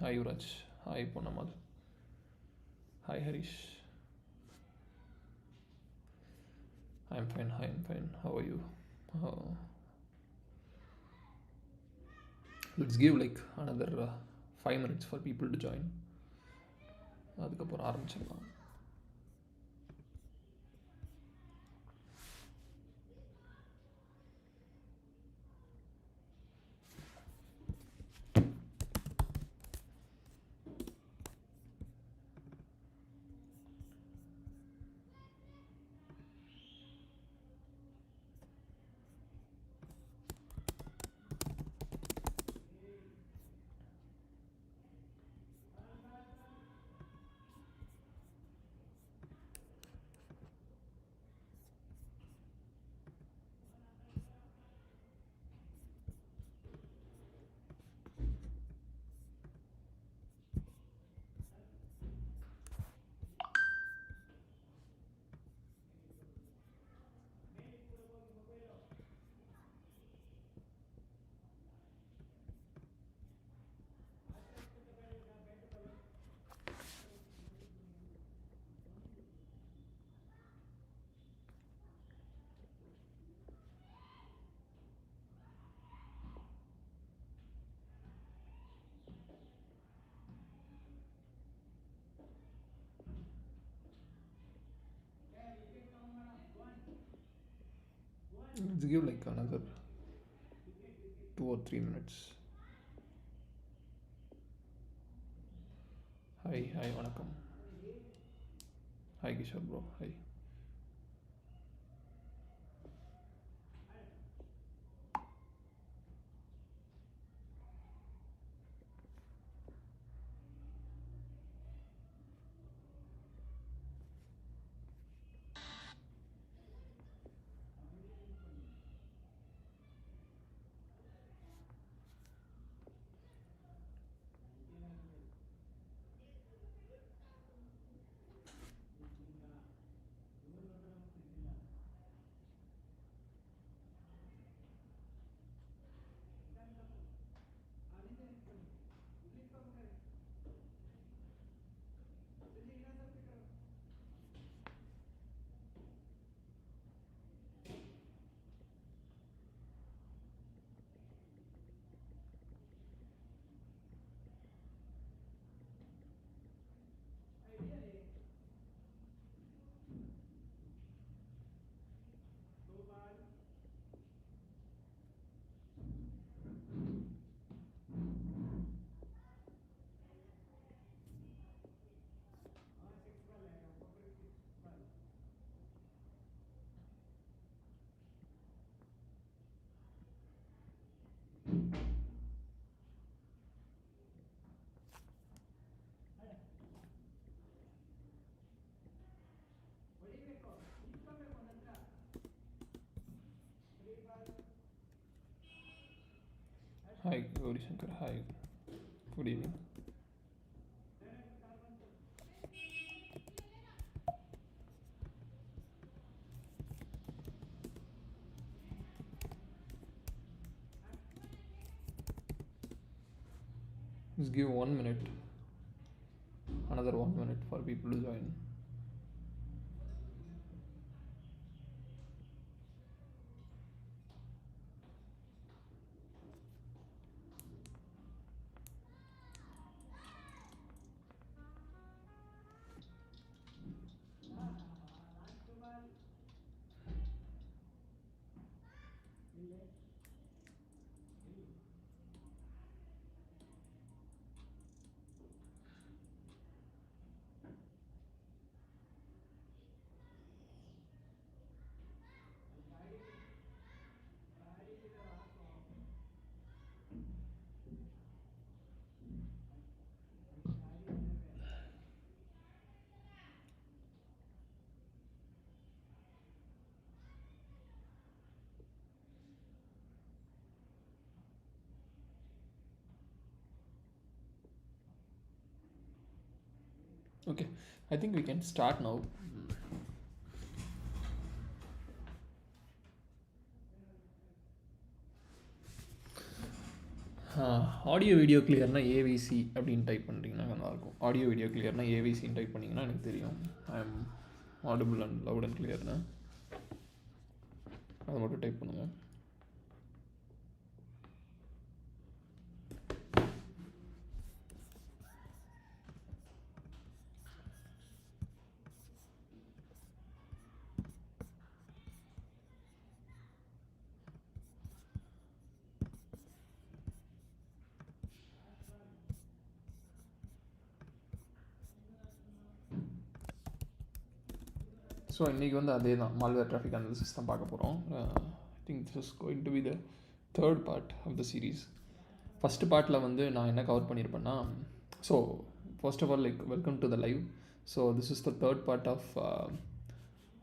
Hi Yuvraj. Hi Ponamal. Hi Harish. I'm fine. Hi, I'm fine. How are you? Uh, let's give like another 5 minutes for people to join. அதுக்கப்புறம் ஆரம்பிச்சிடலாம். Let's give like another 2 or 3 minutes. Hi, hi, வணக்கம். Hi Kishore bro. Hi. Hi Gauri Shankar. Hi. Good evening. Let's give 1 minute. Another 1 minute for people to join. Okay, I think we can start now. Audio video கிளியர்னா AVC அப்படின்னு type பண்ணுறீங்கன்னா நல்லாயிருக்கும். Audio video கிளியர்னா ஏவிசின்னு type பண்ணிங்கன்னா எனக்கு தெரியும் I am audible and loud and கிளியர்னு. அதை மட்டும் டைப் பண்ணுங்கள். ஸோ இன்றைக்கி வந்து அதே தான் மால்வேர் டிராஃபிக் அனாலிசிஸ் தான் பார்க்க போகிறோம். I think this is going to be the third part of the series. First பார்ட்டில் வந்து நான் என்ன கவர் பண்ணியிருப்பேன்னா, so first of all welcome to the live. So this is the third part of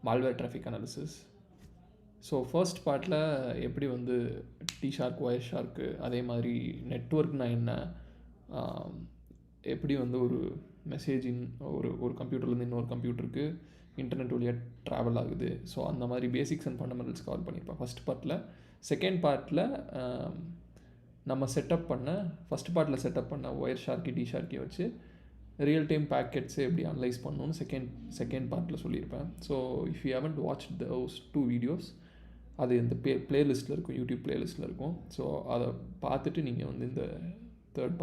malware traffic analysis. So first பார்ட்டில் எப்படி வந்து Tshark, Wireshark, அதே மாதிரி நெட்வொர்க்னா என்ன, எப்படி வந்து ஒரு மெசேஜின் ஒரு கம்ப்யூட்டர்லேருந்து இன்னொரு கம்ப்யூட்டருக்கு இன்டர்நெட் வழியாக ட்ராவல் ஆகுது. ஸோ அந்த மாதிரி பேசிக்ஸ் அண்ட் ஃபண்டமெண்டல்ஸ் கவர் பண்ணியிருப்பேன் ஃபஸ்ட் பார்ட்டில். செகண்ட் பார்ட்டில் நம்ம ஃபஸ்ட் பார்ட்டில் செட்டப் பண்ண Wireshark, Tshark வச்சு ரியல் டைம் பேக்கெட்ஸை எப்படி அனலைஸ் பண்ணணும்னு செகண்ட் பார்ட்டில் சொல்லியிருப்பேன். So if you haven't watch those 2 videos, அது இந்த பிளேலிஸ்ட்டில் இருக்கும், யூடியூப் பிளேலிஸ்ட்டில் இருக்கும். ஸோ அதை பார்த்துட்டு நீங்கள் வந்து இந்த தேர்ட்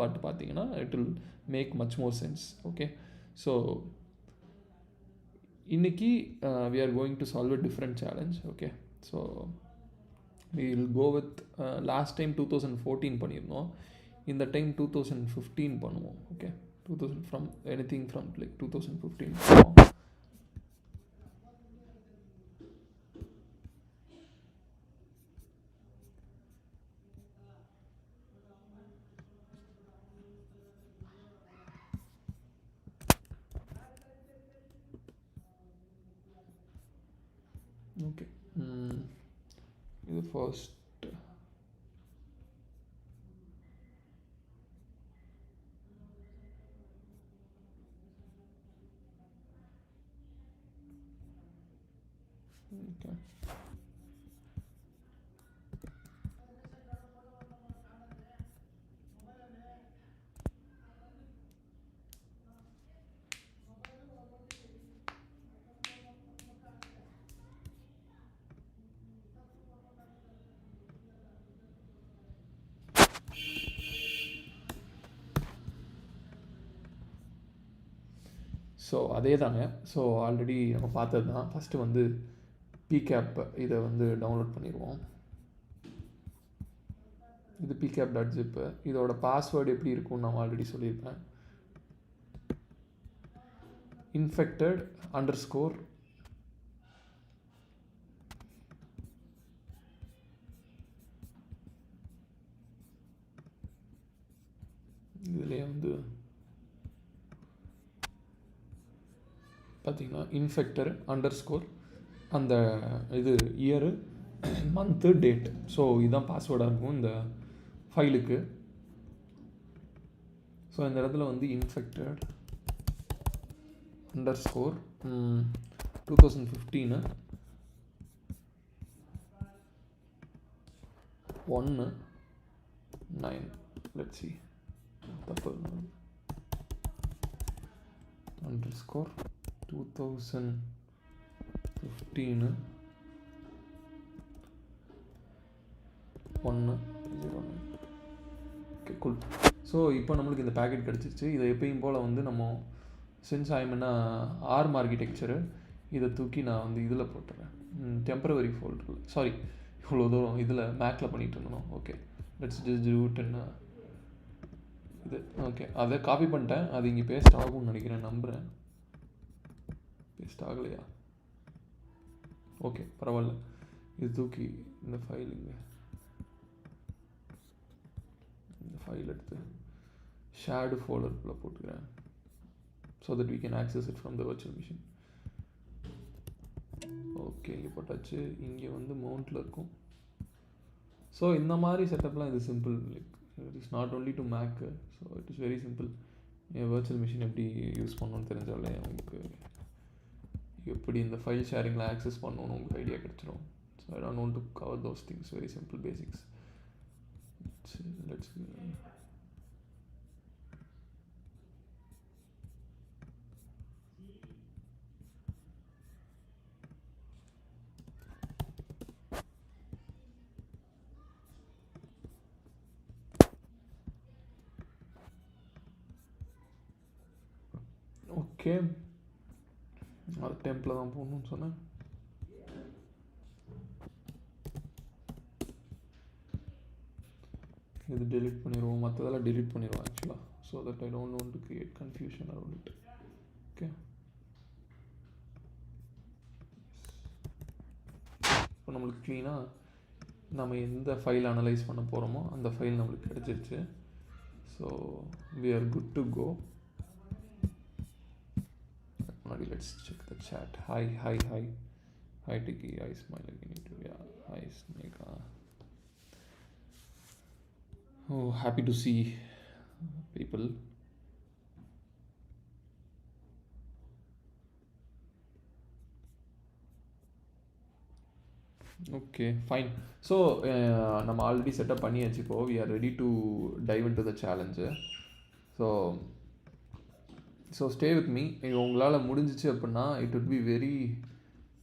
பார்ட் பார்த்தீங்கன்னா it will make much more sense. Okay, so இன்னைக்கு we are going to solve a different challenge. Okay, so we will go with last time 2014 பண்ணியிருந்தோம், இந்த டைம் 2015 பண்ணுவோம். Okay, 2000 from anything from like 2015 பண்ணுவோம். Okay, இது first okay. So அதே தாங்க. So already நம்ம பார்த்தது தான். ஃபஸ்ட்டு வந்து PCAP இதை வந்து டவுன்லோட் பண்ணிடுவோம். இது pcap.zip. இதோட பாஸ்வேர்டு எப்படி இருக்கும்னு நான் ஆல்ரெடி சொல்லியிருப்பேன். infected _ இதுலேயே வந்து பார்த்தீங்கன்னா infected _ அந்த இது இயரு, மந்த்து, டேட். ஸோ இதுதான் பாஸ்வேர்டாக இருக்கும் இந்த ஃபைலுக்கு. ஸோ இந்த இடத்துல வந்து infected _ 2015 1/9. let's see, தப்பு _2015 1/09. Okay, cool. ஸோ இப்போ நம்மளுக்கு இந்த பேக்கெட் கிடச்சிருச்சு. இதை எப்பயும் போல் வந்து நம்ம சின்ஸ் ஐம்னா ஆர்ம் ஆர்கிடெக்சரு, இதை தூக்கி நான் வந்து இதில் போட்டுறேன், டெம்பரவரி ஃபோல்டரில். சாரி, இவ்வளோ தூரம் இதில் மேக்கில் பண்ணிகிட்டு இருந்தோம். Okay, let's just do it என்ன இது. ஓகே, அதை காப்பி பண்ணிட்டேன். அது இங்கே பேஸ்ட் ஆகும்னு நினைக்கிறேன், நம்புகிறேன். பேஸ்ட் ஆகலையா? ஓகே, பரவாயில்ல. இது தூக்கி இந்த ஃபைல் எடுத்து ஷேர்டு ஃபோல்டருக்குள்ளே போட்டுக்கிறேன். so that we can access it from the virtual machine. Okay, இங்கே போட்டாச்சு. இங்கே வந்து மவுண்ட்டில் இருக்கும். ஸோ இந்த மாதிரி செட்டப்லாம் இது simple. Like it is not only to make. So it is very simple. என் வர்ச்சுவல் மிஷின் எப்படி யூஸ் பண்ணணும்னு தெரிஞ்சாலே உங்களுக்கு எப்படி இந்த ஃபைல் ஷேரிங்கில் ஆக்சஸ் பண்ணணும்னு உங்களுக்கு ஐடியா கிடச்சிடும். So I don't want to cover those things. Very simple basics. let's okay அது டெம்பில் தான் போகணும்னு சொன்னேன். இது delete பண்ணிடுவோம், மற்றதெல்லாம் delete பண்ணிடுவோம் ஆக்சுவலாக, so that I don't want to create confusion around it. Okay, இப்போ நம்மளுக்கு க்ளீனாக நம்ம எந்த ஃபைல் அனலைஸ் பண்ண போகிறோமோ அந்த ஃபைல் நம்மளுக்கு கிடச்சிருச்சு. So we are good to go. முன்னாடி let's check the chat. Hi Tiki, hi Smile, yeah, hi Snake. Oh, happy to see people. Okay fine. So நம்ம ஆல்ரெடி செட்டப் பண்ணியாச்சு. இப்போ we are ready to dive in to the challenge. So stay with me. உங்களால் முடிஞ்சிச்சு அப்படின்னா it would be very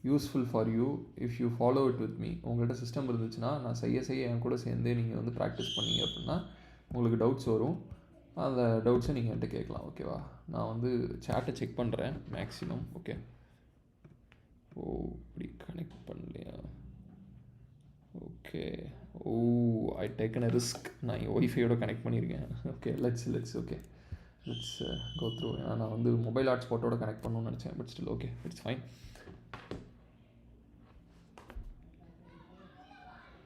useful for you if you follow it with me. உங்கள்கிட்ட system இருந்துச்சுன்னா நான் செய்ய என் கூட சேர்ந்தே நீங்கள் வந்து ப்ராக்டிஸ் பண்ணீங்க அப்படின்னா உங்களுக்கு டவுட்ஸ் வரும். அந்த டவுட்ஸை நீங்கள் என்கிட்ட கேட்கலாம். ஓகேவா? நான் வந்து சேட்டை செக் பண்ணுறேன் மேக்ஸிமம். ஓகே, ஓ இப்படி கனெக்ட் பண்ணலையா? Okay, oh I taken a risk. நான் என் ஒய்ஃபையோட கனெக்ட் பண்ணியிருக்கேன். Okay, let's go through. நான் வந்து மொபைல் ஹாட்ஸ்பாட்டோட கனெக்ட் பண்ணணும்னு நினச்சேன், but still okay, it's fine.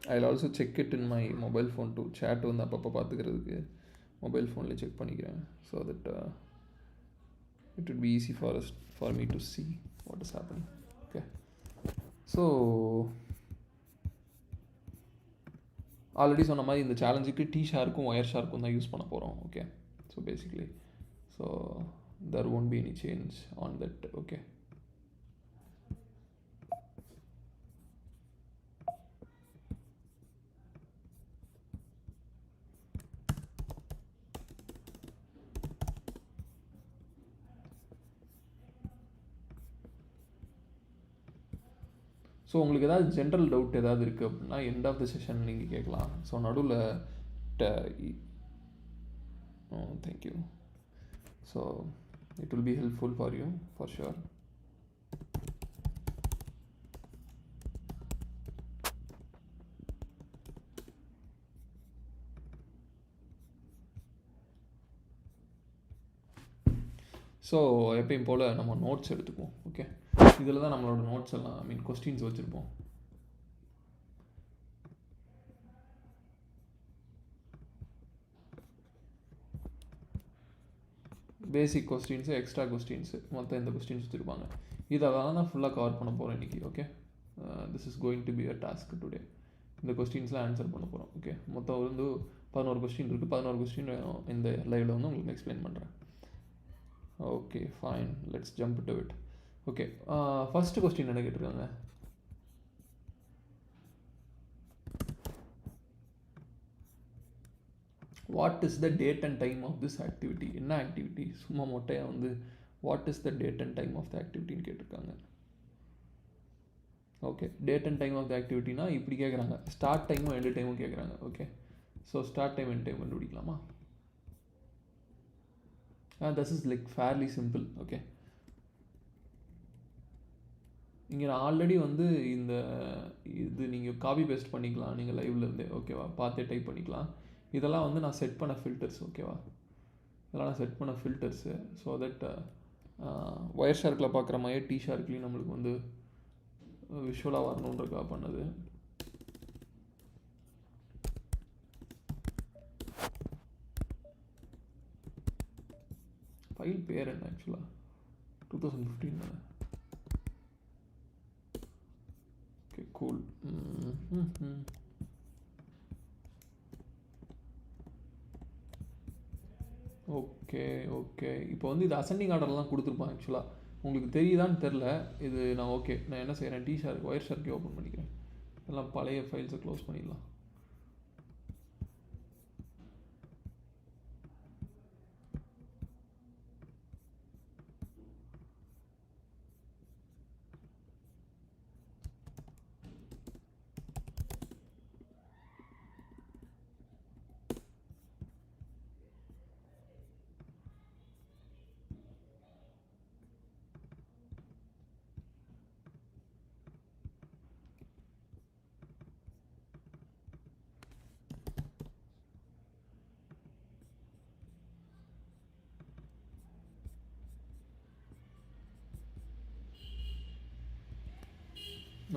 I will also check it in my mobile phone to chat வந்து அப்பப்போ பார்த்துக்கிறதுக்கு மொபைல் ஃபோன்லேயே செக் பண்ணிக்கிறேன். So that it would be easy for me to see what is happening. Okay, so already சொன்ன மாதிரி இந்த சேலஞ்சுக்கு Tsharkக்கும் Wiresharkக்கும் தான் use பண்ண போகிறோம். Okay, so basically so there won't be any change on that. Okay, so உங்களுக்கு ஏதாவது general doubt ஏதாவது இருக்குது அப்படின்னா எண்ட் ஆஃப் த செஷன் நீங்கள் கேட்கலாம். ஸோ நடுவில் thank you. So it will be helpful for you for sure. So எப்பயும் போல் நம்ம நோட்ஸ் எடுத்துக்குவோம். ஓகே, இதில் தான் நம்மளோட நோட்ஸ் எல்லாம் கொஸ்டின்ஸ் வச்சுருப்போம். பேசிக் கொஸ்டின்ஸு, எக்ஸ்ட்ரா கொஸ்டின்ஸு, மொத்தம் இந்த கொஸ்டின்ஸ் வச்சுருப்பாங்க. இதெல்லாம் தான் ஃபுல்லாக கவர் பண்ண போகிறோம் இன்றைக்கி. Okay, this is going to be a task today. இந்த கொஸ்டின்ஸ்லாம் ஆன்சர் பண்ண போகிறோம். ஓகே, மொத்தம் வந்து 11 கொஸ்டின் இருக்குது. 11 கொஸ்டின் இந்த லைவில் வந்து உங்களுக்கு எக்ஸ்பிளைன் பண்ணுறேன். Okay fine, let's jump to it. Okay, first question என்ன கேட்டிருக்காங்க? What is the date and time of this activity? என்ன ஆக்டிவிட்டி? சும்மா மொட்டையாக வந்து what is the date and time of the ஆக்டிவிட்டின்னு கேட்டிருக்காங்க. Okay, date and time of the ஆக்டிவிட்டினா இப்படி கேட்குறாங்க. ஸ்டார்ட் டைமும் எண்டு டைமும் கேட்குறாங்க. Okay, so start time end time கண்டுபிடிக்கலாமா? This is like fairly simple. Okay, இங்கே நான் ஆல்ரெடி வந்து இது நீங்கள் காப்பி பேஸ்ட் பண்ணிக்கலாம் நீங்கள் லைவில் இருந்தே. ஓகேவா? பார்த்தே டைப் பண்ணிக்கலாம். இதெல்லாம் வந்து நான் செட் பண்ண ஃபில்டர்ஸ். ஓகேவா? இதெல்லாம் நான் செட் பண்ண ஃபில்டர்ஸு. ஸோ தட் Wiresharkல பார்க்குற மாதிரியே Tsharkலையும் நம்மளுக்கு வந்து விஷுவலாக வரணுன்றக்காக பண்ணது. ஃபைல் பேர் என்ன ஆக்சுவலாக? 2015 தானே? Okay cool. ஓகே இப்போ வந்து இது அசெண்டிங் ஆர்டர்லாம் கொடுத்துருப்பான். ஆக்சுவலாக உங்களுக்கு தெரியுதான்னு தெரில. இது நான் என்ன செய்கிறேன், Wiresharkே ஓப்பன் பண்ணிக்கிறேன். இதெல்லாம் பழைய ஃபைல்ஸை க்ளோஸ் பண்ணிடலாம்.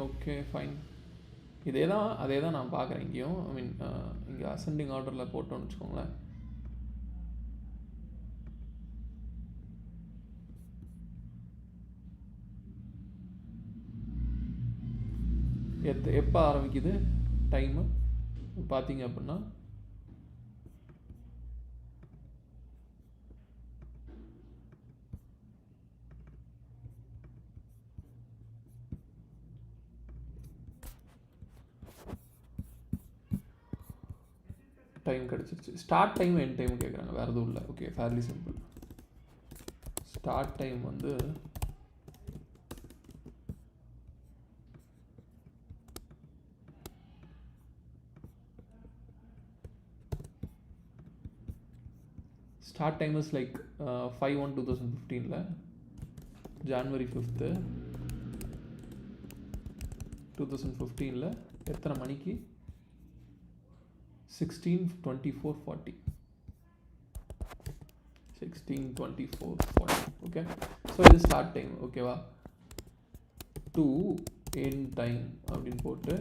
Okay fine. அதே தான் நான் பார்க்குறேன் இங்கேயும். ஐ மீன் இங்கே அசெண்டிங் ஆர்டரில் போட்டோன்னு வச்சுக்கோங்களேன். எப்போ ஆரம்பிக்குது டைமு பார்த்தீங்க அப்படின்னா டைம் கிடச்சிருச்சு. ஸ்டார்ட் டைம் எண்ட் டைம் கேட்குறாங்க, வேறு எதுவும் இல்லை. Okay fairly simple. Start time வந்து start time is like 5/1/2015 January 5th 2015 எத்தனை மணிக்கு? 16:24:40 16:24:40. ஓகே, ஸோ இது ஸ்டார்ட் டைம். ஓகேவா? டு எண்ட் டைம் அப்படின்னு போட்டு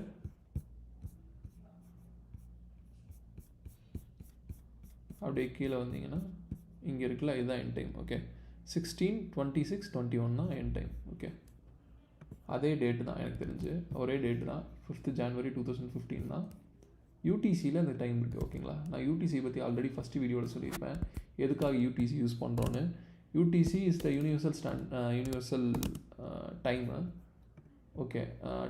அப்படியே கீழே வந்தீங்கன்னா இங்கே இருக்குல்ல, இதுதான் எண்ட் டைம். ஓகே, 16:26:21 தான் எண்ட் டைம். ஓகே, அதே டேட்டு தான் எனக்கு தெரிஞ்சு, ஒரே டேட்டு தான். 5th January 2015 தான். யூடிசியில் இந்த டைம் இருக்குது. ஓகேங்களா? நான் யூடிசி பற்றி ஆல்ரெடி ஃபஸ்ட்டு வீடியோவில் சொல்லியிருப்பேன் எதுக்காக யூடிசி யூஸ் பண்ணுறோன்னு. UTC is the universal time. Okay,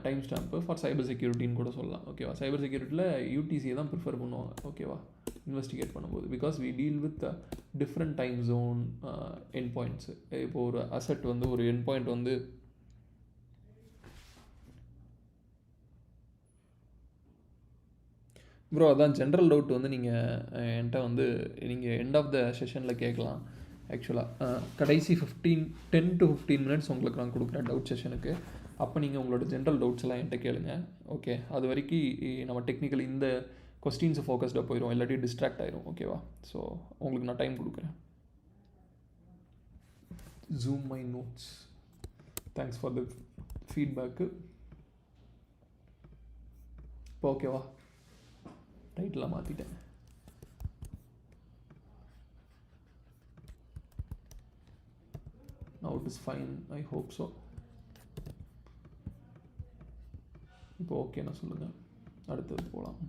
time stamp for cyber செக்யூரிட்டின்னு கூட சொல்லலாம். ஓகேவா? சைபர் செக்யூரிட்டியில் யூடிசியை தான் ப்ரிஃபர் பண்ணுவாங்க. ஓகேவா? இன்வெஸ்டிகேட் பண்ணும்போது, because we deal with different time zone end points. இப்போது ஒரு அசெட் வந்து ஒரு எண்ட் பாயிண்ட் வந்து ப்ரோ அதான் ஜென்ரல் டவுட் வந்து நீங்கள் என்கிட்ட வந்து நீங்கள் எண்ட் ஆஃப் த செஷனில் கேட்கலாம். ஆக்சுவலாக கடைசி 10 to 15 minutes உங்களுக்கு நான் கொடுக்குறேன் டவுட் செஷனுக்கு. அப்போ நீங்கள் உங்களோட ஜென்ரல் டவுட்ஸ் எல்லாம் என்கிட்ட கேளுங்க. ஓகே, அது வரைக்கும் நம்ம டெக்னிக்கல் இந்த கொஸ்டின்ஸை ஃபோக்கஸ்டாக போயிடும், இல்லாட்டி டிஸ்ட்ராக்ட் ஆயிரும். ஓகேவா? ஸோ உங்களுக்கு நான் டைம் கொடுக்குறேன். Zoom my notes. Thanks for the feedback. இப்போ ஓகேவா? டைட்டில் மாற்றிட்டேன். Now it is fine, I hope so. இப்போ ஓகே நான் சொல்லுங்கள், அடுத்தது போகலாம்.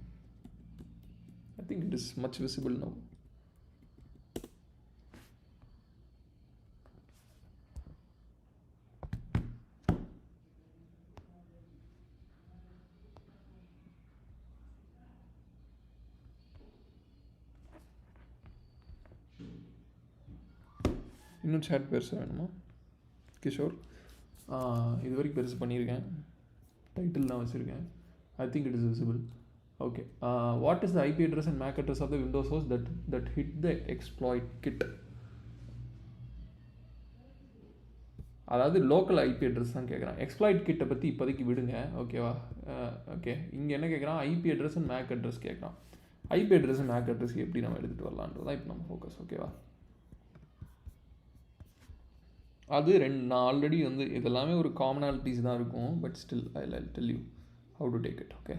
I think it is much visible now. இன்னும் சேட் பெருசு வேணுமா கிஷோர்? இது வரைக்கும் பெருசு பண்ணியிருக்கேன், டைட்டில் தான் வச்சுருக்கேன். I think it is visible. Okay, what is the IP address and MAC address of the Windows host that hit the exploit kit? அதாவது லோக்கல் ஐபி அட்ரஸ் தான் கேட்குறான். எக்ஸ்ப்ளாய்ட் கிட்டை பற்றி இப்போதைக்கு விடுங்க. ஓகேவா? ஓகே, இங்கே என்ன கேட்குறான்? IP address and MAC address கேட்குறான். IP address and MAC address எப்படி நம்ம எடுத்துகிட்டு வரலான்றது தான் இப்போ நம்ம ஃபோக்கஸ். ஓகேவா? அது நான் ஆல்ரெடி வந்து இதெல்லாமே ஒரு காமனாலிட்டிஸ் தான் இருக்கும், but still I tell you how to take it. Okay,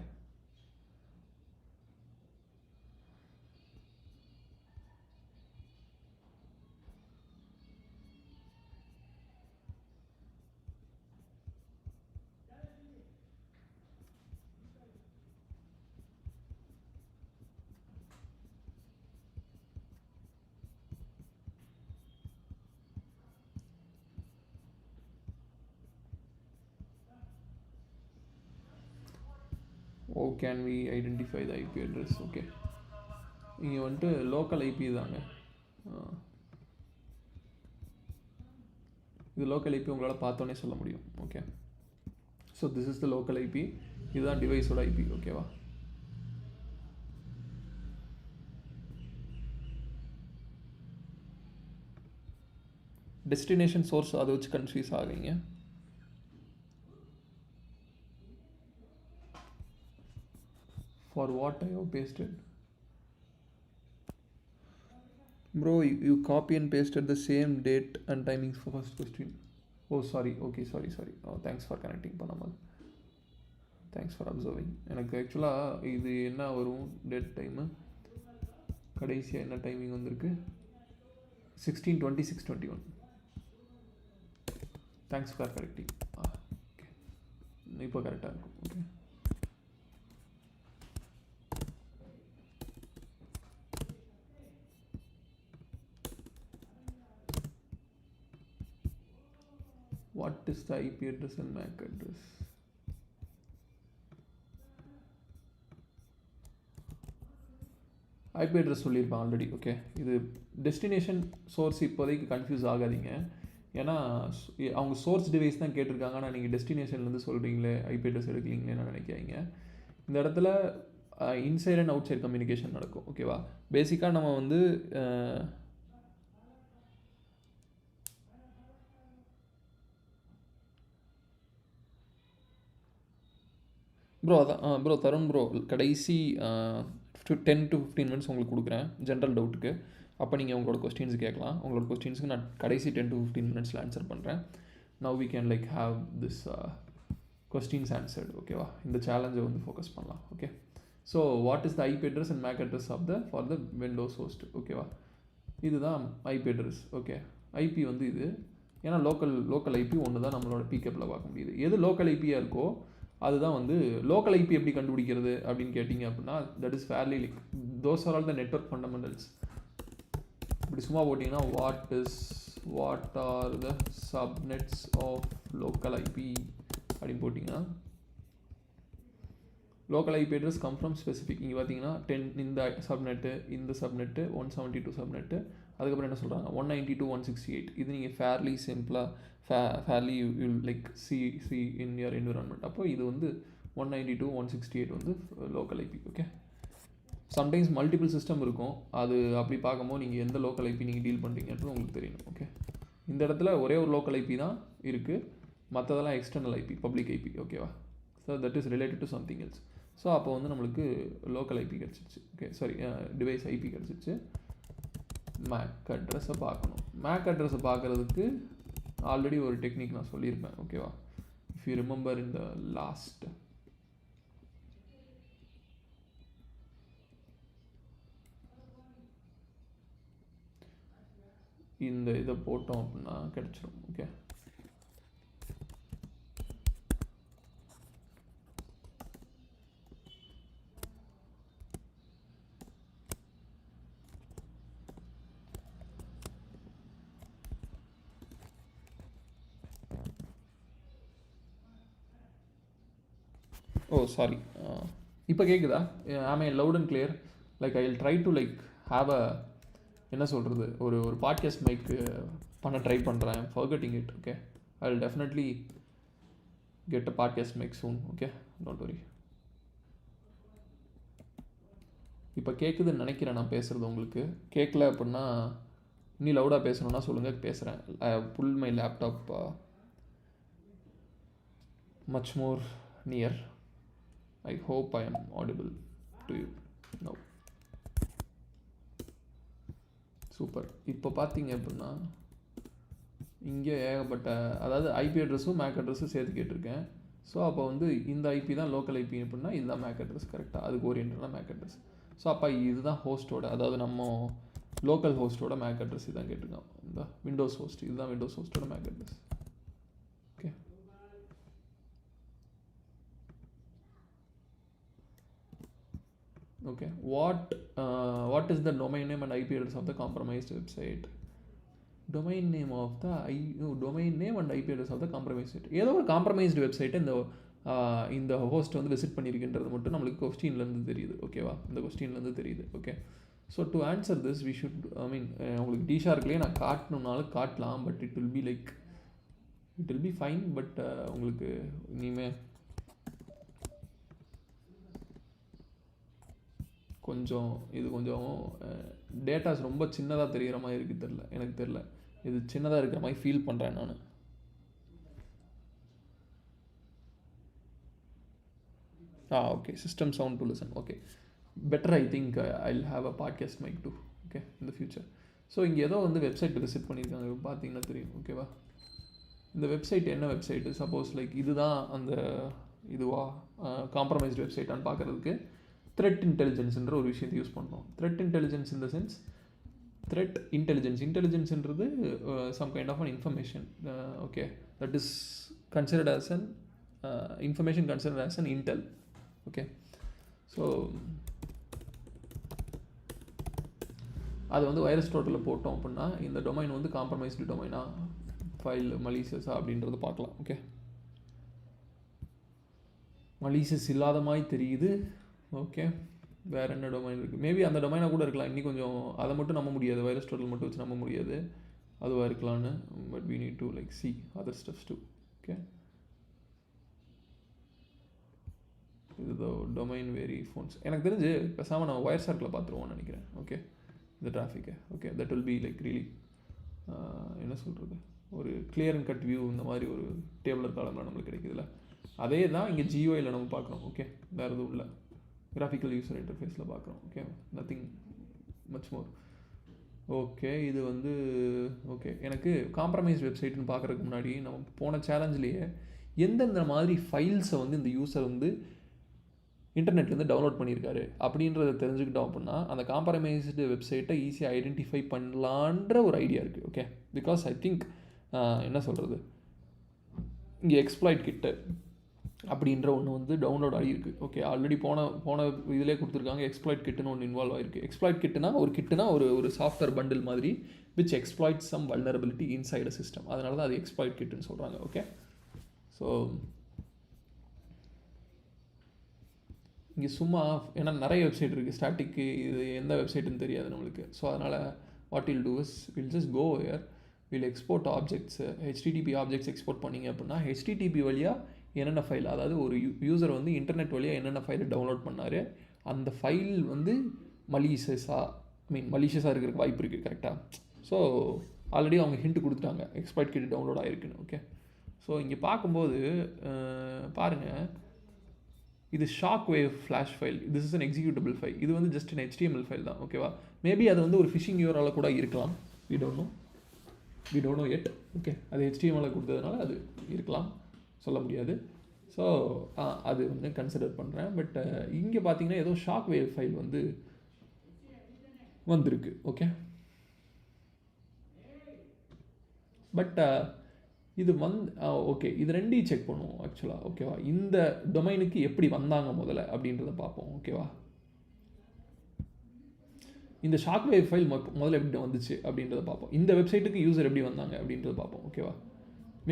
can we identify the IP address? Okay, இங்கே வந்துட்டு லோக்கல் ஐபி தாங்க. இது லோக்கல் ஐபி உங்களால் பார்த்தோன்னே சொல்ல முடியும். Okay, so this is the local IP. இதுதான் டிவைஸோட ஐபி. ஓகேவா? டெஸ்டினேஷன் சோர்ஸ் அதை வச்சு கன்ஃபியூஸ் ஆகுங்க. For what I have pasted? Bro, you copy and pasted the same date and timings for first question. Oh, sorry. Okay, sorry. Oh, thanks for connecting, Panamal. Thanks for observing. எனக்கு ஆக்சுவலாக இது என்ன வரும் date time கடைசியாக என்ன timing வந்திருக்கு 16:26:21. Thanks for correcting. Okay இப்போ கரெக்டாக இருக்கும். Okay what is the IP address and MAC address? IP address சொல்லியிருப்பேன் ஆல்ரெடி. ஓகே இது டெஸ்டினேஷன் சோர்ஸ் இப்போதைக்கு கன்ஃபியூஸ் ஆகாதீங்க. ஏன்னா அவங்க சோர்ஸ் டிவைஸ் தான் கேட்டிருக்காங்க. ஆனால் நீங்கள் டெஸ்டினேஷன்லேருந்து சொல்கிறீங்களே ஐபி அட்ரஸ் எடுக்கலீங்களே நான் நினைக்காதீங்க. இந்த இடத்துல inside and outside communication நடக்கும். ஓகேவா? பேசிக்காக நம்ம வந்து ப்ரோ அதான் ப்ரோ தருண் ப்ரோ கடைசி 10 to 15 minutes உங்களுக்கு கொடுக்குறேன் ஜென்ரல் டவுட்டுக்கு. அப்போ நீங்கள் உங்களோட கொஸ்டின்ஸ் கேட்கலாம். உங்களோட கொஸ்டின்ஸுக்கு நான் கடைசி 10 to 15 minutesல ஆன்சர் பண்ணுறேன். Now we can like have this questions answered. ஓகேவா? இந்த சேலஞ்சை வந்து ஃபோக்கஸ் பண்ணலாம். Okay so what is the IP address and MAC address of the for the Windows host? ஓகேவா? இதுதான் ஐபி அட்ரஸ். ஓகே ஐபி வந்து இது. ஏன்னா லோக்கல் ஐபி ஒன்று தான் நம்மளோட பிகேப்பில் பார்க்க முடியுது. எது லோக்கல் ஐபியாக இருக்கோ அதுதான் வந்து லோக்கல் ஐபி எப்படி கண்டுபிடிக்கிறது அப்படின்னு கேட்டிங்க அப்படின்னா that is fairly like those are all the network fundamentals. இப்படி சும்மா போட்டிங்கன்னா what are the subnets of local IP அப்படின்னு போட்டிங்கன்னா local IP address come from specific. இங்கே பார்த்தீங்கன்னா 10 இந்த சப்நெட்டு, இந்த சப்நெட்டு 172 சப்நெட்டு, அதுக்கப்புறம் என்ன சொல்கிறாங்க 192.168. இது நீங்கள் ஃபேர்லி சிம்பிளாக fairly you like C in your environment. அப்போ இது வந்து 192.168 வந்து local IP. Okay sometimes multiple system இருக்கும். அது அப்படி பார்க்கும்போது நீங்கள் எந்த லோக்கல் ஐபி நீங்கள் டீல் பண்ணுறீங்கன்றது உங்களுக்கு தெரியணும். ஓகே இந்த இடத்துல ஒரே ஒரு லோக்கல் ஐபி தான் இருக்குது, மற்றதெல்லாம் எக்ஸ்டர்னல் ஐபி, பப்ளிக் ஐபி. ஓகேவா? So that is related to something else. So அப்போ வந்து நம்மளுக்கு லோக்கல் ஐபி கிடச்சிருச்சு. ஓகே சாரி டிவைஸ் ஐபி கிடச்சிருச்சு. மேக் அட்ரஸை பார்க்கணும். மேக் அட்ரஸை பார்க்குறதுக்கு ஆல்ரெடி ஒரு டெக்னிக் நான் சொல்லியிருப்பேன். ஓகேவா? If you remember in the last இந்த இதை போட்டோம் அப்படின்னா கிடச்சிரும். ஓகே ஓ சாரி இப்போ கேட்குதா? Am I loud and clear? Like I will try to like have a என்ன சொல்கிறது ஒரு பாட்காஸ்ட் மைக் பண்ண ட்ரை பண்ணுறேன். Forgetting it. Okay I will definitely get a podcast mic soon. Okay don't worry. இப்போ கேட்குதுன்னு நினைக்கிறேன். நான் பேசுகிறது உங்களுக்கு கேட்கல அப்படின்னா நீ லவுடாக பேசணுன்னா சொல்லுங்கள், பேசுகிறேன். I have pull my laptop much more near. I hope I am audible to you now. Super. இப்போ பார்த்தீங்க அப்படின்னா இங்கே ஏகப்பட்ட அதாவது ஐபி அட்ரஸும் மேக் அட்ரஸும் சேர்த்து கேட்டிருக்கேன். ஸோ அப்போ வந்து இந்த ஐபி தான் லோக்கல் ஐபி அப்படின்னா இதுதான் மேக் அட்ரஸ். கரெக்டாக அதுக்கு ஓரியன்டாக மேக் அட்ரஸ். ஸோ அப்போ இதுதான் ஹோஸ்ட்டோட அதாவது நம்ம லோக்கல் ஹோஸ்ட்டோட மேக் அட்ரஸ் இதான் கேட்டிருக்கோம். இந்த விண்டோஸ் ஹோஸ்ட் இதுதான் விண்டோஸ் ஹோஸ்ட்டோட MAC address. Okay okay what is the domain name and IP address of the compromised website? domain name and IP address of the compromised website. ஏதோ ஒரு compromised வெப்சைட்டை இந்த host வந்து விசிட் பண்ணியிருக்கின்றது மட்டும் நம்மளுக்கு கொஸ்டின்லேருந்து தெரியுது. ஓகேவா? இந்த கொஸ்டின்லேருந்து தெரியுது. Okay so to answer this we should உங்களுக்கு Tsharkலேயே நான் காட்டணுன்னாலும் காட்டலாம். But it will be fine. But உங்களுக்கு இனிமேல் கொஞ்சம் டேட்டாஸ் ரொம்ப சின்னதாக தெரிகிற மாதிரி இருக்குது. எனக்கு தெரில இது சின்னதாக இருக்கிற மாதிரி ஃபீல் பண்ணுறேன் நான். Okay system sound to listen. Okay better. I think I will have a podcast mic too. Okay in the future. So இங்கே ஏதோ வந்து வெப்சைட் விசிட் பண்ணியிருக்காங்க பார்த்தீங்கன்னா தெரியும். ஓகேவா? இந்த வெப்சைட் என்ன வெப்சைட்டு? சப்போஸ் லைக் இதுதான் அந்த இதுவா காம்ப்ரமைஸ்டு வெப்சைட்டான்னு பார்க்குறதுக்கு த்ரெட் இன்டெலிஜென்ஸ்ன்ற ஒரு விஷயத்தை யூஸ் பண்ணோம். Threat intelligence in the sense threat இன்டெலிஜென்ஸ்ன்றது some kind of an information, okay, that is considered as an information considered as an intel. Okay, so அது வந்து வைரஸ் டோட்டலில் போட்டோம் அப்படின்னா இந்த டொமைன் வந்து காம்ப்ரமைஸ்டு டொமைனா ஃபைல் மலீசியஸா அப்படின்றது பார்க்கலாம். ஓகே, மலீசியஸ் இல்லாத மாதிரி தெரியுது. ஓகே, வேறு என்ன டொமைன் இருக்குது? மேபி அந்த டொமைனாக கூட இருக்கலாம். இன்னும் கொஞ்சம் அதை மட்டும் நம்ப முடியாது, வைரஸ் டோட்டல் மட்டும் வச்சு நம்ப முடியாது, அதுவாக இருக்கலான்னு. But we need to like see other steps too. Okay, இது டொமைன் வேரி ஃபோன்ஸ். எனக்கு தெரிஞ்சு பேசாமல் நான் Wiresharkல பார்த்துருவோம்னு நினைக்கிறேன். ஓகே, இந்த டிராஃபிக்கை. Okay, that will be like really என்ன சொல்கிறது, ஒரு கிளியர் அண்ட் கட் வியூ இந்த மாதிரி ஒரு டேபிளர் காலம்லாம் நம்மளுக்கு கிடைக்குதுல்ல, அதே தான் இங்கே ஜியோயில் நம்ம பார்க்குறோம். ஓகே, வேறு எதுவும் இல்லை, கிராஃபிக்கல் யூசர் இன்டர்ஃபேஸில் பார்க்குறோம். Okay, nothing much more. Okay, இது வந்து ஓகே, எனக்கு காம்ப்ரமைஸ் வெப்சைட்னு பார்க்குறதுக்கு முன்னாடி நம்ம போன சேலஞ்சிலேயே எந்தெந்த மாதிரி ஃபைல்ஸை வந்து இந்த யூசர் வந்து இன்டர்நெட்லேருந்து டவுன்லோட் பண்ணியிருக்காரு அப்படின்றத தெரிஞ்சுக்கிட்டோம் அப்படின்னா அந்த காம்ப்ரமைஸ்டு வெப்சைட்டை ஈஸியாக ஐடென்டிஃபை பண்ணலான்ற ஒரு ஐடியா இருக்குது. ஓகே, பிகாஸ் ஐ திங்க் என்ன சொல்கிறது, இங்கே எக்ஸ்ப்ளாய்ட் கிட்டு அப்படின்ற ஒன்று வந்து டவுன்லோட் ஆகிருக்கு. ஓகே, ஆல்ரெடி போன இதிலே கொடுத்துருக்காங்க, எக்ஸ்ப்ளாய்ட் கிட்டுன்னு ஒன்று இன்வால்வ் ஆகிருக்கு. எக்ஸ்ப்ளாய்ட் கிட்டுனா ஒரு சாஃப்ட்வேர் பண்டில் மாதிரி which exploit some vulnerability inside a system, அதனால தான் அது எக்ஸ்ப்ளாய்ட் கிட்டுன்னு சொல்கிறாங்க. ஓகே, ஸோ இங்கே சும்மா ஏன்னா நிறைய வெப்சைட் இருக்குது, ஸ்டாட்டிக்கு இது எந்த வெப்சைட்டுன்னு தெரியாது நம்மளுக்கு. ஸோ அதனால் what will do is will just go here, will export objects, HTTP objects export பண்ணிங்க அப்படின்னா ஹெச்டிடிபி வழியாக என்னென்ன ஃபைல், அதாவது ஒரு யூசர் வந்து இன்டர்நெட் வழியாக என்னென்ன ஃபைலை டவுன்லோட் பண்ணார், அந்த ஃபைல் வந்து மலீஷியஸாக இருக்கிறதுக்கு வாய்ப்பு இருக்குது. கரெக்டாக? ஸோ ஆல்ரெடி அவங்க ஹிண்ட் கொடுத்துட்டாங்க எக்ஸ்ப்ளாய்ட் கிட் டவுன்லோட் ஆகிருக்குன்னு. ஓகே, ஸோ இங்கே பார்க்கும்போது பாருங்கள், இது Shockwave Flash file, this is an executable file. இது வந்து ஜஸ்ட் an HTML ஃபைல் தான். ஓகேவா, மேபி அது வந்து ஒரு ஃபிஷிங் URL கூட இருக்கலாம், we don't know yet. Okay, அது HTML கொடுத்ததுனால அது இருக்கலாம், சொல்ல முடியாது. ஸோ அது வந்து கன்சிடர் பண்ணுறேன். பட் இங்கே பார்த்தீங்கன்னா ஏதோ Shockwave ஃபைல் வந்து வந்திருக்கு. ஓகே, பட் இது ஓகே, இது ரெண்டையும் செக் பண்ணுவோம் ஆக்சுவலாக. ஓகேவா, இந்த டொமைனுக்கு எப்படி வந்தாங்க முதல்ல அப்படின்றத பார்ப்போம். ஓகேவா, இந்த Shockwave ஃபைல் முதல்ல எப்படி வந்துச்சு அப்படின்றத பார்ப்போம். இந்த வெப்சைட்டுக்கு யூசர் எப்படி வந்தாங்க அப்படின்றத பார்ப்போம். ஓகேவா,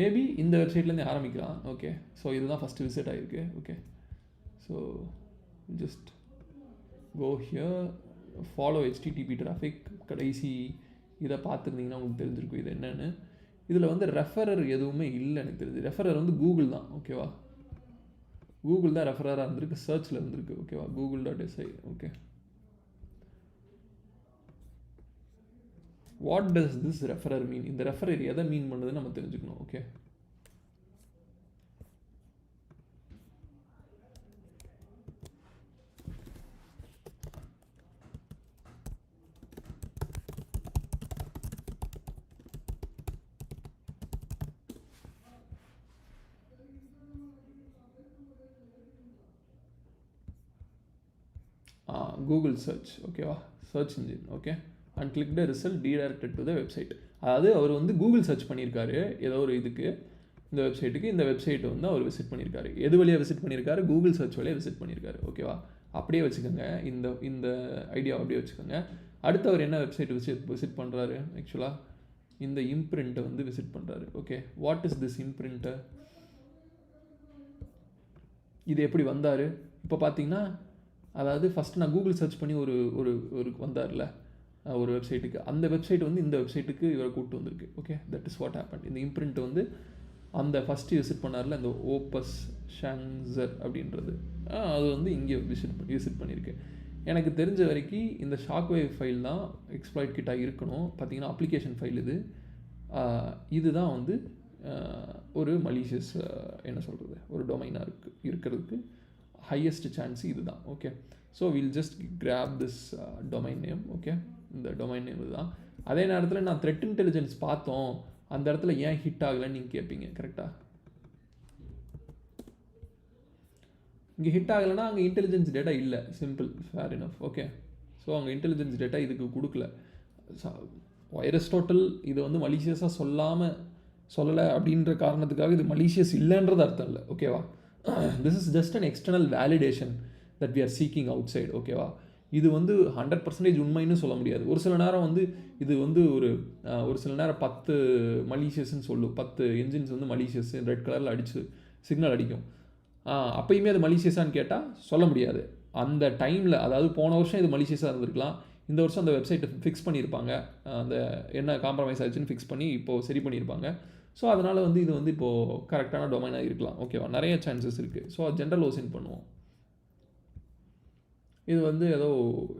மேபி இந்த வெப்சைட்லேருந்து ஆரம்பிக்கலாம். ஓகே, ஸோ இதுதான் ஃபஸ்ட்டு விசிட் ஆகிருக்கு. Okay, so just go here, follow HTTP traffic. கடைசி இதை பார்த்துருந்தீங்கன்னா உங்களுக்கு தெரிஞ்சிருக்கும் இது என்னென்னு. இதில் வந்து ரெஃபரர் எதுவுமே இல்லை எனக்கு தெரிஞ்சு. ரெஃபரர் வந்து கூகுள் தான். ஓகேவா, கூகுள் தான் ரெஃபரராக இருந்திருக்கு, சர்ச்சில் இருந்திருக்கு. ஓகேவா, google.si. Okay, what does this referrer mean? இந்த ரெஃபரர் எதை மீன் பண்ணுதுன்னு நம்ம தெரிஞ்சுக்கணும். Okay, Google search. ஓகேவா, search engine. Okay, and click the result redirected to the website. அதாவது அவர் வந்து கூகுள் சர்ச் பண்ணியிருக்காரு ஏதோ ஒரு இதுக்கு, இந்த வெப்சைட்டுக்கு. இந்த வெப்சைட்டை வந்து அவர் விசிட் பண்ணியிருக்காரு. எது வழியாக விசிட் பண்ணியிருக்காரு? கூகுள் சர்ச் வழியாக விசிட் பண்ணியிருக்காரு. ஓகேவா, அப்படியே வச்சுக்கோங்க, இந்த ஐடியா அப்படியே வச்சுக்கோங்க. அடுத்து அவர் என்ன வெப்சைட் விசிட் பண்ணுறாரு? ஆக்சுவலாக இந்த இம்ப்ரிண்ட்டை வந்து விசிட் பண்ணுறாரு. Okay, what is this imprint? இது எப்படி வந்தார்? இப்போ பார்த்தீங்கன்னா, அதாவது ஃபஸ்ட் நான் கூகுள் சர்ச் பண்ணி ஒரு வந்தார்ல ஒரு வெப்சைட்டுக்கு, அந்த வெப்சைட் வந்து இந்த வெப்சைட்டுக்கு இவரை கூப்பிட்டு வந்திருக்கு. Okay, that is what happen. இந்த இம்ப்ரிண்ட் வந்து அந்த ஃபஸ்ட்டு விசிட் பண்ணார்ல, அந்த ஓப்பஸ் ஷாங்ஸர் அப்படின்றது, அது வந்து இங்கே விசிட் பண்ணியிருக்கு. எனக்கு தெரிஞ்ச வரைக்கும் இந்த Shockwave ஃபைல் தான் எக்ஸ்ப்ளாய்ட் கிட்டாக இருக்கணும். பார்த்தீங்கன்னா அப்ளிகேஷன் ஃபைல் இதுதான் வந்து ஒரு மலீஷியஸ் என்ன சொல்கிறது, ஒரு டொமைனாக இருக்கிறதுக்கு ஹையஸ்ட் சான்ஸ் இதுதான். Okay, so will just graph this domain name. Okay, இந்த டொமைன் நேம் இதுதான். அதே நேரத்தில் நான் த்ரெட் இன்டெலிஜென்ஸ் பார்த்தோம், அந்த இடத்துல ஏன் ஹிட் ஆகலைன்னு நீங்கள் கேட்பீங்க. கரெக்டாக, இங்கே ஹிட் ஆகலைன்னா அங்கே இன்டெலிஜென்ஸ் டேட்டா இல்லை, simple, fair enough. Okay, so அங்கே இன்டெலிஜென்ஸ் டேட்டா இதுக்கு கொடுக்கல. வைரஸ் டோட்டல் இது வந்து மலிஷியஸாக சொல்லலை அப்படின்ற காரணத்துக்காக இது மலிஷியஸ் இல்லைன்றது அர்த்தம் இல்லை. ஓகேவா? This is just an external validation that we are seeking outside. ஓகேவா? இது வந்து 100% உண்மைன்னு சொல்ல முடியாது. ஒரு சில நேரம் வந்து இது வந்து ஒரு சில நேரம் 10 மலிஷியஸ்ன்னு சொல்லும், 10 என்ஜின்ஸ் வந்து மலிஷியஸ் ரெட் கலரில் அடித்து சிக்னல் அடிக்கும். அப்பயுமே அது மலிஷியஸான்னு கேட்டால் சொல்ல முடியாது. அந்த டைமில், அதாவது போன வருஷம் இது மலிஷியஸாக இருந்திருக்கலாம், இந்த வருஷம் அந்த வெப்சைட்டை ஃபிக்ஸ் பண்ணியிருப்பாங்க, அந்த என்ன காம்ப்ரமைஸ் ஆச்சுன்னு ஃபிக்ஸ் பண்ணி இப்போது சரி பண்ணியிருப்பாங்க. ஸோ அதனால் வந்து இது வந்து இப்போது கரெக்டான டொமைனாக இருக்கலாம். ஓகேவா? நிறைய சான்சஸ் இருக்குது. ஸோ ஜென்ரல் ஓசின் பண்ணுவோம். இது வந்து ஏதோ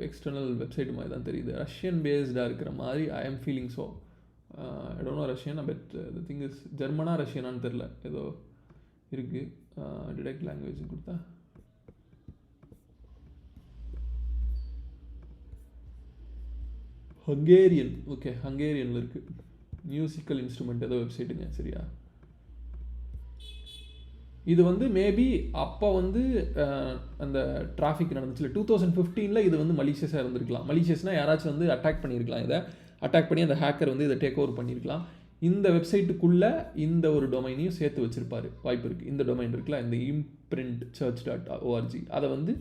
எக்ஸ்டர்னல் வெப்சைட் மாதிரி தான் தெரியுது, ரஷ்யன் பேஸ்டாக இருக்கிற மாதிரி I am feeling. So I don't know Russian, but the thing is ஜெர்மனாக ரஷ்யனான்னு தெரில, ஏதோ இருக்குது. டிடெக்ட் லாங்குவேஜ் கொடுத்தா ஹங்கேரியன். ஓகே, ஹங்கேரியனில் இருக்குது. மியூசிக்கல் இன்ஸ்ட்ருமெண்ட் ஏதோ வெப்சைட்டுங்க, சரியா? இது வந்து மேபி அப்போ வந்து அந்த டிராஃபிக் நடந்துச்சுல 2015 இது வந்து மலிஷியஸாக இருந்திருக்கலாம். மலிஷியஸ்னால் யாராச்சும் வந்து அட்டாக் பண்ணியிருக்கலாம், இதை அட்டாக் பண்ணி அந்த ஹேக்கர் வந்து இதை டேக் ஓவர் பண்ணியிருக்கலாம். இந்த வெப்சைட்டுக்குள்ளே இந்த ஒரு டொமைனையும் சேர்த்து வச்சுருப்பார், வாய்ப்பு இருக்குது. இந்த டொமைன் இருக்குல்ல, இந்த imprintchurch.org, அதை வந்து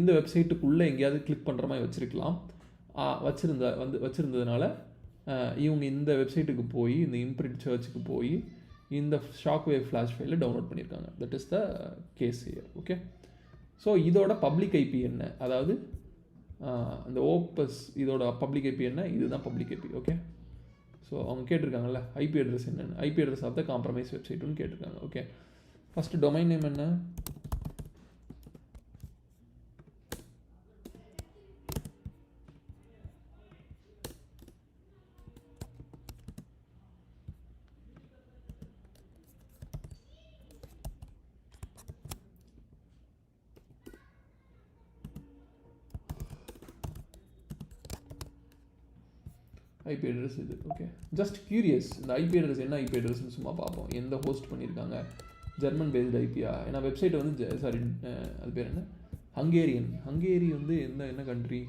இந்த வெப்சைட்டுக்குள்ளே எங்கேயாவது கிளிக் பண்ணுற மாதிரி வச்சுருக்கலாம். வச்சுருந்ததுனால இவங்க இந்த வெப்சைட்டுக்கு போய், இந்த இம்ப்ரிண்ட் சர்ச்சுக்கு போய் இந்த ஷாக்வேவ் ஃப்ளாஷ் ஃபைலை டவுன்லோட் பண்ணியிருக்காங்க. That is the case here. Okay, so இதோட பப்ளிக் ஐபி என்ன, அதாவது அந்த ஓப்பஸ் இதோட பப்ளிக் ஐபி என்ன, இதுதான் பப்ளிக் ஐபி. ஓகே, ஸோ அவங்க கேட்டிருக்காங்கல்ல ஐபி அட்ரஸ் என்னென்னு, IP address of the compromise வெப்சைட்டுன்னு கேட்டிருக்காங்க. ஓகே, ஃபஸ்ட்டு டொமைன் நேம் என்ன, ஐபி அட்ரஸ் இது. ஓகே, ஜஸ்ட் கியூரியஸ், இந்த ஐபி அட்ரஸ் என்ன ஐபி அட்ரஸ்ன்னு சும்மா பார்ப்போம். எந்த ஹோஸ்ட் பண்ணியிருக்காங்க, ஜெர்மன் பேஸ்டு ஐபியா? ஏன்னா வெப்சைட்டை வந்து சாரி அது பேர் என்ன, ஹங்கேரியன். ஹங்கேரி வந்து என்ன கண்ட்ரி?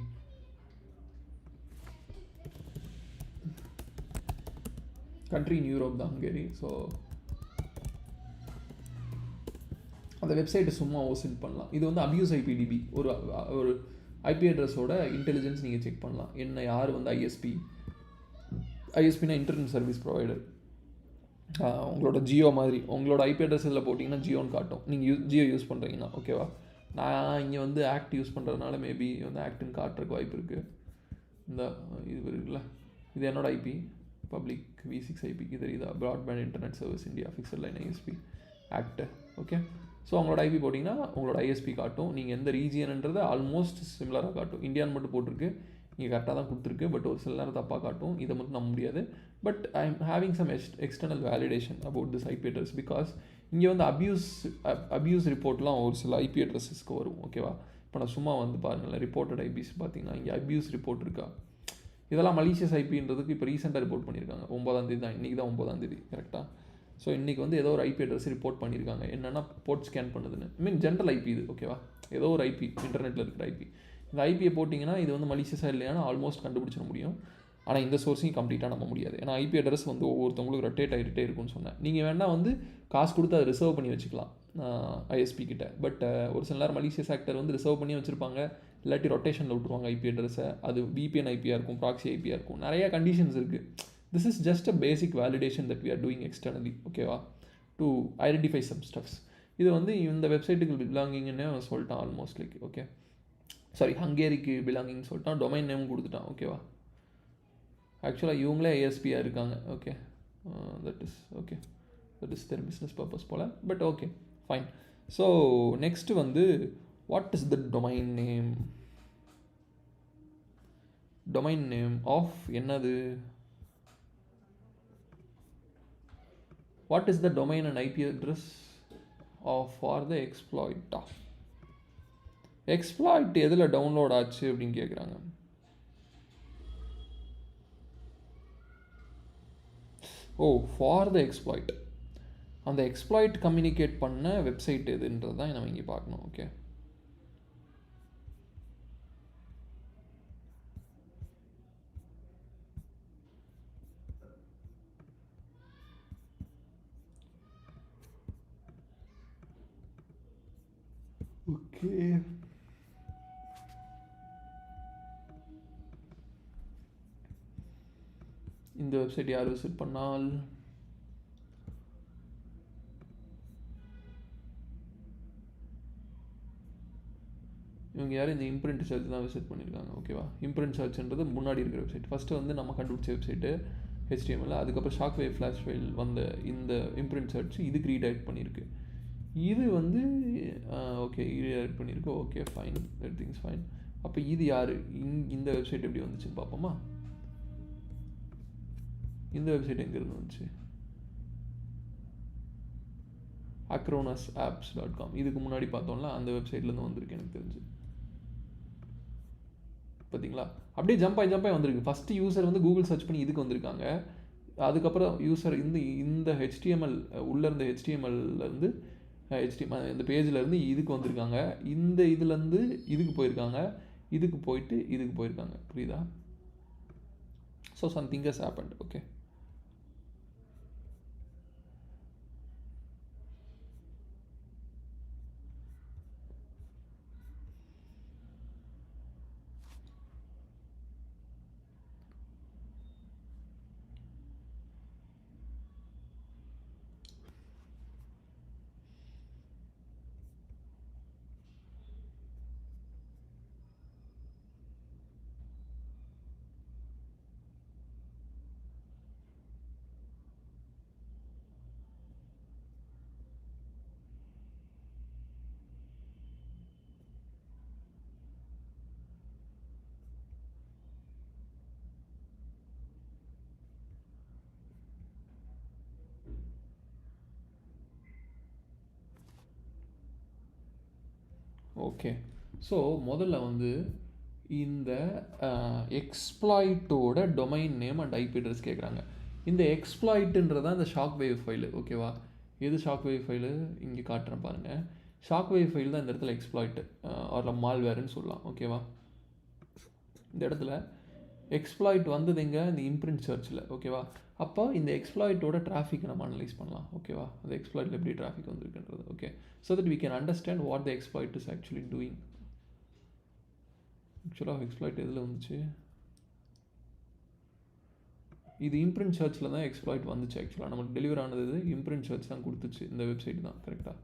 கண்ட்ரி இன் யூரோப் தான் ஹங்கேரி. ஸோ அந்த வெப்சைட்டை சும்மா ஓசின் பண்ணலாம். இது வந்து அபியூஸ் ஐபிடிபி, ஒரு ஐபி அட்ரஸோட இன்டெலிஜென்ஸ் நீங்கள் செக் பண்ணலாம். என்ன, யார் வந்து ஐஎஸ்பினா இன்டர்நெட் சர்வீஸ் ப்ரொவைடர். உங்களோட ஜியோ மாதிரி உங்களோட ஐபி அட்ரஸ் இதில் போட்டிங்கன்னா ஜியோன்னு காட்டும், நீங்கள் ஜியோ யூஸ் பண்ணுறீங்கன்னா. ஓகேவா? நான் இங்கே வந்து ஆக்ட் யூஸ் பண்ணுறதுனால மேபி வந்து ஆக்ட்னு காட்டுறதுக்கு வாய்ப்பு இருக்குது. இந்த இது இருக்குல்ல, இது என்னோட ஐபி, பப்ளிக் V6 ஐபிக்கு தெரியுதா, broadband internet service India fixed line ISP act. Okay, so உங்களோட ஐபி போட்டிங்கன்னா உங்களோட ஐஎஸ்பி காட்டும். நீங்கள் எந்த ரீஜியன்ன்றதை ஆல்மோஸ்ட் சிமிலராக காட்டும். இந்தியான்னு மட்டும் போட்டிருக்கு, இங்கே கரெக்டாக தான் கொடுத்துருக்கு, பட் ஒரு சில நேரம் தப்பாக காட்டும். இதை மட்டும் நம்ப முடியாது. But I am having some external validation about this IP address, because இங்கே வந்து அபியூஸ் ரிப்போர்ட்லாம் ஒரு சில ஐபி அட்ரஸஸ்க்கு வரும். ஓகேவா? இப்போ நான் சும்மா வந்து பாருங்களேன், ரிப்போர்ட்டட் ஐபிஸ் பார்த்தீங்கன்னா இங்கே அபியூஸ் ரிப்போர்ட் இருக்கா, இதெல்லாம் மலிஷியஸ் ஐபின்றதுக்கு இப்போ ரீசெண்டாக ரிப்போர்ட் பண்ணியிருக்காங்க. 9ஆம் தேதி தான், இன்றைக்கி தான் 9ஆம் தேதி கரெக்டாக. ஸோ இன்றைக்கி வந்து ஏதோ ஒரு ஐபி அட்ரஸ் ரிப்போர்ட் பண்ணியிருக்காங்க, என்னென்னா போர்ட் ஸ்கேன் பண்ணுதுன்னு. ஜென்ரல் ஐபி இது. ஓகேவா? ஏதோ ஒரு ஐபி, இன்டர்நெட்டில் இருக்கிற ஐபி. இந்த ஐபியை போட்டிங்கன்னா இது வந்து மலிஷியஸாக இல்லையானா ஆல்மோஸ்ட் கண்டுபிடிச்சிட முடியும். ஆனால் இந்த சோர்ஸையும் கம்ப்ளீட்டாக நம்ப முடியாது. ஏன்னா ஐபி அட்ரஸ் வந்து ஒவ்வொருத்தவங்களுக்கு ரொட்டேட் ஆகிட்டே இருக்குன்னு சொன்னேன். நீங்கள் வேணால் வந்து காசு கொடுத்து அதை ரிசர்வ் பண்ணி வச்சுக்கலாம் ஐஎஸ்பி கிட்ட. பட் ஒரு சில நேரம் மலிஷியஸ் ஆக்டர் வந்து ரிசர்வ் பண்ணி வச்சுருப்பாங்க, இல்லாட்டி ரொட்டேஷனில் விட்டுருவாங்க ஐபி அட்ரஸை. அது VPN ஐபியாக இருக்கும், ப்ராக்ஸி ஐபியாக இருக்கும், நிறைய கண்டிஷன்ஸ் இருக்குது. This is just a basic validation that we are doing externally. ஓகேவா? To identify some stubs. இது வந்து இந்த வெப்சைட்டுக்கு பிலாங்கிங்னே சொல்லிட்டான் ஆல்மோஸ்ட் லைக். ஓகே, சாரி, ஹங்கேரிக்கு பிலாங்கிங் சொல்லிட்டான், டொமைன் நேம் கொடுத்துட்டான். ஓகேவா? ஆக்சுவலாக இவங்களே ஏஎஸ்பியாக இருக்காங்க. Okay, that is their business purpose போல். But okay, fine. So next வந்து what is the domain name of என்னது, what is the domain and IP address of for the எக்ஸ்ப்ளாய்ட்டா. Exploit எதில் டவுன்லோட் ஆச்சு அப்படின்னு கேட்குறாங்க. ஃபார் த எக்ஸ்ப்ளாய்ட், அந்த exploit communicate பண்ண website எதுன்றது தான் நம்ம இங்கே பார்க்கணும். ஓகே, ஓகே, இந்த வெப்சைட் யார் விசிட் பண்ணால் இவங்க யாரும் இந்த இம்ப்ரிண்ட் சர்ச் தான் விசிட் பண்ணியிருக்காங்க. ஓகேவா, இம்ப்ரிண்ட் சர்ச்ன்றது முன்னாடி இருக்கிற வெப்சைட். ஃபஸ்ட்டு வந்து நம்ம கண்டுபிடிச்ச வெப்சைட்டு HTML, அதுக்கப்புறம் ஷாக்வேவ் ஃப்ளாஷ் ஃபைல் வந்த இந்த இம்ப்ரிண்ட் சர்ச் இதுக்கு ரீடைரக்ட் பண்ணியிருக்கு. இது வந்து ஓகே ரீடைரக்ட் பண்ணியிருக்கு. Okay fine, every things fine. அப்போ இது யார், இந்த வெப்சைட் எப்படி வந்துச்சுன்னு பார்ப்போமா. இந்த வெப்சைட் எங்கேருந்து வந்துச்சு, acronasapps.com. இதுக்கு முன்னாடி பார்த்தோம்ல அந்த வெப்சைட்லேருந்து வந்திருக்கு எனக்கு தெரிஞ்சு. பார்த்தீங்களா, அப்படியே ஜம்ப் ஆகி வந்திருக்கு. ஃபஸ்ட்டு யூசர் வந்து கூகுள் சர்ச் பண்ணி இதுக்கு வந்திருக்காங்க. அதுக்கப்புறம் யூசர் இந்த HTML உள்ளே இருந்த HTMLலேருந்து இந்த பேஜ்லேருந்து இதுக்கு வந்திருக்காங்க. இந்த இதுலேருந்து இதுக்கு போயிருக்காங்க, இதுக்கு போயிட்டு இதுக்கு போயிருக்காங்க. புரியுதா? So something has happened. Okay, okay. So முதல்ல வந்து இந்த எக்ஸ்ப்ளாய்ட்டோட domain name and IP address கேட்குறாங்க. இந்த எக்ஸ்ப்ளாய்ட்டுன்றதான் இந்த ஷாக்வேவ் ஃபைலு. ஓகேவா, எது ஷாக்வேவ் ஃபைலு இங்கே காட்டுறேன் பாருங்கள். ஷாக்வேவ் ஃபைல் தான் இந்த இடத்துல எக்ஸ்ப்ளாய்ட்டு அதில் மால்வேர்னு சொல்லலாம். ஓகேவா, இந்த இடத்துல எக்ஸ்ப்ளாய்ட் வந்தது எங்கே, இந்த இம்ப்ரிண்ட் சர்ச்சில். ஓகேவா, அப்போ இந்த எக்ஸ்ப்ளாய்ட்டோட டிராஃபிக் நம்ம அனலைஸ் பண்ணலாம். ஓகேவா, அந்த எக்ஸ்ப்ளாய்ட்டில் எப்படி டிராஃபிக் வந்திருக்குன்றது. Okay, so that we can understand what the exploit is actually doing. ஆக்சுவலாக எக்ஸ்ப்ளாய்ட் எதில் வந்துச்சு, இது இம்ப்ரிண்ட் சர்ச்சில் தான் எக்ஸ்ப்ளாய்ட் வந்துச்சு. ஆக்சுவலாக நமக்கு டெலிவர் ஆனது இது இம்ப்ரிண்ட் சர்ச் தான் கொடுத்துச்சு. இந்த வெப்சைட் தான் கரெக்டாக.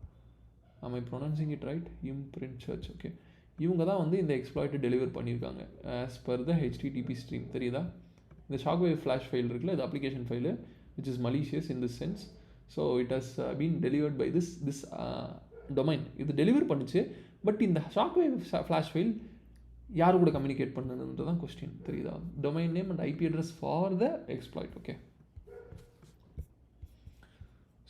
am I pronouncing it right? Imprint search. Okay, இவங்க தான் வந்து இந்த எக்ஸ்ப்ளாய்ட்டை டெலிவர் பண்ணியிருக்காங்க as per the HTTP stream. தெரியுதா, இந்த ஷாக்வேவ் ஃப்ளாஷ் ஃபைல் இருக்குல்ல, இது application file which is malicious in this sense. So it has been delivered by this domain. இது டெலிவர் பண்ணிச்சு. பட் இந்த ஷாக்வேவ் ஃப்ளாஷ் ஃபைல் யார் கூட கம்யூனிகேட் பண்ணுன்றது தான் கொஸ்டின். தெரியுதா, domain name and IP address for the exploit. Okay,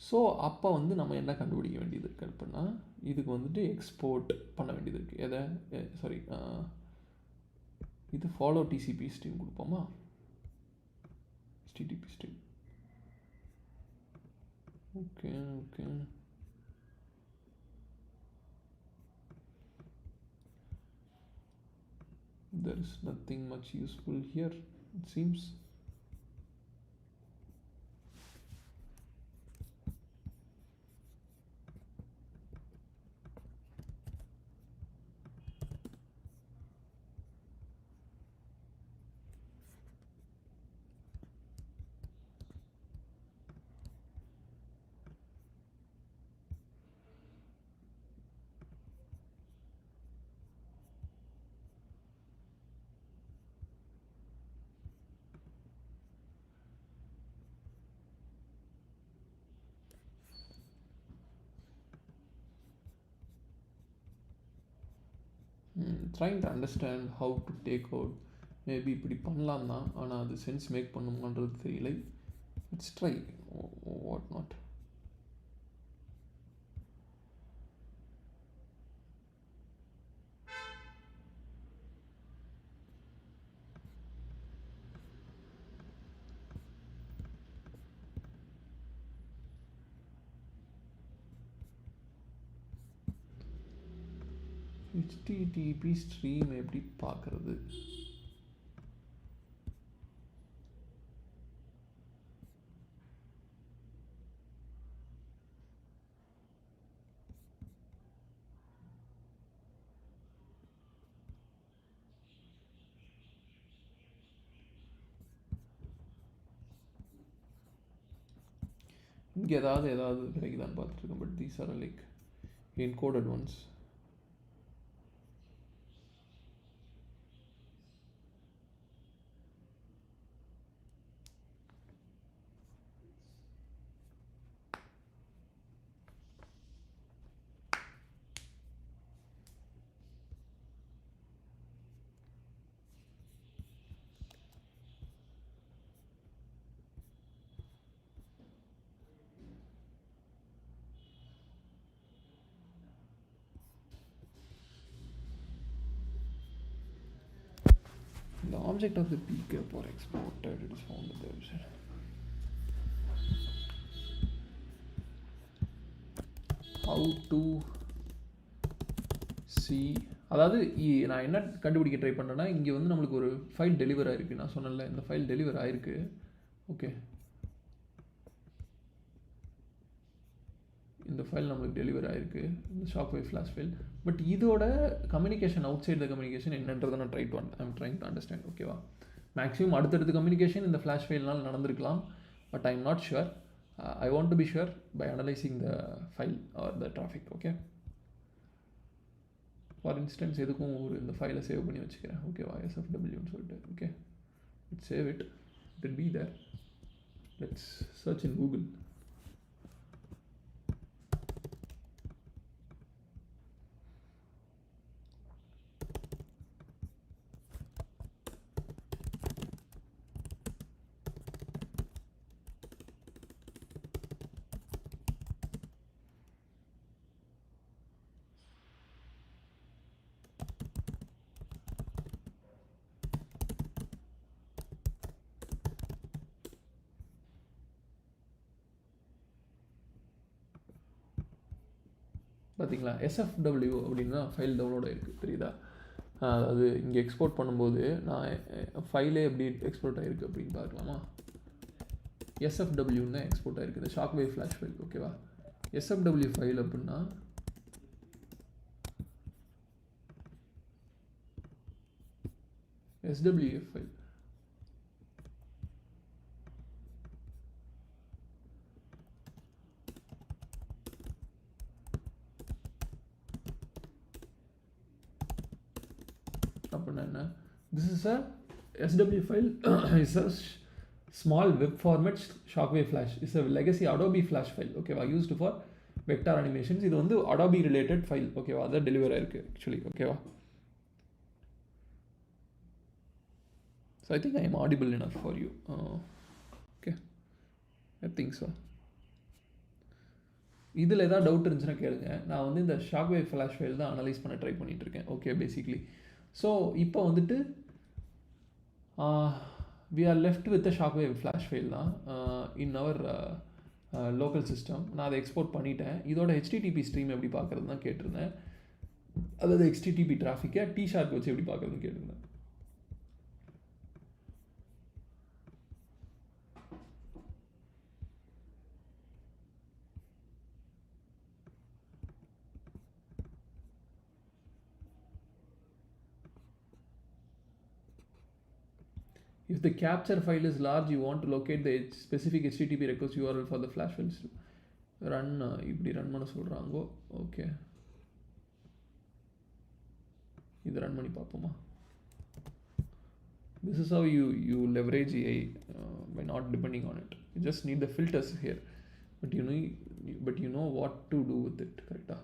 so அப்போ வந்து நம்ம என்ன கண்டுபிடிக்க வேண்டியது இருக்குது அப்படின்னா, இதுக்கு வந்துட்டு எக்ஸ்போர்ட் பண்ண வேண்டியது இருக்குது. எதை சாரி இது ஃபாலோ TCP ஸ்ட்ரீம் கொடுப்போமா, HTTP stream. Okay okay, there is nothing much useful here it seems. Trying to understand how to take out. Maybe இப்படி பண்ணலாம் தான், ஆனால் அது சென்ஸ் மேக் பண்ணுமான்றது தெரியல. It's try what not. HTTP stream எப்படி பார்க்குறது, இங்கே ஏதாவது கிடைக்குதான்னு பார்த்துருக்கேன், but these are like encoded ones. The object of the PCAP or exported, it is found in the website. How to see, அதாவது நான் என்ன கண்டுபிடிக்க ட்ரை பண்ணுறேன்னா, இங்கே வந்து நம்மளுக்கு ஒரு ஃபைல் டெலிவர் ஆகிருக்கு. நான் சொன்னல இந்த ஃபைல் டெலிவர் ஆகிருக்கு. ஓகே, இந்த ஃபைல் நம்மளுக்கு டெலிவர் ஆகிருக்கு, இந்த ஷாக்வேவ் ஃப்ளாஷ் ஃபைல். பட் இதோட communication outside the communication என்னன்றதை நான் ஐம் ட்ரைங் டு அண்டர்ஸ்டாண்ட். ஓகேவா, மேக்ஸிமம் அடுத்தடுத்து கம்யூனிகேஷன் இந்த ஃப்ளாஷ் ஃபைல்னால் நடந்திருக்கலாம், but I am not sure. I want to be sure by analyzing the file or the traffic. Okay, for instance எதுக்கும் ஒரு இந்த ஃபைலை சேவ் பண்ணி வச்சுக்கிறேன். ஓகேவா, SFW சொல்லிட்டு. Okay, let's save it, it will be there. Let's search in Google. பார்த்தீங்களா, SFW அப்படின்னா ஃபைல் டவுன்லோட் ஆகிருக்கு, தெரியுதா? அது இங்கே எக்ஸ்போர்ட் பண்ணும்போது நான் ஃபைலே எப்படி எக்ஸ்போர்ட் ஆகிருக்கு அப்படின்னு பார்க்கலாமா? SFWன்னு எக்ஸ்போர்ட் ஆகிருக்கு, இந்த ஷாக்வேவ் ஃப்ளாஷ் ஃபைல். ஓகேவா, SFW ஃபைல் அப்படின்னா SWF file. This is a SW file. It's a small web format Shockwave Flash. It's a legacy Adobe Flash file. Okay, used for vector animations. இது வந்து Adobe related file. Okay, அது deliver ஆயிருக்கு actually. Okay, so I think I am audible enough for you. Okay, I think so. இதில் ஏதாவது doubt இருந்துச்சுன்னா கேளுங்க. நான் வந்து இந்த ஷாக்வேவ் ஃப்ளாஷ் ஃபைல் தான் அனலைஸ் பண்ண ட்ரை பண்ணிட்டு இருக்கேன். Okay, basically. ஸோ இப்போ வந்துட்டு we are left with the Shockwave Flash file தான் in our local system. நான் அதை எக்ஸ்போர்ட் பண்ணிட்டேன். இதோட HTTP ஸ்ட்ரீம் எப்படி பார்க்குறது தான் கேட்டிருந்தேன். அதாவது HTTP டிராஃபிக்கை Tshark வச்சு எப்படி பார்க்குறதுன்னு கேட்டிருந்தேன். If the capture file is large, you want to locate the specific HTTP request URL for the flash files. Run இப்படி ரன் பண்ண சொல்கிறாங்கோ. ஓகே, இது ரன் பண்ணி பார்ப்போமா? This is how you leverage AI by not depending on it. You just need the filters here, but you know what to do with it. Correct?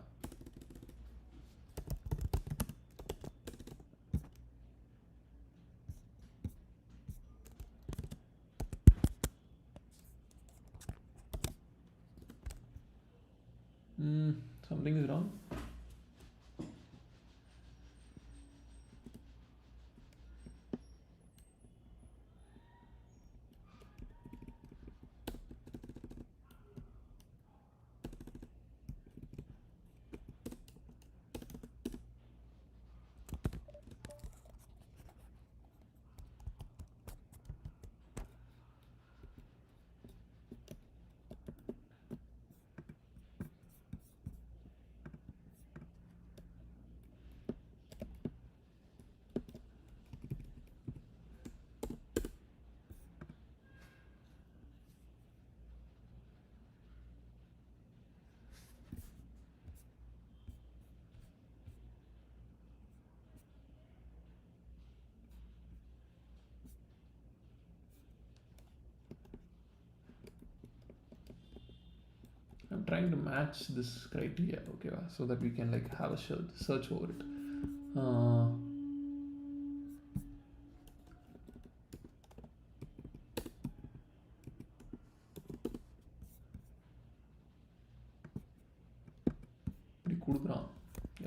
Something is wrong. trying to match this criteria, okay, so that we can like have a search over it. இப்படி கொடுக்குறான்,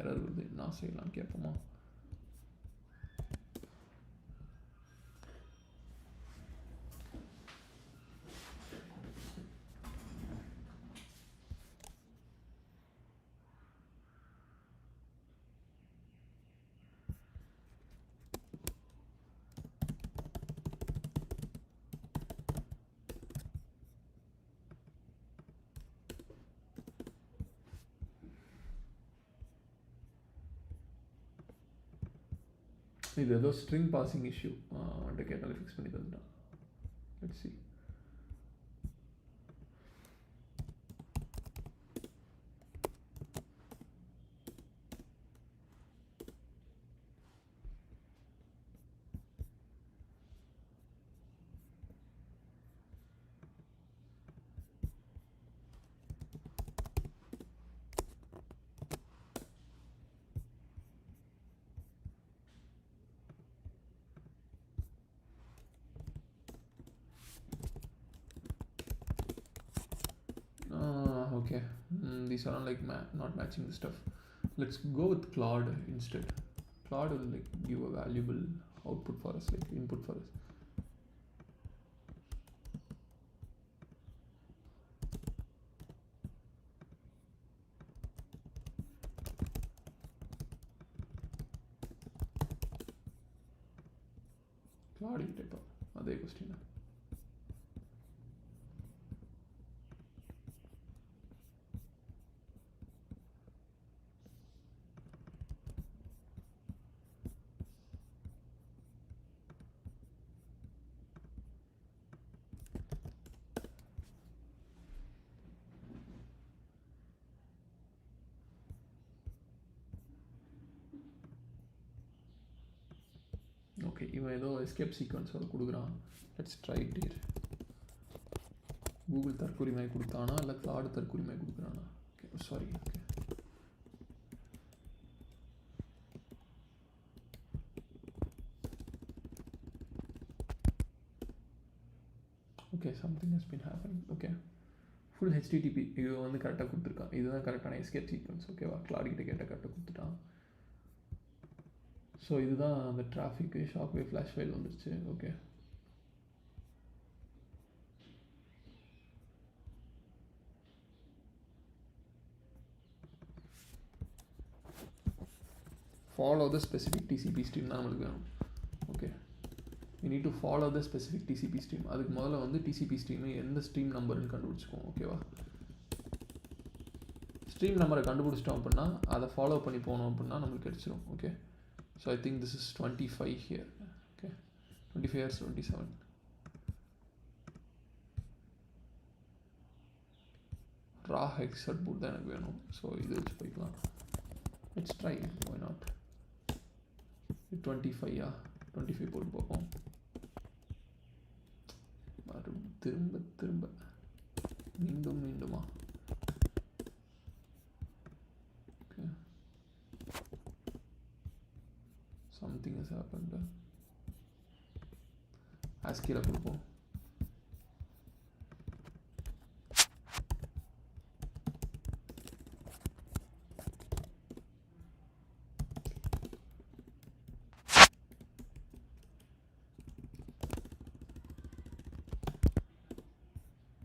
error வருது, என்ன செய்யலாம் கேட்போமா? இது ஏதோ string passing issue அவன்கிட்ட கேட்டாலும் ஃபிக்ஸ் பண்ணி தந்துட்டான். Let's see. Okay, these are like not matching the stuff. Let's go with Claude instead. Claude will like give a valuable output for us, like input for us. Claude type adhe question. Okay, இவன் ஏதோ escape சீக்வன்ஸோட கொடுக்குறான். Let's try it here. Google தற்கொரிமை கொடுத்தானா இல்லை Claude தற்கொரிமை கொடுக்குறானா? Okay, sorry. Okay, something has been happening. Okay, full HTTP இது வந்து கரெக்டாக கொடுத்துருக்கான். இதுதான் கரெக்டான எஸ்கேப் சீக்வன்ஸ். ஓகேவா, கிளாட் கிட்ட கேட்டால் கரெக்டாக கொடுத்துட்டான். ஸோ இதுதான் அந்த டிராஃபிக்கு. ஷாக்வேவ் ஃப்ளாஷ் ஃபைல் வந்துருச்சு. Okay, follow the specific TCP stream தான் நம்மளுக்கு வேணும். Okay, we need to follow the specific TCP stream. அதுக்கு முதல்ல வந்து டிசிபி ஸ்ட்ரீம் எந்த ஸ்ட்ரீம் நம்பர்னு கண்டுபிடிச்சிக்கோம். ஓகேவா, ஸ்ட்ரீம் நம்பரை கண்டுபிடிச்சிட்டோம் அப்படின்னா அதை ஃபாலோ பண்ணி போனோம் அப்படின்னா நம்மளுக்கு கிடச்சிரும். Okay, so I think this is 25 here. Okay, 25 or 27. raw hex output தான் எனக்கு வேணும். ஸோ இது வச்சு போய்க்கலாம். Let's try, why not. 25 25 போட்டு பார்ப்போம். திரும்ப திரும்ப மீண்டும் மீண்டுமா? Something has happened. ASCII கொடுப்போம்.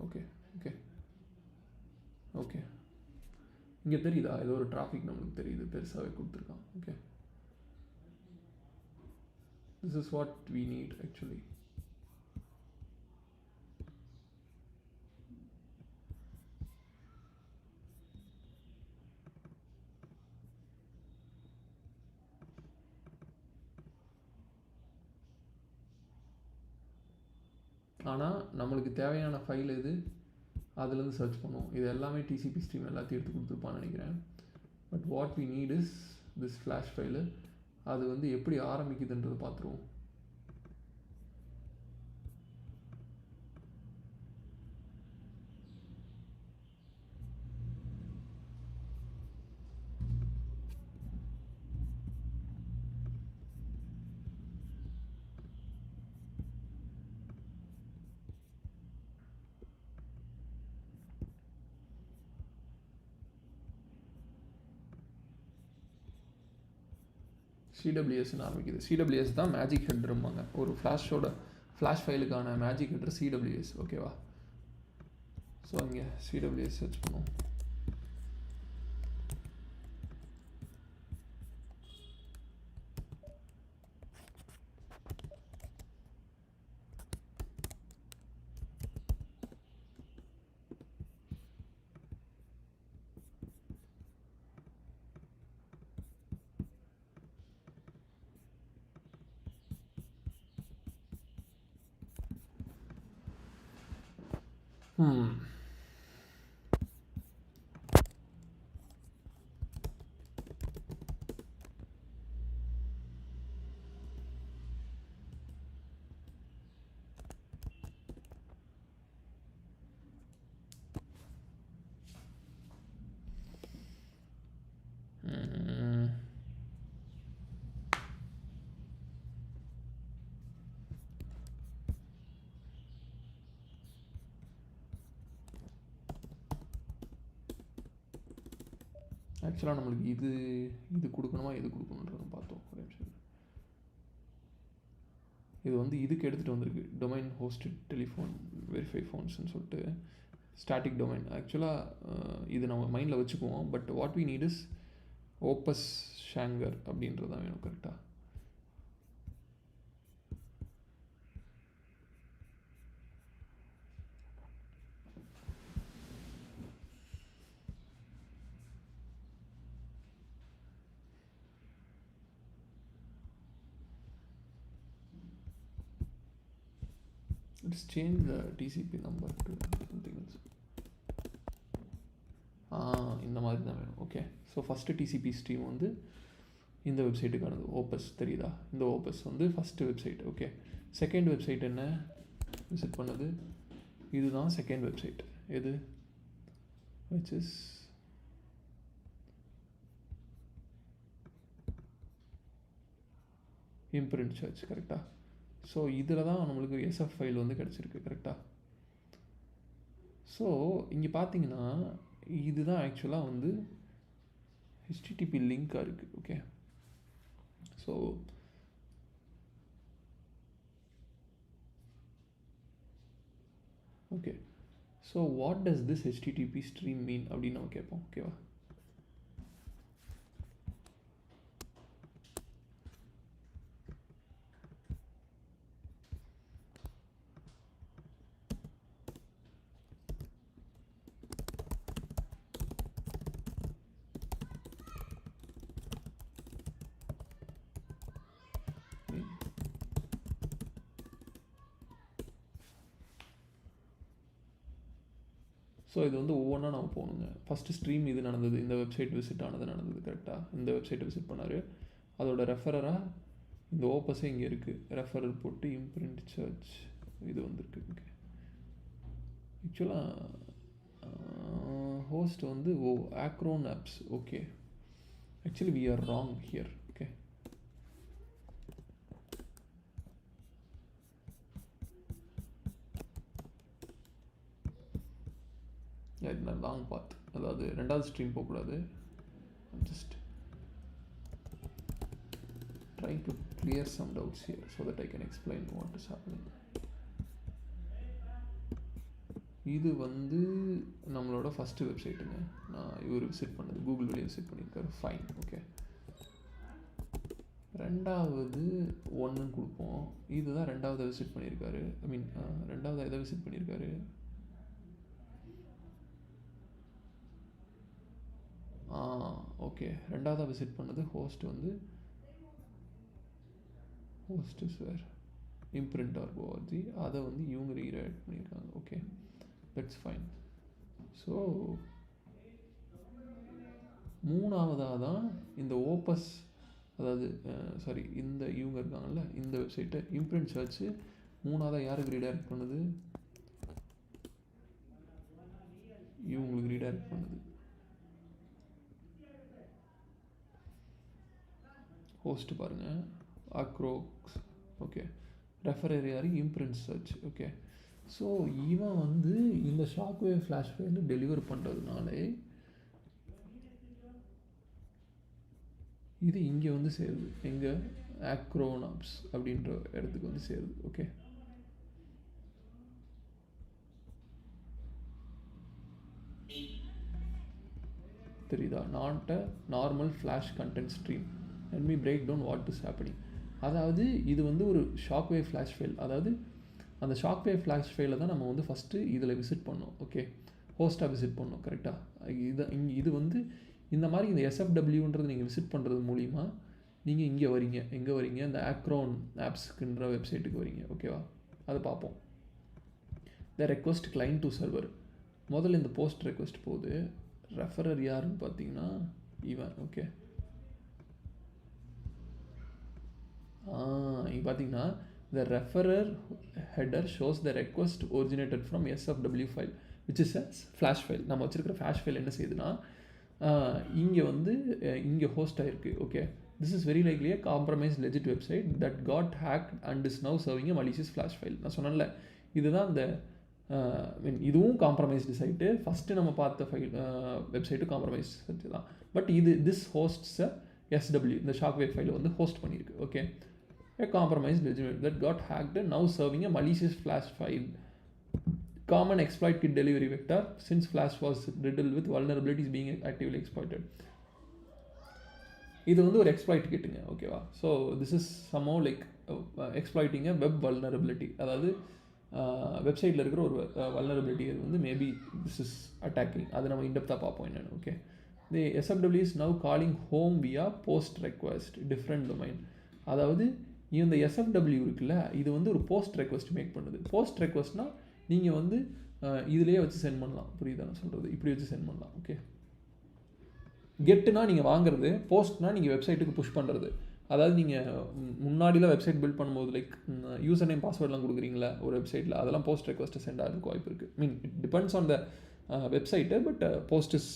ஓகே ஓகே ஓகே, இங்கே தெரியுதா? ஏதோ ஒரு டிராஃபிக் நம்மளுக்கு தெரியுது, பெருசாகவே கொடுத்துருக்கான். Okay, this is what we need actually. ஆனால் நம்மளுக்கு தேவையான ஃபைல் எது, அதுலேருந்து சர்ச் பண்ணுவோம். இது எல்லாமே டிசிபி ஸ்ட்ரீம் எல்லாத்தையும் எடுத்து கொடுத்துருப்பான்னு நினைக்கிறேன். But what we need is this Flash file. அது வந்து எப்படி ஆரம்பிக்குதுன்றது பார்த்துருவோம். சிடபிள்யூஎஸ்ன்னு ஆரம்பிக்குது. சிடபிள்யூஎஸ் தான் மேஜிக் ஹெட்ரும்பாங்க. ஒரு ஃப்ளாஷ் ஃபைலுக்கான மேஜிக் ஹெட்ரு சிடபிள்யூஎஸ். ஓகேவா? ஸோ இங்கே சிடபிள்யூஎஸ் சர்ச் பண்ணுவோம். ஆக்சுவலாக நம்மளுக்கு இது கொடுக்கணுமா இது கொடுக்கணுன்றதை பார்த்தோம். ஒரே நிமிஷம். இது வந்து இதுக்கு எடுத்துகிட்டு வந்திருக்கு, டொமைன் ஹோஸ்டட் டெலிஃபோன் வெரிஃபை ஃபோன்ஸ்ன்னு சொல்லிட்டு ஸ்டாட்டிக் டொமைன். ஆக்சுவலாக இது நம்ம மைண்டில் வச்சுக்குவோம். But what we need is Opus ஷாங்கர் அப்படின்றது தான் வேணும். கரெக்டாக? Let's change the TCP number to something else. இந்த மாதிரி தான் வேணும். Okay. So first TCP stream வந்து இந்த வெப்சைட்டுக்கானது. ஓப்பஸ் தெரியுதா? இந்த ஓப்பஸ் வந்து first website. Okay. Second website என்ன விசிட் பண்ணது? இதுதான் செகண்ட் வெப்சைட். எது? Which is imprint search. கரெக்டாக? ஸோ இதில் தான் நம்மளுக்கு எஸ்எஃப் ஃபைல் வந்து கிடச்சிருக்கு. கரெக்டாக? ஸோ இங்கே பார்த்தீங்கன்னா இதுதான் ஆக்சுவலாக வந்து ஹெச்டிடிபி லிங்காக இருக்குது. Okay. So okay. So what does this HTTP stream mean அப்படின்னு நம்ம கேட்போம். ஓகேவா? ஸோ இது வந்து ஒவ்வொன்றா நம்ம போகணுங்க. ஃபஸ்ட்டு ஸ்ட்ரீம் இது நடந்தது, இந்த வெப்சைட் விசிட் ஆனது நடந்தது. கரெக்டாக? இந்த வெப்சைட்டை விசிட் பண்ணார். அதோட ரெஃபரராக இந்த ஓப்பஸே இங்கே இருக்குது. ரெஃபரர் போட்டு இம்ப்ரிண்ட் சர்ச் இது வந்துருக்கு. ஓகே. ஆக்சுவலாக ஹோஸ்ட் வந்து ஆக்ரோன் ஆப்ஸ். Okay. Actually we are wrong here. Okay. இது லாங் பாத். அதாவது ரெண்டாவது ஸ்ட்ரீம் போகக்கூடாது. Just trying to clear some doubts here so that I can explain what is happening. இது வந்து நம்மளோட ஃபஸ்ட்டு வெப்சைட்டுங்க. நான் இவர் விசிட் பண்ணது கூகுள் வழியாக விசிட் பண்ணியிருக்காரு. ஃபைன். ஓகே. ரெண்டாவது ஒன்றுன்னு கொடுப்போம். இதுதான் ரெண்டாவது விசிட் பண்ணியிருக்காரு. ஐ மீன் ரெண்டாவது எதை விசிட் பண்ணியிருக்காரு? ஓகே. ரெண்டாவதாக விசிட் பண்ணது ஹோஸ்ட் வந்து ஹோஸ்ட் வேர் imprint.org. அதை வந்து இவங்க ரீரைட் பண்ணியிருக்காங்க. ஓகே. That's fine. ஸோ மூணாவதாக தான் இந்த ஓப்பஸ், அதாவது சாரி இந்த இவங்க இருக்காங்கல்ல இந்த வெப்சைட்டை இம்ப்ரிண்ட் சர்ச்சு மூணாவதாக யாருக்கு ரீடைரக்ட் பண்ணுது? இவங்களுக்கு ரீடைரக்ட் பண்ணுது. ஹோஸ்ட் பாருங்கள், அக்ரோக்ஸ். ஓகே. ரெஃபரர் யார்? Imprint search. ஓகே. ஸோ இவன் வந்து இந்த ஷாக்வேவ் ஃப்ளாஷ் ஃபைல் டெலிவர் பண்ணுறதுனாலே இது இங்கே வந்து சேருது, எங்கே ஆக்ரோனாப்ஸ் அப்படின்ற இடத்துக்கு வந்து சேருது. ஓகே, தெரியுதா? Not a normal Flash content stream, let me break down what is happening. அதாவது இது வந்து ஒரு ஷாக்வேவ் ஃப்ளாஷ் ஃபைல். அதாவது அந்த ஷாக்வேவ் ஃப்ளாஷ் ஃபைலை தான் நம்ம வந்து ஃபஸ்ட்டு இதில் விசிட் பண்ணோம். ஓகே, ஹோஸ்ட்டாக விசிட் பண்ணோம். கரெக்டாக? இது வந்து இந்த மாதிரி இந்த எஸ்எஃப்டபிள்யூன்றது நீங்கள் விசிட் பண்ணுறது மூலிமா நீங்கள் இங்கே வரீங்க. எங்கே வரீங்க? இந்த ஆக்ரோன் ஆப்ஸ்க்குன்ற வெப்சைட்டுக்கு வரீங்க. ஓகேவா? அதை பார்ப்போம். The request client to server. முதல்ல இந்த போஸ்ட் ரெக்வஸ்ட் போகுது. ரெஃபரர் யாருன்னு பார்த்தீங்கன்னா இவன். ஓகே, இங்கே பார்த்தீங்கன்னா the referrer header shows the request originated from SFW file which is a flash file. நம்ம வச்சிருக்கிற ஃப்ளாஷ் ஃபைல் என்ன செய்யுதுன்னா இங்கே வந்து இங்கே ஹோஸ்ட் ஆகிருக்கு. Okay, this is very likely a compromised legit website that got hacked and is now serving a malicious flash file. நான் சொன்னேன்ல, இதுதான் இந்த இதுவும் காம்ப்ரமைஸ்டு சைட்டு. ஃபஸ்ட்டு நம்ம பார்த்த ஃபைல் வெப்சைட்டு காம்ப்ரமைஸ் சைட்டு தான். பட் இது திஸ் ஹோஸ்ட்ஸை SW இந்த ஷாக்வேவ் ஃபைலை வந்து ஹோஸ்ட் பண்ணியிருக்கு. Okay, a compromised legitimate that got hacked and now serving a malicious flash file. Common exploit kit delivery vector since flash was riddled with vulnerabilities being actively exploited. இது வந்து ஒரு exploit கிட்டுங்க. ஓகேவா? So this is somehow like exploiting a web vulnerability. அதாவது வெப்சைட்டில் இருக்கிற ஒரு vulnerability வந்து மேபி திஸ் இஸ் அட்டாக்கிங். அதை நம்ம இன்டெப்த்தாக பார்ப்போம் என்னென்னு. Okay, the SFW is now calling home via post request different domain. அதாவது இந்த SFW இருக்குல்ல, இது வந்து ஒரு போஸ்ட் ரெக்வஸ்ட் மேக் பண்ணுது. போஸ்ட் ரெக்வஸ்ட்னால் நீங்கள் வந்து இதிலேயே வச்சு சென்ட் பண்ணலாம். புரியுதா நான் சொல்கிறது? இப்படி வச்சு சென்ட் பண்ணலாம். ஓகே, கெட்டுனா நீங்கள் வாங்குறது, போஸ்ட்னா நீங்கள் வெப்சைட்டுக்கு புஷ் பண்ணுறது. அதாவது நீங்கள் முன்னாடிலாம் வெப்சைட் பில்ட் பண்ணும்போது லைக் யூசர் நேம் பாஸ்வேர்ட்லாம் கொடுக்குறீங்களா ஒரு வெப்சைட்டில், அதெல்லாம் போஸ்ட் ரெக்வஸ்ட்டை சென்ட் ஆகிறதுக்கு வாய்ப்பு இருக்குது. Mean it depends on the website, but post is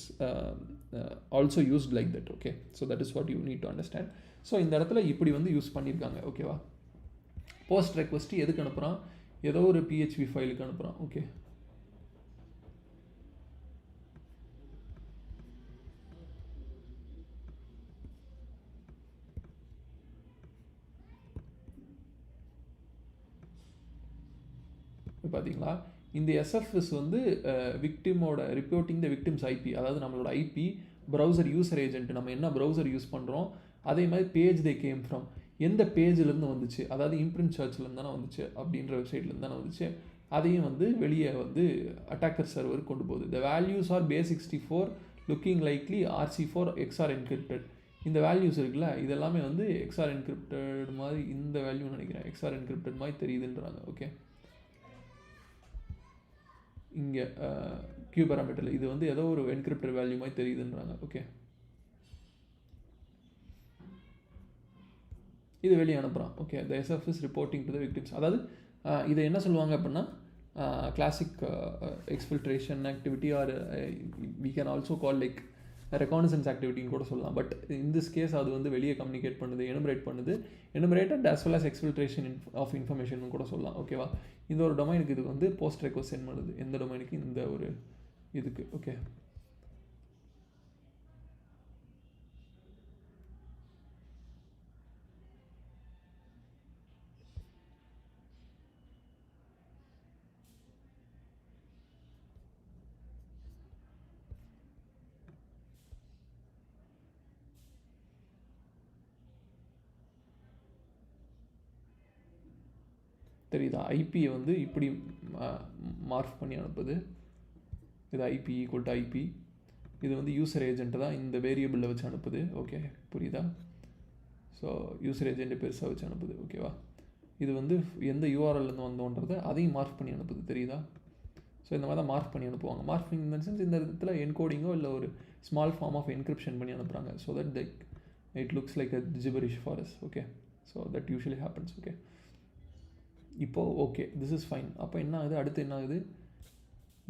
also used like that. Okay, so that is what you need to understand. So இந்த இடத்துல இப்படி வந்து யூஸ் பண்ணியிருக்காங்க. ஓகேவா? போஸ்ட் ரெக்வஸ்ட்டு எதுக்கு அனுப்புகிறான்? ஏதோ ஒரு PHP ஃபைலுக்கு அனுப்புகிறான். ஓகே, பார்த்தீங்களா? இந்த SFS வந்து விக்டிமோட ரிப்போர்ட்டிங் த விக்டிம்ஸ் IP, அதாவது நம்மளோட IP ப்ரௌசர் யூசர் ஏஜென்ட், நம்ம என்ன ப்ரௌசர் யூஸ் பண்ணுறோம், அதே மாதிரி பேஜ் தே கேம் ஃப்ரம், எந்த பேஜ்லேருந்து வந்துச்சு, அதாவது இம்ப்ரிண்ட் சர்ச்லேருந்து தானே வந்துச்சு, அப்படின்ற வெப்சைட்லேருந்து தானே வந்துச்சு, அதையும் வந்து வெளியே வந்து அட்டாக்கர் சர்வர் கொண்டு போகுது. The values are base64 looking likely RC4 XR encrypted. இந்த வேல்யூஸ் இருக்குல்ல, இதெல்லாமே வந்து XR என்கிரிப்டட் மாதிரி, இந்த வேல்யூ நினைக்கிறேன் XR என்கிரிப்டட் மாதிரி தெரியுதுன்றாங்க. ஓகே, இங்கே கியூ பேராமீட்டரில் இது வந்து ஏதோ ஒரு என்கிரிப்டட் வேல்யூ மாதிரி தெரியுதுன்றாங்க. ஓகே, இது வெளியே அனுப்புகிறான். Okay, the SFS reporting to the victims. அதாவது இதை என்ன சொல்லுவாங்க அப்படின்னா classic exfiltration activity, or we can also call like reconnaissance ஆக்டிவிட்டின்னு கூட சொல்லலாம். பட் இன் திஸ் கேஸ் அது வந்து வெளியே கம்யூனிகேட் பண்ணுது, enumerated as well as exfiltration of information கூட சொல்லலாம். ஓகேவா? இந்த ஒரு டொமைனுக்கு இது வந்து போஸ்ட் ரெக்வஸ்ட் சென்ட் பண்ணுது. எந்த டொமைனுக்கு? இந்த ஒரு இதுக்கு. ஓகே, தெரியுதா? ஐபியை வந்து இப்படி மார்க் பண்ணி அனுப்புது. இது IP ஈக்குவல் டு IP. இது வந்து யூசர் ஏஜென்ட் தான் இந்த வேரியபிளில் வச்சு அனுப்புது. ஓகே, புரியுதா? ஸோ யூசர் ஏஜென்ட் பெருசாக வச்சு அனுப்புது. ஓகேவா? இது வந்து எந்த URL-லேருந்து வந்தோன்றதை அதையும் மார்க் பண்ணி அனுப்புது. தெரியுதா? ஸோ இந்த மாதிரி தான் மார்க் பண்ணி அனுப்புவாங்க. மார்க்கிங் இந்த சென்ஸ் இந்த இடத்துல என்கோடிங்கோ இல்லை ஒரு ஸ்மால் ஃபார்ம் ஆஃப் என்கிரிப்ஷன் பண்ணி அனுப்புகிறாங்க. So that like it looks like a gibberish for us. Okay, so that usually happens. Okay, இப்போது ஓகே, திஸ் இஸ் ஃபைன். அப்போ என்ன ஆகுது? அடுத்து என்ன ஆகுது?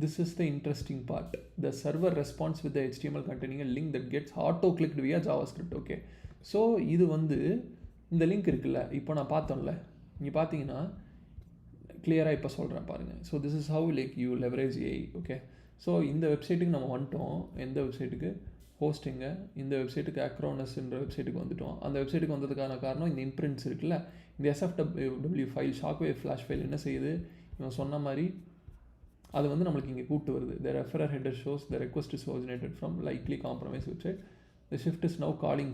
This is the interesting part. The server response with HTML containing a link that gets auto clicked via JavaScript. Okay, so இது வந்து இந்த லிங்க் இருக்குல்ல, இப்போ நான் பார்த்தோம்ல, இங்கே பார்த்தீங்கன்னா கிளியராக இப்போ சொல்கிறேன் பாருங்கள். So this is how like you leverage AI. Okay, so இந்த வெப்சைட்டுக்கு நம்ம வந்துட்டோம். எந்த வெப்சைட்டுக்கு? ஹோஸ்டிங்க. இந்த வெப்சைட்டுக்கு அக்ரோனஸ்ன்ற வெப்சைட்டுக்கு வந்துட்டோம். அந்த வெப்சைட்டுக்கு வந்ததுக்கான காரணம் இந்த இம்ப்ரிண்ட்ஸ் இருக்குல்ல, இந்த SFW file, shockwave flash file என்ன செய்யுது, இவன் சொன்ன மாதிரி அது வந்து நம்மளுக்கு இங்கே கூப்பிட்டு வருது. The referrer header shows the request is originated from likely compromised website. The shift is now calling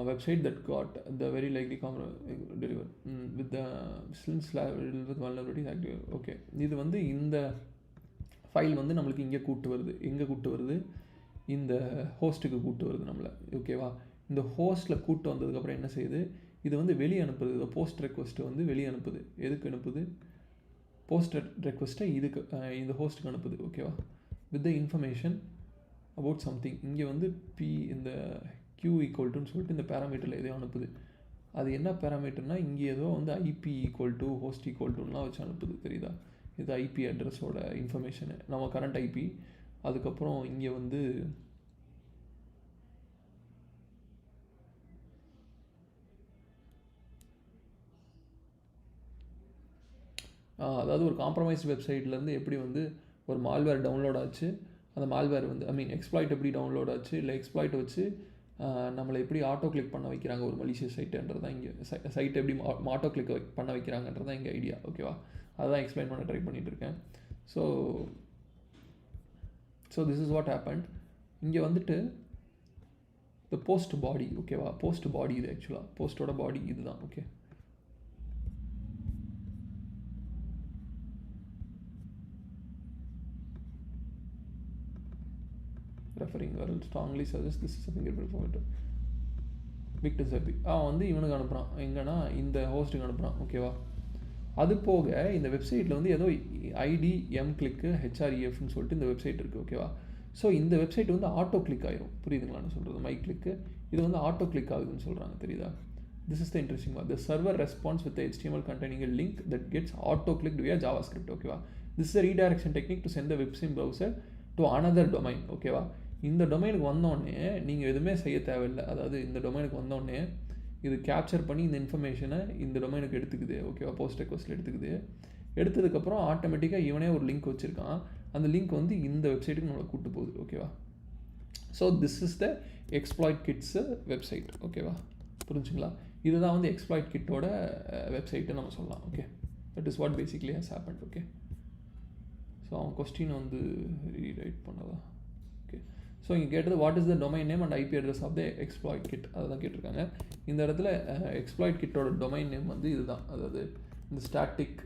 website that got the very likely delivered with the with vulnerabilities active. Okay, இது வந்து இந்த ஃபைல் வந்து நம்மளுக்கு இங்கே கூப்பிட்டு வருது. எங்கே கூப்பிட்டு வருது? இந்த ஹோஸ்ட்டுக்கு கூப்பிட்டு வருது நம்மளை. ஓகேவா? இந்த ஹோஸ்ட்டில் கூப்பிட்டு வந்ததுக்கப்புறம் என்ன செய்யுது? இது வந்து வெளியே அனுப்புது. இந்த போஸ்ட் ரெக்வஸ்ட்டை வந்து வெளியே அனுப்புது. எதுக்கு அனுப்புது? போஸ்ட் ரெக்வஸ்ட்டை இதுக்கு இந்த ஹோஸ்ட்டுக்கு அனுப்புது. ஓகேவா? With the information about something. இங்கே வந்து இந்த Q ஈக்குவல்ட்டுன்னு சொல்லிட்டு இந்த பேராமீட்டரில் எதையும் அனுப்புது. அது என்ன பேராமீட்டர்னால் இங்கே ஏதோ வந்து IP equal to host equal டுலாம் வச்சு அனுப்புது. தெரியுதா? இது IP அட்ரஸோட இன்ஃபர்மேஷனு, நம்ம கரண்ட் IP. அதுக்கப்புறம் இங்கே வந்து அதாவது ஒரு காம்ப்ரமைஸ்ட் வெப்சைட்லேருந்து எப்படி வந்து ஒரு மால்வேர் டவுன்லோட் ஆச்சு, அந்த மால்வேர் வந்து எக்ஸ்ப்ளாய்ட் எப்படி டவுன்லோட் ஆச்சு, இல்லை எக்ஸ்ப்ளாய்ட் வச்சு நம்மளை எப்படி ஆட்டோ கிளிக் பண்ண வைக்கிறாங்க ஒரு மலிஷியஸ் சைட்டுன்றது தான் இங்கே சைட் எப்படி ஆட்டோ கிளிக் பண்ண வைக்கிறாங்கன்றது தான் இங்கே ஐடியா. ஓகேவா? அதுதான் எக்ஸ்பிளைன் பண்ண ட்ரை பண்ணிகிட்ருக்கேன். So this is what happened. இங்கே வந்துட்டு த போஸ்ட் பாடி. ஓகேவா? போஸ்ட் பாடி இது ஆக்சுவலாக போஸ்ட்டோட பாடி இது தான். Okay, referring world strongly suggest this is fingerprint format விக்டர் சர்பி. அவன் வந்து இவனுக்கு அனுப்புகிறான். எங்கன்னா இந்த ஹோஸ்ட்டுக்கு அனுப்புகிறான். ஓகேவா? அது போக இந்த வெப்சைட்டில் வந்து ஏதோ ஐடி கிளிக்கு HREFன்னு சொல்லிட்டு இந்த வெப்சைட் இருக்குது. ஓகேவா? ஸோ இந்த வெப்சைட் வந்து ஆட்டோ கிளிக் ஆயிரும். புரியுதுங்களா நான் சொல்கிறது? மை கிளிக்கு இது வந்து ஆட்டோ கிளிக் ஆகுதுன்னு சொல்கிறாங்க. தெரியுதா? This is the interesting part. The server response with HTML containing a link that gets auto clicked via JavaScript. ஓகேவா? This is a redirection technique to send the web sim browser to another domain. ஓகேவா? இந்த டொமைனுக்கு வந்தோடனே நீங்கள் எதுவுமே செய்ய தேவையில்லை. அதாவது இந்த டொமைனுக்கு வந்தோடனே இது கேப்சர் பண்ணி இந்த இன்ஃபர்மேஷனை இந்த டொமைனுக்கு எடுத்துக்குது. ஓகேவா? போஸ்ட் ரெக்வஸ்ட்டில் எடுத்துக்குது. எடுத்ததுக்கப்புறம் ஆட்டோமேட்டிக்காக இவனே ஒரு லிங்க் வச்சுருக்கான். அந்த லிங்க் வந்து இந்த வெப்சைட்டுக்கு நம்மளை கூப்பிட்டு போகுது. ஓகேவா? So this is the exploit kits website. ஓகேவா? புரிஞ்சுங்களா? இதுதான் வந்து எக்ஸ்ப்ளாய்ட் கிட்டோட வெப்சைட்டு நம்ம சொல்லலாம். Okay, that is what basically has happened. Okay, so அவன் கொஸ்டின் வந்து ரீரைட் பண்ணதா? ஓகே, ஸோ இங்கே கேட்டது what is the domain name and IP address of the exploit kit, அதை தான் கேட்டிருக்காங்க. இந்த இடத்துல எக்ஸ்ப்ளாய்ட் கிட்டோட டொமைன் நேம் வந்து இதுதான். அதாவது இந்த static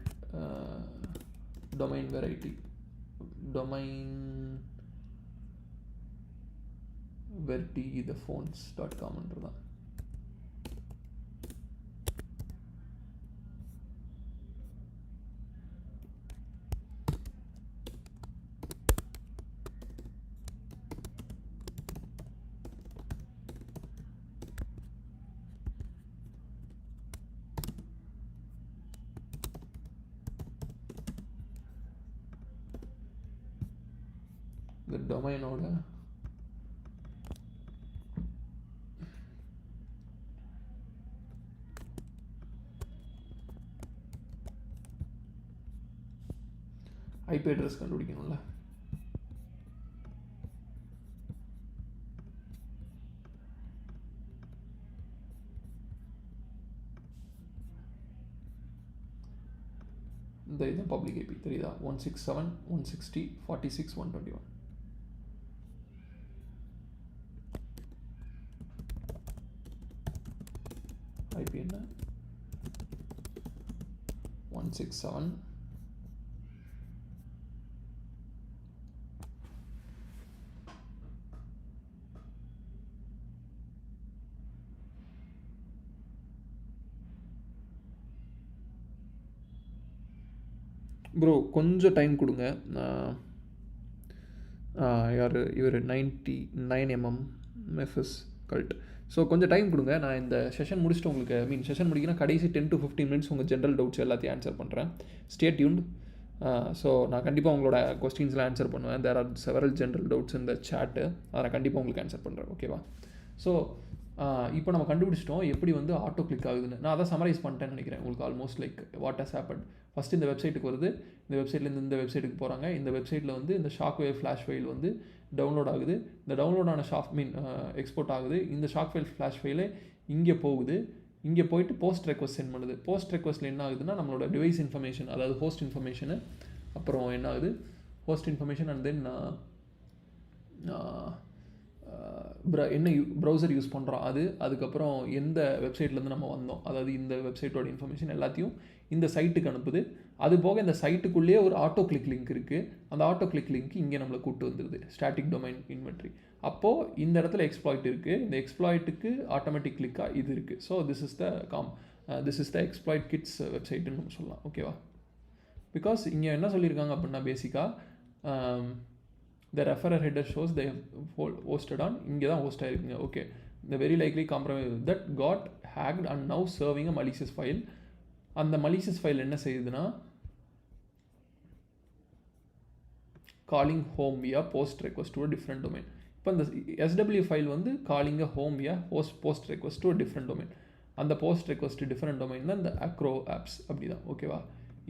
domain variety domain variety the phones.com தான். இந்த டொமைனோட IP அட்ரஸ் கண்டுபிடிக்கணும்ல. இந்த இது பப்ளிக் IP தெரியுதா? 167.160.46.121. IP என்ன? 167 ப்ரோ கொஞ்சம் டைம் கொடுங்க. யார் இவர் 99mm எஃப்எஸ் கல்ட். ஸோ கொஞ்சம் டைம் கொடுங்க. நான் இந்த செஷன் முடிச்சுட்டு உங்களுக்கு செஷன் முடிக்கினா கடைசி 10 to 15 minutes உங்கள் ஜென்ரல் டவுட்ஸ் எல்லாத்தையும் ஆன்சர் பண்ணுறேன். Stay tuned. ஸோ நான் கண்டிப்பாக உங்களோட கொஸ்டின்ஸ்லாம் ஆன்சர் பண்ணுவேன். There are several general doubts இந்த சேட்டு, அதை நான் கண்டிப்பாக உங்களுக்கு ஆன்சர் பண்ணுறேன். ஓகேவா? ஸோ இப்போ நம்ம கண்டுபிடிச்சிட்டோம் எப்படி வந்து ஆட்டோ கிளிக் ஆகுதுன்னு. நான் அதை சமரைஸ் பண்ணிட்டேன்னு நினைக்கிறேன் உங்களுக்கு. Almost like what has happen. First இந்த வெப்சைட்டுக்கு வருது, இந்த வெப்சைட்லேருந்து இந்த வெப்சைட்டுக்கு போகிறாங்க. இந்த வெப்சைட்டில் வந்து இந்த ஷாக்வேவ் ஃப்ளாஷ் ஃபைல் வந்து டவுன்லோட் ஆகுது. இந்த டவுன்லோடான எக்ஸ்போர்ட் ஆகுது. இந்த ஷாக்வேவ் ஃப்ளாஷ் ஃபைலே இங்கே போகுது. இங்கே போயிட்டு போஸ்ட் ரெக்வஸ்ட் சென்ட் பண்ணுது. போஸ்ட் ரெக்வஸ்ட்டில் என்ன ஆகுதுன்னா நம்மளோட டிவைஸ் இன்ஃபர்மேஷன், அதாவது ஹோஸ்ட் இன்ஃபர்மேஷனு, அப்புறம் என்ன ஆகுது ஹோஸ்ட் இன்ஃபர்மேஷன் அண்ட் தென் என்ன ப்ரௌசர் யூஸ் பண்ணுறோம் அதுக்கப்புறம் எந்த வெப்சைட்லேருந்து நம்ம வந்தோம், அதாவது இந்த வெப்சைட்டோட இன்ஃபர்மேஷன் எல்லாத்தையும் இந்த சைட்டுக்கு அனுப்புது. அது போக இந்த சைட்டுக்குள்ளேயே ஒரு ஆட்டோ கிளிக் லிங்க் இருக்குது. அந்த ஆட்டோ கிளிக் லிங்க் இங்கே நம்மளை கூப்பிட்டு வந்துடுது, ஸ்டாட்டிக் டொமைன் இன்வென்ட்ரி. அப்போது இந்த இடத்துல எக்ஸ்ப்ளாய்ட் இருக்குது. இந்த எக்ஸ்ப்ளாய்ட்டுக்கு ஆட்டோமேட்டிக் கிளிக்காக இது இருக்குது. So this is the exploit kits வெப்சைட்டுன்னு நம்ம சொல்லலாம். ஓகேவா? பிகாஸ் இங்கே என்ன சொல்லியிருக்காங்க அப்படின்னா பேசிக்காக the referrer header shows they have hosted on, இங்கே தான் ஹோஸ்ட் ஆகிருக்குங்க. Okay, the very likely compromise that got hacked and now serving a malicious file. அந்த malicious file என்ன செய்யுதுன்னா calling home via post request to a different domain. இப்போ இந்த SW file வந்து calling a home via post request to a different domain. அந்த post request different domain தான் இந்த acro apps அப்படி தான். ஓகேவா?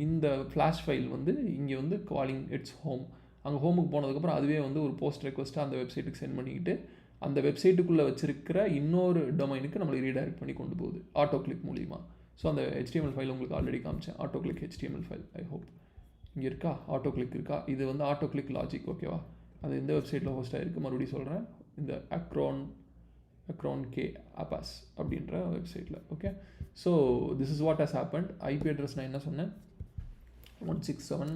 இந்த ஃப்ளாஷ் ஃபைல் வந்து இங்கே வந்து calling its home, அங்கே ஹோமுக்கு போனதுக்கப்புறம் அதுவே வந்து ஒரு போஸ்ட் ரெக்வஸ்ட்டாக அந்த வெப்சைட்டுக்கு சென்ட் பண்ணிக்கிட்டு அந்த வெப்சைட்டுக்குள்ளே வச்சிருக்கிற இன்னொரு டொமைனுக்கு நம்மளை ரீடைரக்ட் பண்ணி கொண்டு போகுது ஆட்டோ கிளிக் மூலிமா. ஸோ அந்த HTML ஃபைல் உங்களுக்கு ஆல்ரெடி காமிச்சேன், auto click HTML file. I hope இங்கே இருக்கா, ஆட்டோ கிளிக் இருக்கா? இது வந்து ஆட்டோ கிளிக் லாஜிக். ஓகேவா? அது இந்த வெப்சைட்டில் ஹோஸ்ட் ஆகிருக்கு. மறுபடியும் சொல்கிறேன், இந்த அக்ரோன் கே அப்பாஸ் அப்படின்ற வெப்சைட்டில். Okay, so this is what has happened. IP address நான் என்ன சொன்னேன், 167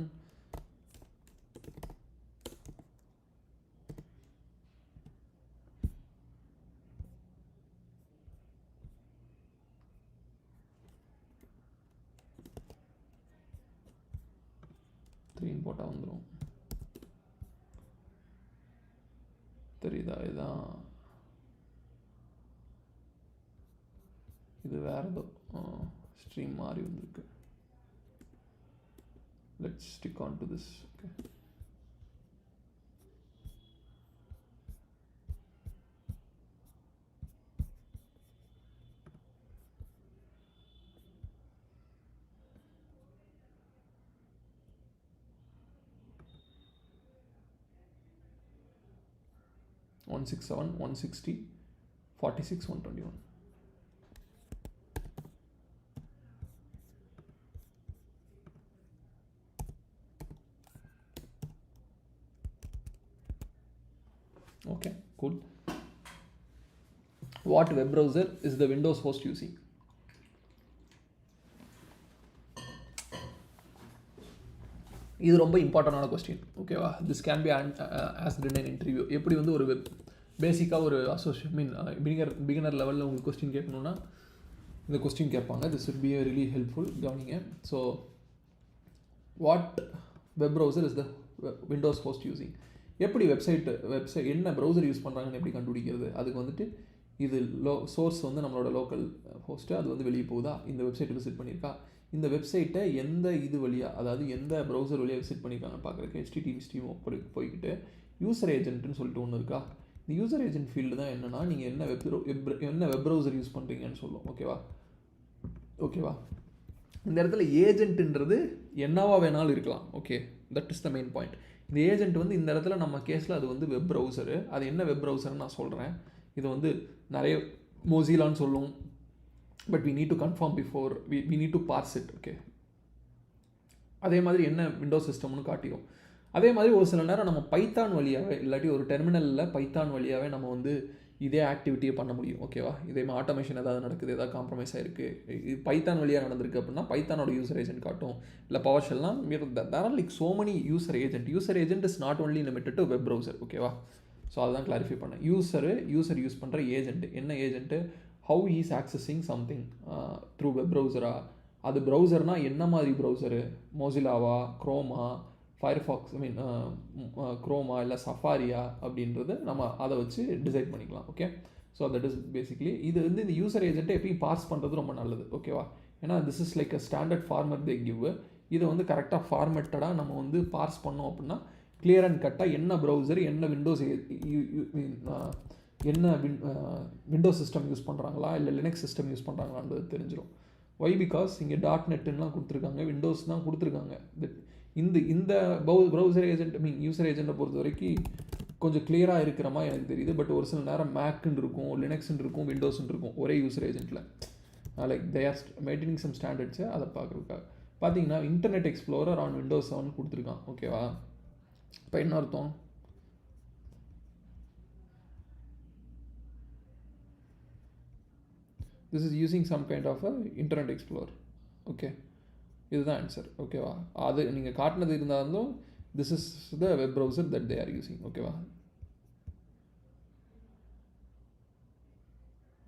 போட்டால் வந்துடும். தெரியுதா? இதுதான், இது வேறு ஏதோ ஸ்ட்ரீம் மாறி வந்திருக்கு. Let's stick on to this. Okay, one 167 160 46 121. Okay, cool. What web browser is the Windows host using? இது ரொம்ப இம்பார்ட்டண்டான கொஸ்டின். ஓகேவா? This can be asked in an interview. எப்படி வந்து ஒரு பேசிக்காக ஒரு பிகினர் லெவலில் உங்களுக்கு கொஸ்டின் கேட்கணுன்னா இந்த கொஸ்டின் கேட்பாங்க. This will be really helpful. கவனிங்க. So what web browser is the Windows host using? எப்படி வெப்சைட் என்ன ப்ரௌசர் யூஸ் பண்ணுறாங்கன்னு எப்படி கண்டுபிடிக்கிறது? அதுக்கு வந்துட்டு இது சோர்ஸ் வந்து நம்மளோட லோக்கல் ஹோஸ்ட்டு, அது வந்து வெளியே போகுதா, இந்த வெப்சைட் விசிட் பண்ணியிருக்கா, இந்த வெப்சைட்டை எந்த இது வழியாக, அதாவது எந்த ப்ரௌசர் வழியாக விசிட் பண்ணியிருக்காங்கன்னு பார்க்குறதுக்கு HTTP ஸ்ட்ரீம் போய்கிட்டு யூசர் ஏஜென்ட்னு சொல்லிட்டு ஒன்று இருக்கா. இந்த யூசர் ஏஜென்ட் ஃபீல்டு தான் என்னென்னா நீங்கள் என்ன வெப் ப்ரௌசர் யூஸ் பண்ணுறீங்கன்னு சொல்லும். ஓகேவா? இந்த இடத்துல ஏஜென்ட்டுன்றது என்னவா வேணாலும் இருக்கலாம். Okay, that is the main point. இந்த ஏஜென்ட் வந்து இந்த இடத்துல நம்ம கேஸில் அது வந்து வெப் ப்ரௌசரு. அது என்ன வெப் ப்ரௌசர்னு நான் சொல்கிறேன். இது வந்து நிறைய மொசிலான்னு சொல்லும், but we need to confirm before we need to parse it. Okay, அதே மாதிரி என்ன விண்டோஸ் சிஸ்டம்னு காட்டிடும். அதே மாதிரி ஒரு சில நேரம் நம்ம பைத்தான் வழியாகவே, இல்லாட்டி ஒரு டெர்மினலில் பைத்தான் வழியாகவே நம்ம வந்து இதே ஆக்டிவிட்டியை பண்ண முடியும். ஓகேவா? இதே ஆட்டோமேஷன் ஏதாவது நடக்குது, ஏதாவது காம்ப்ரமைஸ் ஆகிருக்கு, இது பைத்தான் வழியாக நடந்திருக்கு அப்படின்னா பைத்தானோட யூசர் ஏஜென்ட் காட்டும். இல்லை பவர் ஷெல்லாம் there are like so many user agent is not only limited to web browser. ஓகேவா? ஸோ அதுதான் கிளாரிஃபை பண்ணேன். யூசர் யூஸ் பண்ணுற ஏஜென்ட் என்ன agent, how he is accessing something through web browser. அது ப்ரௌசர்னால் என்ன மாதிரி ப்ரௌசரு, மொசிலாவா, க்ரோமா, ஃபயர்ஃபாக்ஸ், க்ரோமா இல்லை சஃபாரியா அப்படின்றது நம்ம அதை வச்சு டிசைட் பண்ணிக்கலாம். Okay, so that is basically இது வந்து இந்த யூசர் ஏஜென்ட்டை எப்பயும் பார்ஸ் பண்ணுறது ரொம்ப நல்லது. ஓகேவா? ஏன்னா this is like a standard format they give. இதை வந்து கரெக்டாக ஃபார்மேட்டடாக நம்ம வந்து பார்ஸ் பண்ணோம் அப்படின்னா கிளியர் அண்ட் கட்டாக என்ன ப்ரௌசர், என்ன விண்டோஸ், என்ன விண்டோஸ் சிஸ்டம் யூஸ் பண்ணுறாங்களா இல்லை லினக்ஸ் சிஸ்டம் யூஸ் பண்ணுறாங்களான்றது தெரிஞ்சிடும். ஒய் பிகாஸ் இங்கே .NETலாம் கொடுத்துருக்காங்க, விண்டோஸ் தான் கொடுத்துருக்காங்க. இந்த ப்ரௌசர் ஏஜென்ட் யூசர் ஏஜென்ட்டை பொறுத்த வரைக்கும் கொஞ்சம் கிளியராக இருக்கிற மாதிரி எனக்கு தெரியுது. பட் ஒரு சில நேரம் மேக்குன்னு இருக்கும், லினக்ஸ்ன்னு இருக்கும், விண்டோஸ்ன்னு இருக்கும் ஒரே யூசர் ஏஜென்ட்டில். Like they are maintaining some ஸ்டாண்டர்ட்ஸை அதை பார்க்குறதுக்காக. பார்த்தீங்கன்னா இன்டர்நெட் எக்ஸ்ப்ளோரர் ஆன் விண்டோஸ் 7 கொடுத்துருக்கான். ஓகேவா? இப்போ என்ன அர்த்தம்? This is using some kind of a internet explore. Okay, இதுதான் ஆன்சர். ஓகேவா? அது நீங்கள் காட்டினது இருந்தாலும் this is the web browser that they are using. ஓகேவா?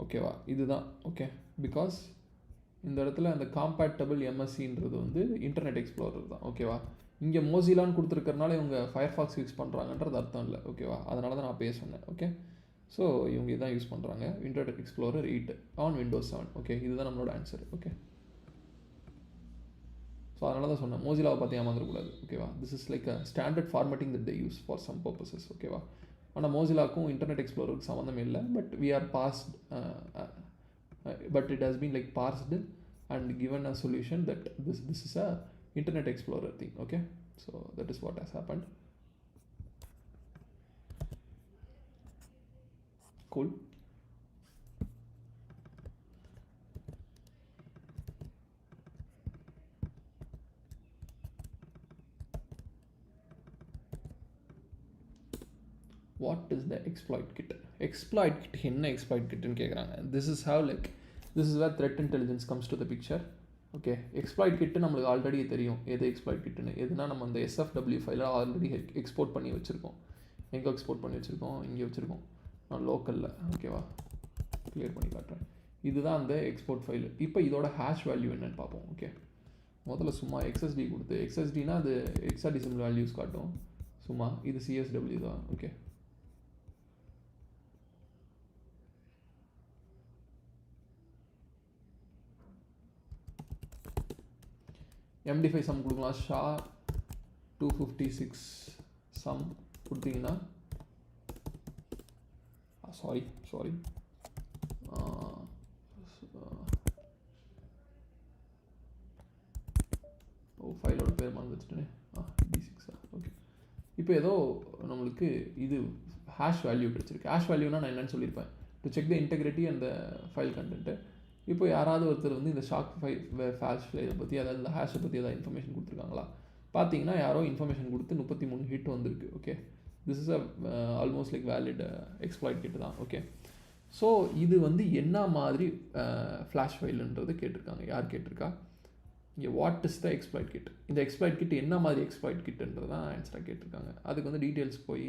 ஓகேவா? இதுதான். ஓகே, பிகாஸ் இந்த இடத்துல அந்த காம்பேட்டபிள் எம்எஸ்சின்றது வந்து இன்டர்நெட் எக்ஸ்ப்ளோரர் தான். ஓகேவா? இங்கே மோசிலான்னு கொடுத்துருக்கறனால இவங்க ஃபயர்ஃபாக்ஸ் யூஸ் பண்ணுறாங்கன்றது அர்த்தம் இல்லை. ஓகேவா? அதனால தான் நான் சொன்னேன். ஓகே, ஸோ இவங்க இதான் யூஸ் பண்ணுறாங்க, internet explorer 8 on Windows 7. Okay, இதுதான் நம்மளோட ஆன்சர். ஓகே, ஸோ அதனால தான் சொன்னேன் மோசிலாவை பார்த்து ஏமாந்துடக்கூடாது. ஓகேவா? This is like a standard formatting that they use for some purposes. ஓகேவா? ஆனால் மோசிலாக்கும் இன்டர்நெட் எக்ஸ்ப்ளோரருக்கு சம்மந்தம் இல்லை. But we are past, but it has been like parsed and given a solution that this is a internet explorer thing. Okay, so that is what has happened. Cool. What is the exploit kit? Exploit kit என்ன exploit kitன்னு கேட்குறாங்க. This is how like this is where threat intelligence comes to the picture. ஓகே, exploit kit நம்மளுக்கு already தெரியும் எது exploit கிட்டுன்னு. எதுனா நம்ம அந்த SFW ஃபைலை ஆல்ரெடி எக்ஸ்போர்ட் பண்ணி வச்சுருக்கோம். எங்கே எக்ஸ்போர்ட் பண்ணி வச்சுருக்கோம்? இங்கே வச்சுருக்கோம், நான் லோக்கலில். ஓகேவா? கிளியர் பண்ணி காட்டுறேன். இதுதான் அந்த எக்ஸ்போர்ட் ஃபைலு. இப்போ இதோட ஹேஷ் வேல்யூ என்னன்னு பார்ப்போம். ஓகே, முதல்ல சும்மா XSD கொடுத்து, XSDனா அது ஹெக்ஸாடெசிமல் வேல்யூஸ் காட்டும். சும்மா இது CSW தான். ஓகே, MD5 சம் கொடுக்கலாம். ஷா 256 சம் கொடுத்தீங்கன்னா சாரி ஃபைலோட பேர் மறந்துட்டேனே. D6. ஓகே, இப்போ ஏதோ நம்மளுக்கு இது ஹேஷ் வேல்யூ கிடச்சிருக்கு. ஹேஷ் வேல்யூனா நான் என்னென்னு சொல்லியிருப்பேன், டு செக் த இன்டெகிரிட்டி அந்த ஃபைல் கண்டென்ட்டு. இப்போ யாராவது ஒருத்தர் வந்து இந்த Shockwave Flash பற்றி, அதாவது இந்த ஹேஷை பற்றி ஏதாவது இன்ஃபர்மேஷன் கொடுத்துருக்காங்களா? பார்த்தீங்கன்னா யாரோ இன்ஃபர்மேஷன் கொடுத்து 33 ஹிட் வந்திருக்கு. Okay, this is almost like valid exploit kit தான். ஓகே, ஸோ இது வந்து என்ன மாதிரி ஃப்ளாஷ் ஃபைலுன்றது கேட்டிருக்காங்க. யார் கேட்டிருக்கா? இங்கே what is the exploit kit? இந்த எக்ஸ்ப்ளாய்ட் கிட் என்ன மாதிரி எக்ஸ்ப்ளாய்ட் கிட்ன்றது தான் ஆன்சராக கேட்டிருக்காங்க. அதுக்கு வந்து டீட்டெயில்ஸ் போய்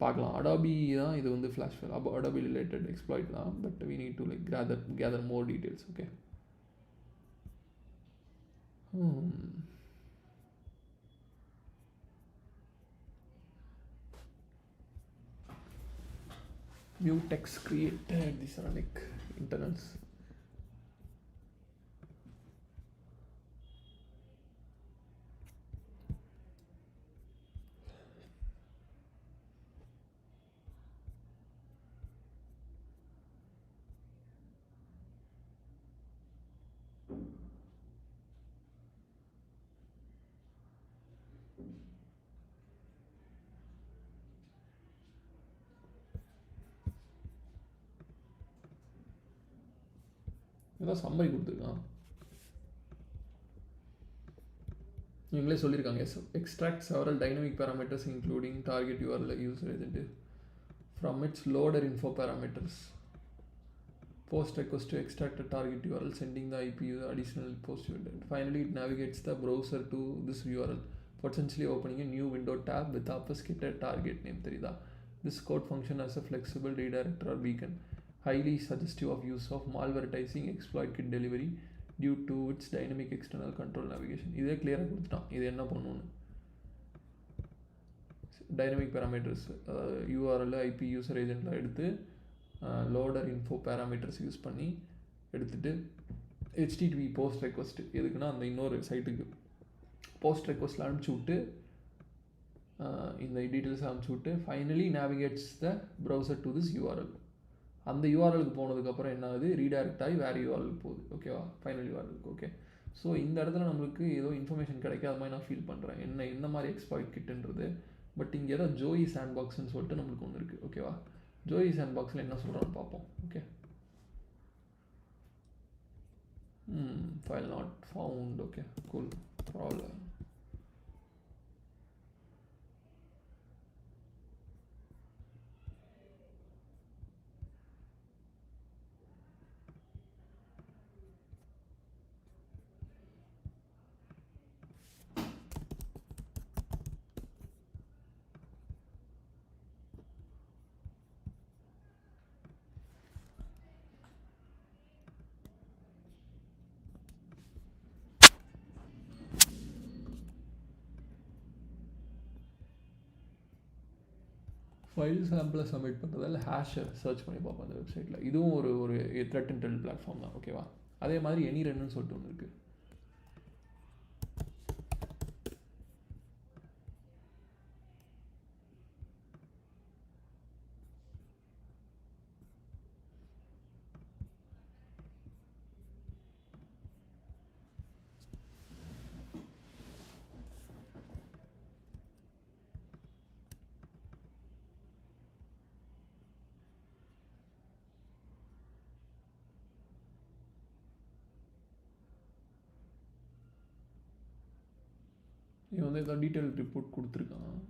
பார்க்கலாம். அடாபி தான் இது வந்து flash file, Adobe related exploit தான். But we need to like gather more details. ஓகே, mutex created. These are like internals. இதான் சம்மரி கொடுத்துருக்கான். இவங்களே சொல்லியிருக்காங்க, extract several dynamic parameters including target URL user agent from its loader info parameters. Post request to extract a target URL, sending the IP user additional post event. Finally, it navigates the browser to this URL, potentially opening a new window tab with obfuscated target name. தெரியுதா? This code function as a flexible redirector or beacon, highly suggestive of use of malwareizing exploit kit delivery due to its dynamic external control navigation. இதே கிளியராக கொடுத்துட்டான் இது என்ன பண்ணணும்னு. Dynamic parameters, URL IP user ஏஜென்ட்லாம் எடுத்து loader info parameters use பண்ணி எடுத்துகிட்டு HTTP போஸ்ட் ரெக்வஸ்ட், எதுக்குன்னா அந்த இன்னொரு சைட்டுக்கு போஸ்ட் ரெக்வஸ்ட்டில் அனுப்பிச்சி விட்டு இந்த டீட்டெயில்ஸ் அனுப்பிச்சி விட்டு finally navigates the browser to this URL. அந்த யூஆர்எலுக்கு போனதுக்கப்புறம் என்ன ஆகுது, ரீடைரக்ட் ஆகி வேறு யூஆர்எலுக்கு போகுது. ஓகேவா, ஃபைனல் யூஆர்எலுக்கு. ஓகே, ஸோ இந்த இடத்துல நம்மளுக்கு ஏதோ இன்ஃபர்மேஷன் கிடைக்காத மாதிரி நான் ஃபீல் பண்ணுறேன், என்ன மாதிரி எக்ஸ்ப்ளாய்ட் கிட்டுன்றது. பட் இங்கே ஏதோ ஜோயி சாண்ட்பாக்ஸ்ன்னு சொல்லிட்டு நம்மளுக்கு ஒன்று இருக்குது. ஓகேவா, ஜோயி சாண்ட்பாக்ஸில் என்ன சொல்கிறான்னு பார்ப்போம். Okay, file not found. Okay, cool, problem. File சாம்பிளை சப்மிட் பண்ணுறதால ஹேஷை சர்ச் பண்ணி பார்ப்போம் அந்த வெப்சைட்டில். இதுவும் ஒரு த்ரெட் இன்டெல் பிளாட்ஃபார்ம் தான். ஓகேவா, அதே மாதிரி எனி ரன்னு சொல்லிட்டு ஒன்று இருக்குது. இவன் வந்து ஏதாவது டீட்டெயில் ரிப்போர்ட் கொடுத்துருக்கான்.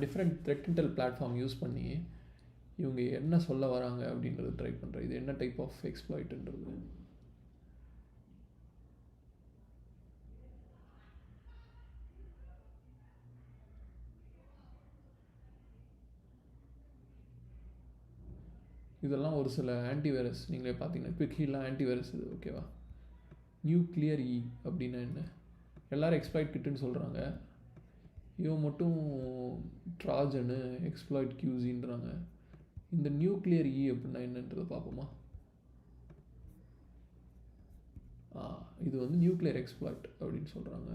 Different thread Intel platform use பண்ணி இவங்க என்ன சொல்ல வராங்க அப்படின்றது ட்ரை பண்ணுறேன். இது என்ன டைப் ஆஃப் எக்ஸ்ப்ளாய்ட்ன்றது. இதெல்லாம் ஒரு சில ஆன்டிவைரஸ் நீங்களே பார்த்தீங்கன்னா குவிக்லாம் ஆன்டிவைரஸ் இது. ஓகேவா, நியூக்ளியர் இ அப்படின்னா என்ன, எல்லோரும் எக்ஸ்ப்ளாய்ட் கிட்டுன்னு சொல்கிறாங்க, இவன் மட்டும் ட்ராஜனு எக்ஸ்ப்ளாய்ட் கியூசின்றாங்க. இந்த நியூக்ளியர் இ அப்படின்னா என்னன்றதை பார்ப்போமா. இது வந்து நியூக்ளியர் எக்ஸ்ப்ளாய்ட் அப்படின்னு சொல்கிறாங்க.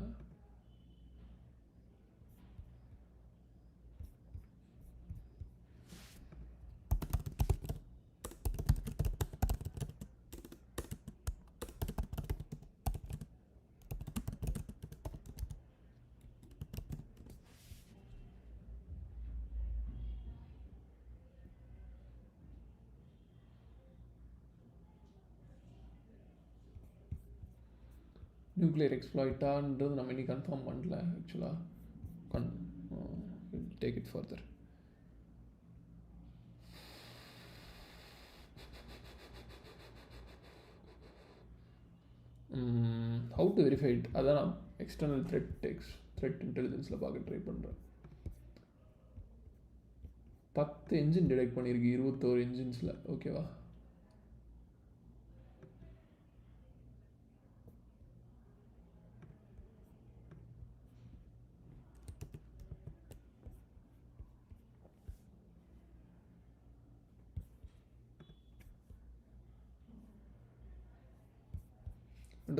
நியூக்ளியர் எக்ஸ்ப்ளாய்ட்டான்றது நம்ம இன்னைக்கு கன்ஃபார்ம் பண்ணல ஆக்சுவலாக. Take it further. How to verify it, அதான் நான் எக்ஸ்டர்னல் த்ரெட் இன்டெலிஜென்ஸில் பார்க்க ட்ரை பண்ணுறேன். 10 என்ஜின் டிடெக்ட் பண்ணியிருக்கு 21 என்ஜின்ஸில். ஓகேவா,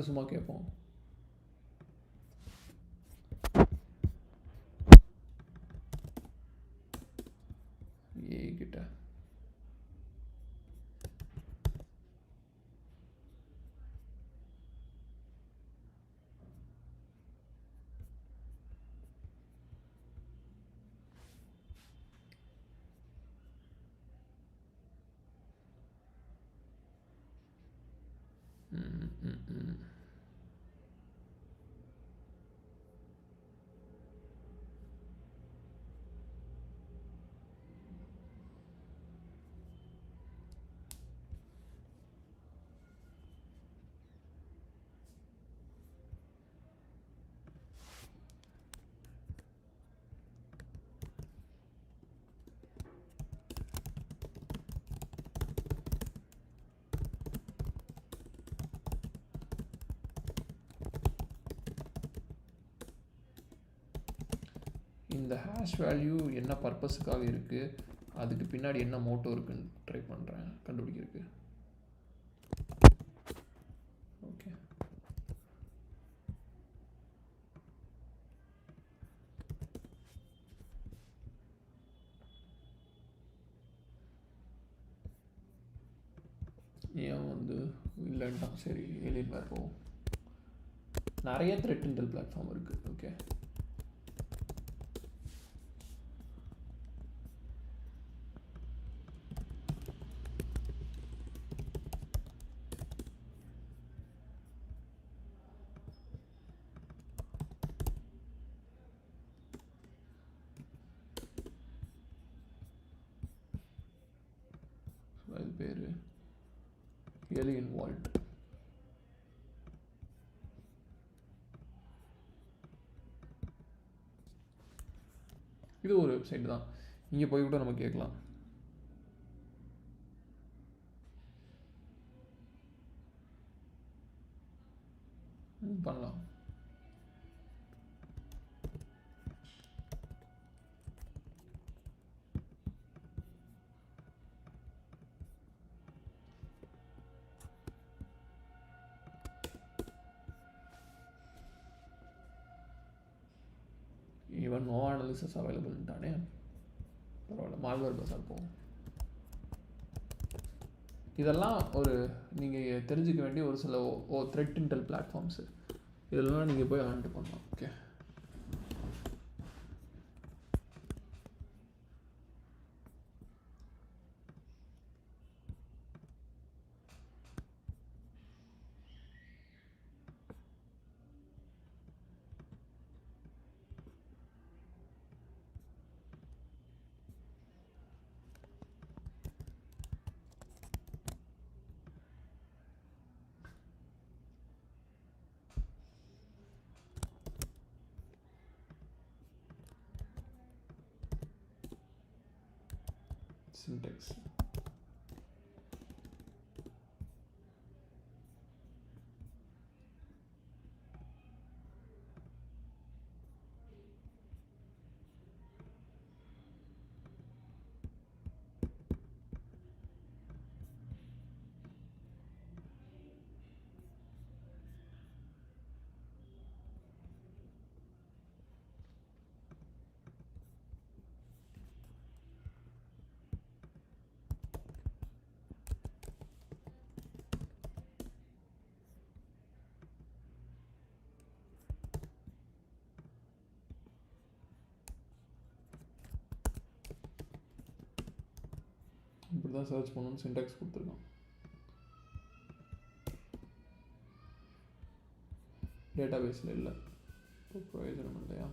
சும்மா கேட்போம். கிட்ட இந்த ஹேஷ் வேல்யூ என்ன பர்பஸுக்காக இருக்குது, அதுக்கு பின்னாடி என்ன மோட்டோ இருக்குன்னு ட்ரை பண்ணுறேன் கண்டுபிடிக்கிறதுக்கு. ஓகே, ஏன் வந்து இல்லைன்ட்டான். சரி, ஏலியன் வேறு போவோம். நிறைய த்ரெட் இன்டெல் பிளாட்ஃபார்ம் இருக்குது. ஓகே, அது பேர் ஏலியன் வால்ட். இது ஒரு வெப்சைட் தான், இங்கே போய் கூட நம்ம கேட்கலாம். பண்ணலாம். ஈவன் நோ அனாலிசிஸ் அவைலபிள்ட்டானே. பரவாயில்ல, மால்வேர் பஸார் போகும். இதெல்லாம் ஒரு நீங்கள் தெரிஞ்சிக்க வேண்டிய ஒரு சில த்ரெட் இன்டெல் பிளாட்ஃபார்ம்ஸு. இதெல்லாம் நீங்கள் போய் ஆன்ட்டு பண்ணலாம். Okay, syntax. இப்படி தான் சர்ச் பண்ணணும்னு சின்டாக்ஸ் கொடுத்துருக்கான். டேட்டா பேஸில் இல்லை, பிரயோஜனம் இல்லையா?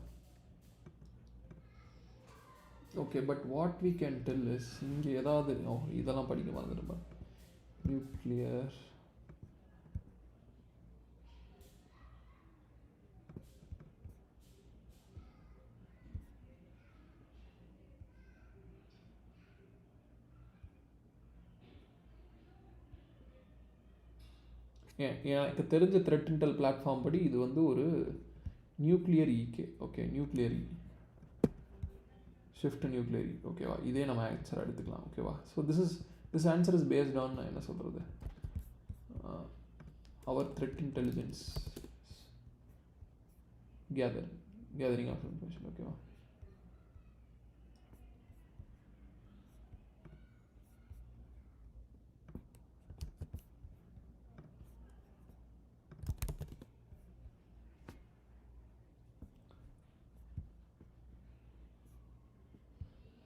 Okay, but what we can tell is, இங்கே ஏதாவது இதெல்லாம் படிக்க மறந்துடுப்பா. நியூக்ளியர் எனக்கு தெரிஞ்ச த்ரெட் இன்டெல் பிளாட்ஃபார்ம் படி இது வந்து ஒரு nuclear EK. Okay, nuclear shift nuclear ஓகேவா? இதே நம்ம ஆன்சர் எடுத்துக்கலாம். ஓகேவா? So this answer is based on என்ன சொல்கிறது, our threat intelligence gathering of information. ஓகேவா?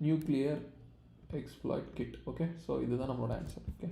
Nuclear exploit kit. Okay, so இதுதான் நம்மளோட ஆன்சர். ஓகே,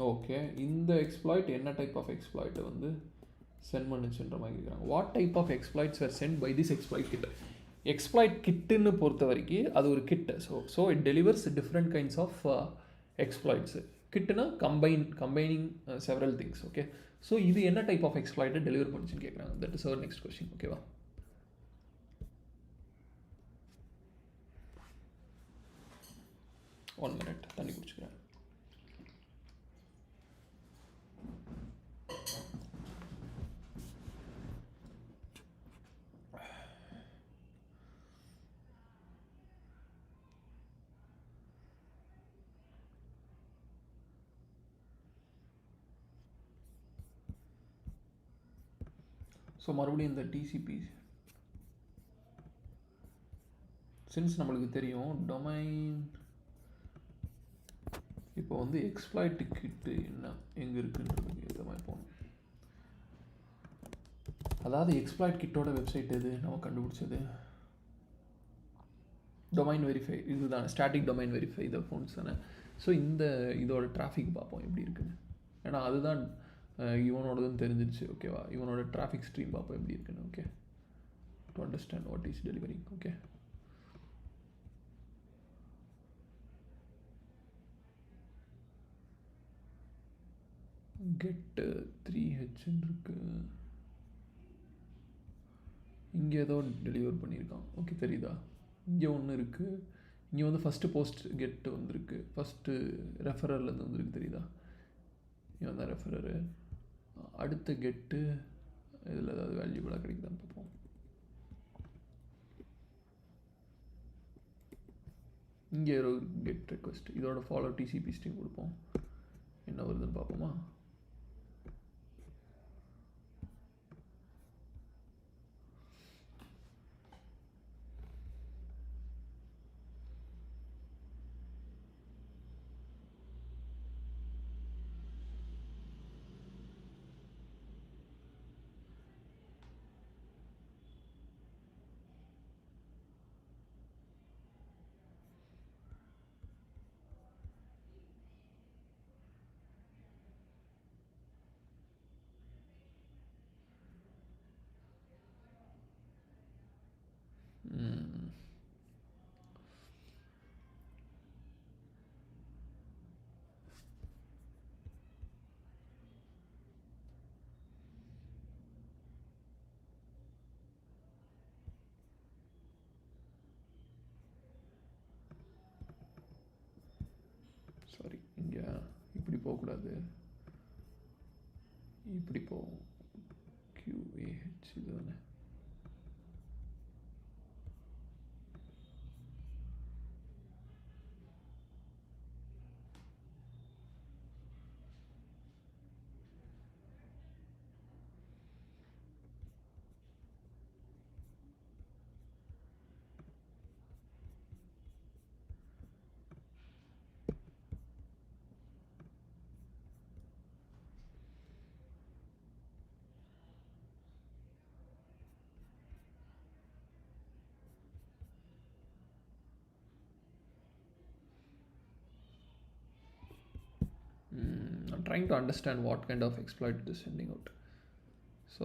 ஓகே, இந்த எக்ஸ்ப்ளாய்ட் என்ன டைப் ஆஃப் எக்ஸ்ப்ளாய்ட்டை வந்து சென்ட் பண்ணுச்சுன்ற மாதிரி கேட்குறாங்க. What type of exploits are sent by this exploit kit? Exploit கிட்டுன்னு பொறுத்த வரைக்கும் அது ஒரு kit. So it delivers different kinds of exploits. கிட்டுனா combining several things. Okay, so இது என்ன டைப் ஆஃப் எக்ஸ்ப்ளாய்ட்டை டெலிவர் பண்ணிச்சுன்னு கேட்குறாங்க. That is our next question. ஓகேவா? ஒன் மினிட் தண்ணி குடிச்சுக்கிறேன். ஸோ மறுபடியும் இந்த டிசிபி சின்ஸ் நம்மளுக்கு தெரியும் டொமைன். இப்போ வந்து எக்ஸ்ப்ளாய்ட் கிட்டு என்ன எங்கே இருக்குன்றதுக்கு ஏற்ற மாதிரி போகணும். அதாவது எக்ஸ்ப்ளாய்ட் கிட்டோட வெப்சைட் எது நம்ம கண்டுபிடிச்சது? Domain verify. இதுதான் ஸ்டாட்டிக் டொமைன் வெரிஃபை இதை ஃபோன்ஸ் தானே. ஸோ இதோட டிராஃபிக் பார்ப்போம் எப்படி இருக்குன்னு. ஏன்னா அதுதான் இவனோடதுன்னு தெரிஞ்சிருச்சு. ஓகேவா? இவனோட டிராஃபிக் ஸ்ட்ரீம் பார்ப்போம் எப்படி இருக்குன்னு. Okay, to understand what is delivering. Okay, get 3H இருக்கு. இங்கே ஏதோ டெலிவர் பண்ணியிருக்கான். ஓகே, தெரியுதா? இங்கே ஒன்று இருக்குது. இங்கே வந்து ஃபஸ்ட்டு போஸ்ட் கெட்டு வந்திருக்கு. ஃபஸ்ட்டு ரெஃபரர்லேருந்து வந்திருக்கு. தெரியுதா? இவன் தான் ரெஃபரரு. அடுத்த கெட்டு இதில் ஏதாவது வேல்யூபிளாக கிடைக்குதான்னு பார்ப்போம். இங்கே ஒரு கெட் ரெக்வஸ்ட். இதோட ஃபாலோ டிசிபி ஸ்ட்ரீம் கொடுப்போம். என்ன வருதுன்னு பார்ப்போமா? சாரி, இங்கே இப்படி போகக்கூடாது, இப்படி போகும். QAH இது தானே. I'm trying to understand what kind of exploit it is sending out. So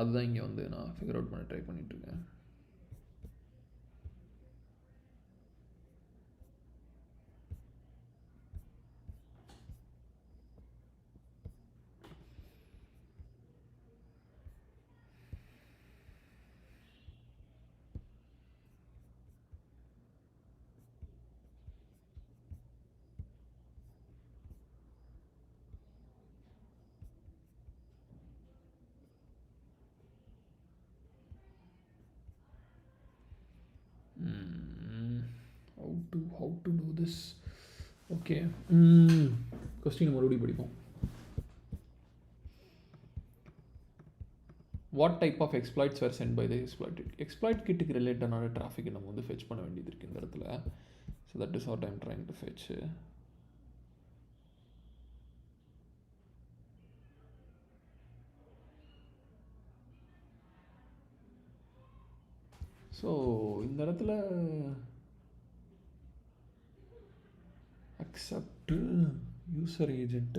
அதுதான் இங்கே வந்து நான் ஃபிகர் அவுட் பண்ண ட்ரை பண்ணிகிட்ருக்கேன். How to do this? Okay, question மறுபடியும் படிப்போம். What type of exploits were sent by the exploited? Exploit கிட்டுக்கு ரிலேட்டடான டிராஃபிக்கை நம்ம வந்து ஃபெச் பண்ண வேண்டியது இருக்குது இந்த இடத்துல. So that is what I am trying to fetch. So இந்த இடத்துல accept user agent.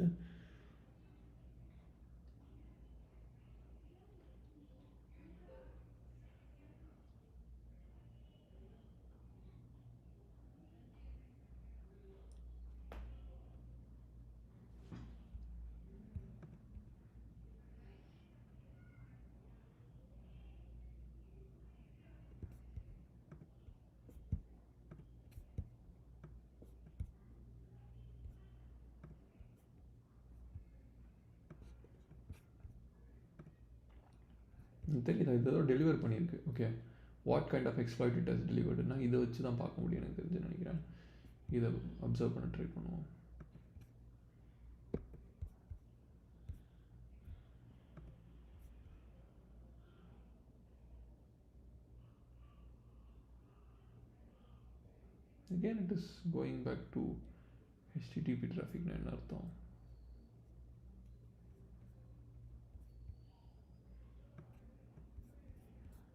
தெரியுதா, இது ஏதோ டெலிவர் பண்ணியிருக்கு. Okay, what kind of exploit it has டெலிவர்டுனா இதை வச்சு தான் பார்க்க முடியும் எனக்கு தெரிஞ்சு நினைக்கிறேன். இதை அப்சர்வ் பண்ண ட்ரை பண்ணுவோம். Again it is going back to HTTP traffic னா என்ன அர்த்தம்?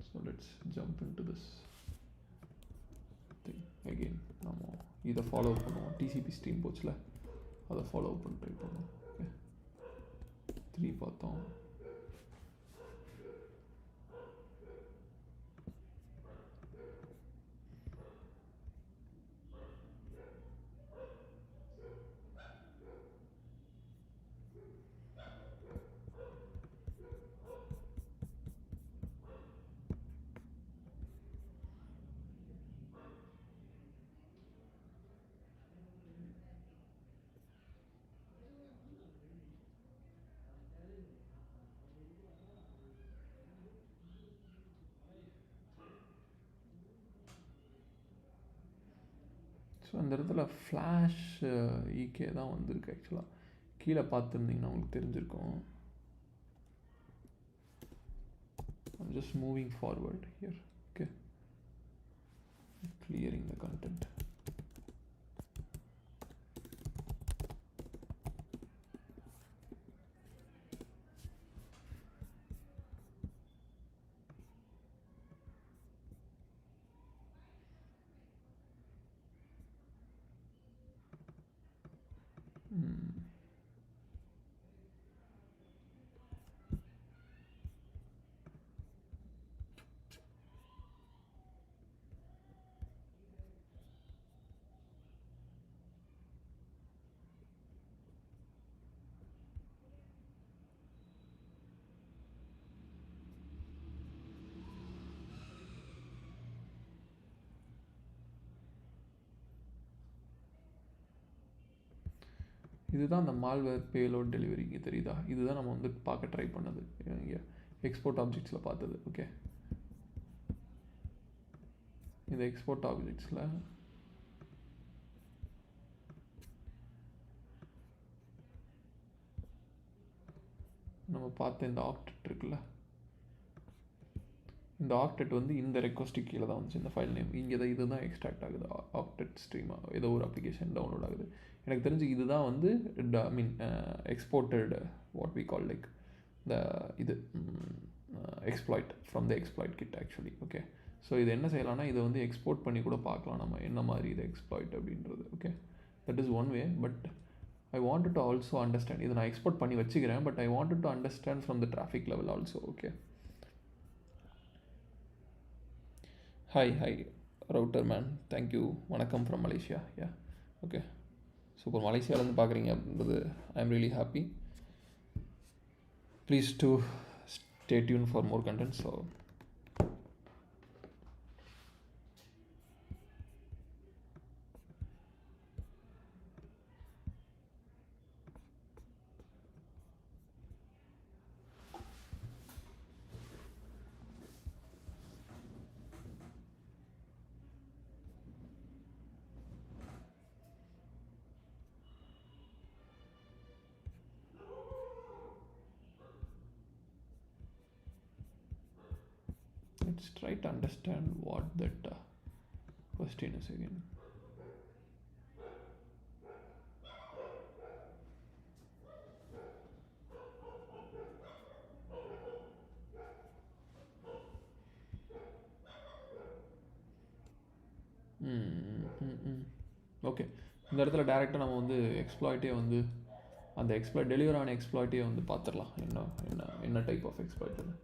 So let's jump into this thing again. நம்ம இதை ஃபாலோ பண்ணுவோம். டிசிபி ஸ்ட்ரீம் போச்சுல, அதை ஃபாலோ பண்ண ட்ரை பண்ணுவோம். ஓகே, 3 பார்த்தோம். ஸோ அந்த இடத்துல ஃப்ளாஷ் ஈகே தான் வந்திருக்கு. ஆக்சுவலாக கீழே பார்த்துருந்தீங்கன்னா உங்களுக்கு தெரிஞ்சிருக்கும். I'm just moving forward here. Okay, clearing the content. இதுதான் அந்த மால்வேர் பேலோட் டெலிவரி. இங்கே தெரியுதா, இதுதான் நம்ம வந்து பார்க்க ட்ரை பண்ணது இங்கே எக்ஸ்போர்ட் ஆப்ஜெக்ட்ஸில் பார்த்தது. ஓகே, இந்த எக்ஸ்போர்ட் ஆப்ஜெக்ட்ஸில் நம்ம பார்த்த இந்த ஆக்டெட் இருக்குல்ல, இந்த ஆக்டெட் வந்து இந்த ரெக்வஸ்ட்டுக்கு கீழே தான் வந்துச்சு. இந்த ஃபைல் நேம் இங்கே தான், இதுதான் எக்ஸ்ட்ராக்ட் ஆகுது. ஆக்டெட் ஸ்ட்ரீமாக ஏதோ ஒரு அப்ளிகேஷன் டவுன்லோட் ஆகுது. எனக்கு தெரிஞ்சு இதுதான் வந்து I mean exported what we call like the இது exploit from the exploit kit actually. Okay, so இது என்ன செய்யலாம்னா இதை வந்து எக்ஸ்போர்ட் பண்ணி கூட பார்க்கலாம் நம்ம என்ன மாதிரி இது எக்ஸ்ப்ளாய்ட் அப்படின்றது. Okay, that is one way. But I wanted to also understand. இதை நான் எக்ஸ்போர்ட் பண்ணி வச்சுக்கிறேன், but I wanted to understand from the traffic level also. Okay, hi router man, thank you, வணக்கம் from Malaysia. Yeah, okay, super. மலேசியாவிலேருந்து பார்க்குறீங்க அப்படின்றது I am really happy. Please to stay tune for more content. So let's try to understand what that question is again. Okay, இந்த இடத்துல டேரெக்டாக நம்ம வந்து எக்ஸ்ப்ளாய்ட்டே வந்து அந்த எக்ஸ்ப்ளாய்ட் டெலிவர் ஆன எக்ஸ்ப்ளாய்ட்டே வந்து பார்த்துடலாம். என்ன என்ன என்ன டைப் ஆஃப் எக்ஸ்ப்ளாய்ட் அது.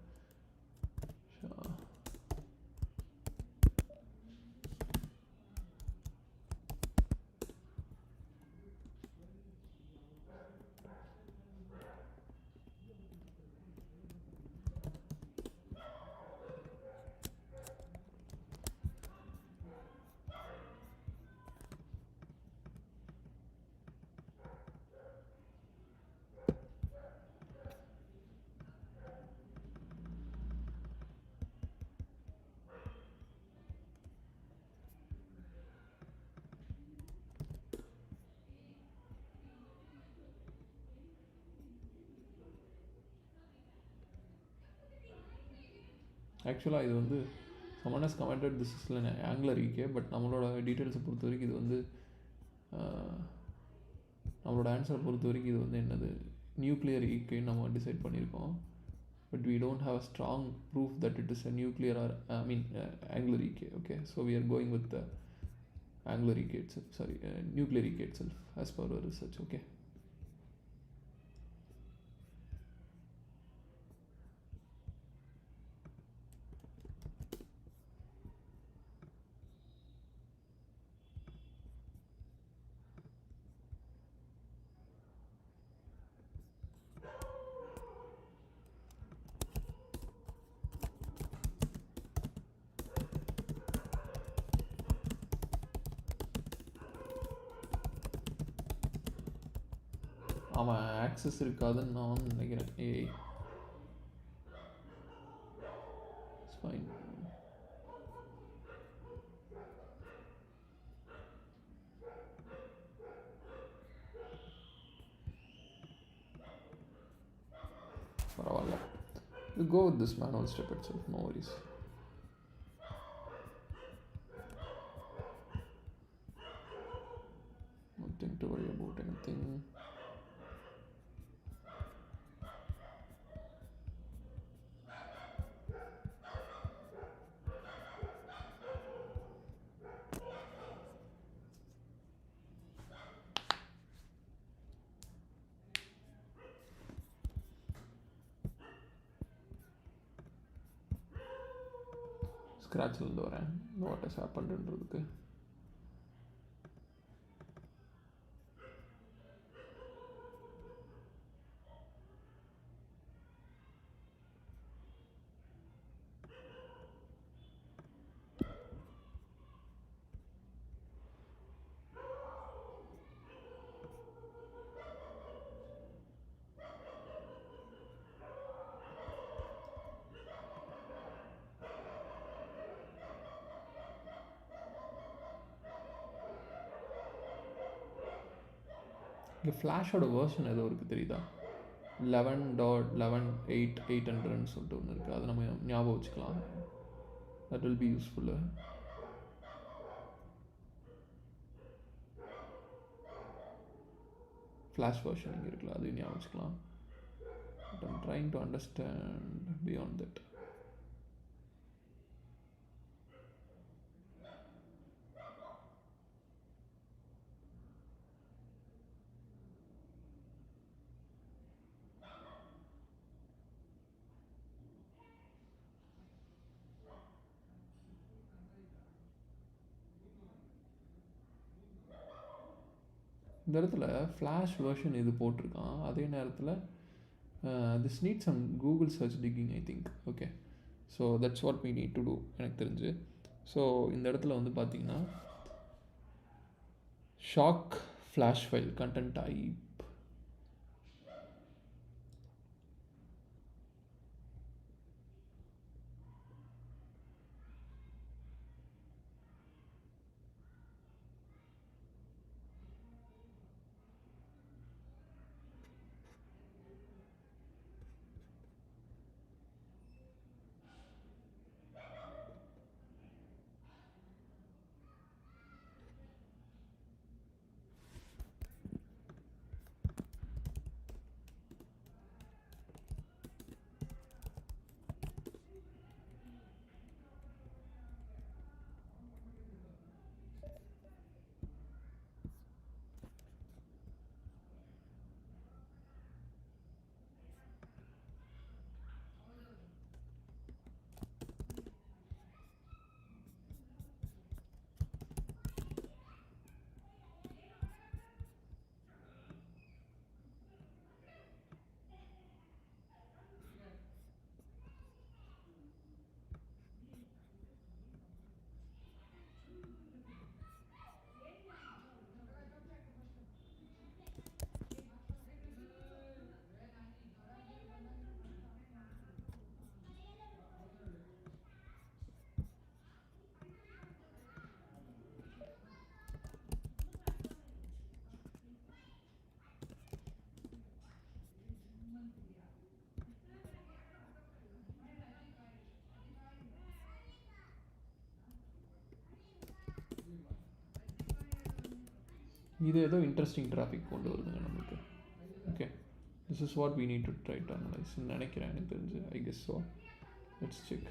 ஆக்சுவலாக இது வந்து someone has commented this is an angular EK, but நம்மளோட டீட்டெயில்ஸை பொறுத்த வரைக்கும் இது வந்து நம்மளோட ஆன்சரை பொறுத்த வரைக்கும் இது வந்து என்னது நியூக்ளியர் ஈக்குன்னு நம்ம டிசைட் பண்ணியிருக்கோம். But we don't have a strong proof that it is a nuclear or angular EK. Okay, so we are going with the angular EK itself, nuclear EK itself as per our research. Okay, அவன் access இருக்காதுன்னு நான் நினைக்கிறேன். It's fine. பரவாயில்ல, you go with this manual step itself, no worries. Nothing to worry about anything. ஸ்க்ராட்ச்லேருந்து வரேன் what has ஹேப்பன்ன்றதுக்கு. இங்கே ஃப்ளாஷோட version ஏதோ இருக்குது தெரியுதா? 11.11.8.800ன்னு சொல்லிட்டு ஒன்று இருக்குது. அதை நம்ம ஞாபகம் வச்சுக்கலாம். That will be useful. Flash version இங்கே இருக்குல்ல, அதையும் ஞாபகம் வச்சுக்கலாம். But I'm trying to understand beyond that. இந்த இடத்துல ஃப்ளாஷ் வேர்ஷன் இது போட்டிருக்கான். அதே நேரத்தில் this need some Google search digging I think. Okay, so that's what we need to do எனக்கு தெரிஞ்சு. ஸோ இந்த இடத்துல வந்து பார்த்தீங்கன்னா shock flash file content type, இது ஏதோ இன்ட்ரெஸ்டிங் டிராஃபிக் கொண்டு வருதுங்க நமக்கு. Okay, this is what we need to try to analyse நினைக்கிறேன், எனக்கு தெரிஞ்சு. I guess so. Let's check.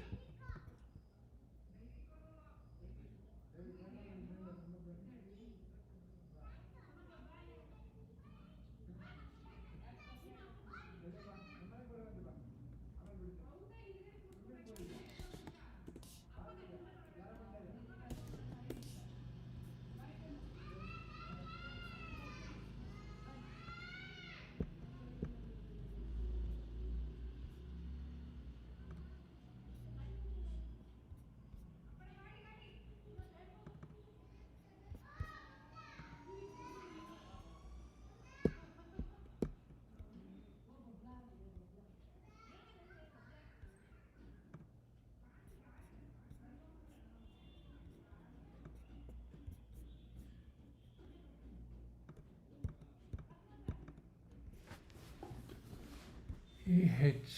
Ah.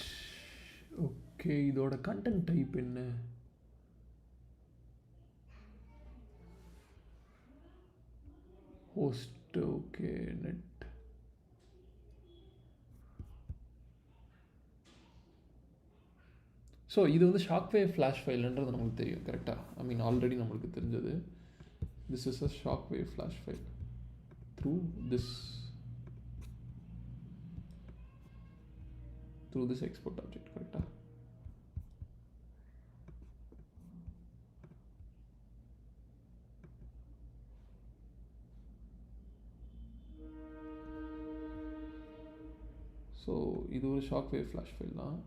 Okay, இதோட கண்டென்ட் டைப் என்ன? ஹோஸ்ட். Okay, net. ஸோ இது வந்து ஷாக்வேவ் ஃப்ளாஷ் ஃபைல்ன்றது நமக்கு தெரியும் கரெக்டாக. ஐ மீன் ஆல்ரெடி நம்மளுக்கு தெரிஞ்சது. This is a shockwave flash file through this export object கரெக்டாக. ஸோ இது ஒரு ஷாக்வேவ் ஃப்ளாஷ் ஃபைல் தான்.